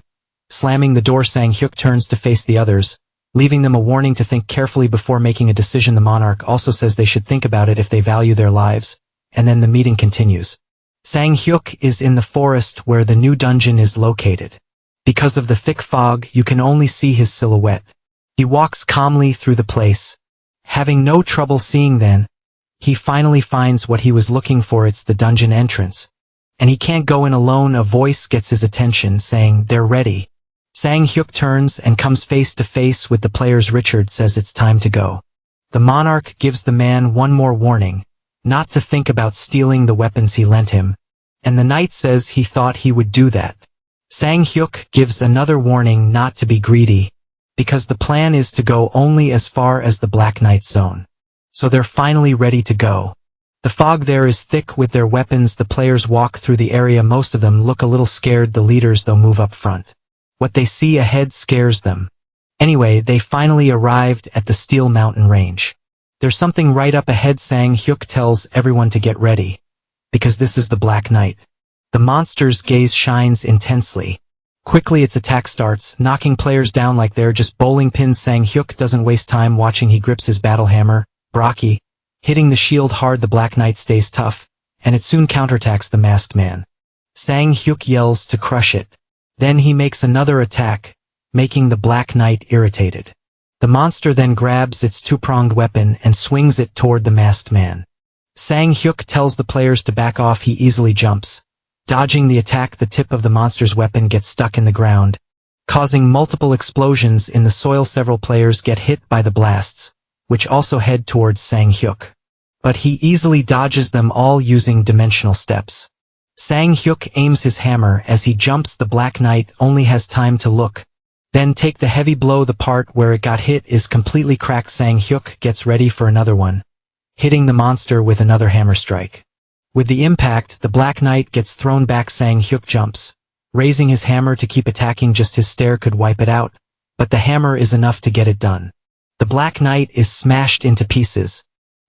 Slamming the door, Sang-hyuk turns to face the others, leaving them a warning to think carefully before making a decision. The monarch also says they should think about it if they value their lives, and then the meeting continues. Sang-hyuk is in the forest where the new dungeon is located. Because of the thick fog, you can only see his silhouette. He walks calmly through the place, having no trouble seeing. Then, he finally finds what he was looking for. It's the dungeon entrance. And he can't go in alone. A voice gets his attention, saying they're ready. Sang-hyuk turns and comes face to face with the players. Richard says it's time to go. The monarch gives the man one more warning, not to think about stealing the weapons he lent him, and the knight says he thought he would do that. Sang-hyuk gives another warning not to be greedy, because the plan is to go only as far as the Black Knight zone. So they're finally ready to go. The fog there is thick with their weapons. The players walk through the area. Most of them look a little scared. The leaders, though, move up front. What they see ahead scares them. Anyway, they finally arrived at the Steel Mountain Range. There's something right up ahead. Sang-hyuk tells everyone to get ready, because this is the Black Knight. The monster's gaze shines intensely. Quickly its attack starts, knocking players down like they're just bowling pins. Sang-hyuk doesn't waste time watching. He grips his battle hammer, Braki, hitting the shield hard. The Black Knight stays tough, and it soon counterattacks the masked man. Sang-hyuk yells to crush it. Then he makes another attack, making the Black Knight irritated. The monster then grabs its 2-pronged weapon and swings it toward the masked man. Sang-hyuk tells the players to back off. He easily jumps, dodging the attack. The tip of the monster's weapon gets stuck in the ground, causing multiple explosions in the soil. Several players get hit by the blasts, which also head towards Sang-hyuk. But he easily dodges them all using dimensional steps. Sang-hyuk aims his hammer as he jumps. The Black Knight only has time to look, then take the heavy blow. The part where it got hit is completely cracked. Sang-hyuk gets ready for another one, hitting the monster with another hammer strike. With the impact, the Black Knight gets thrown back. Sang Hyuk jumps, raising his hammer to keep attacking. Just his stare could wipe it out, but the hammer is enough to get it done. The Black Knight is smashed into pieces,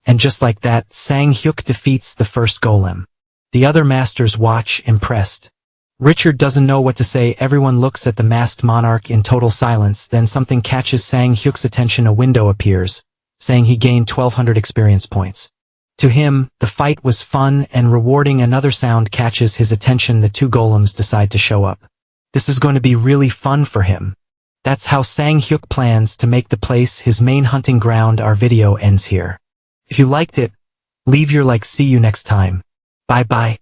and just like that, Sang Hyuk defeats the first golem. The other masters watch, impressed. Richard doesn't know what to say. Everyone looks at the masked monarch in total silence. Then something catches Sang Hyuk's attention. A window appears, saying he gained 1200 experience points. To him, the fight was fun and rewarding. Another sound catches his attention. The two golems decide to show up. This is going to be really fun for him. That's how Sang Hyuk plans to make the place his main hunting ground. Our video ends here. If you liked it, leave your like. See you next time. Bye bye.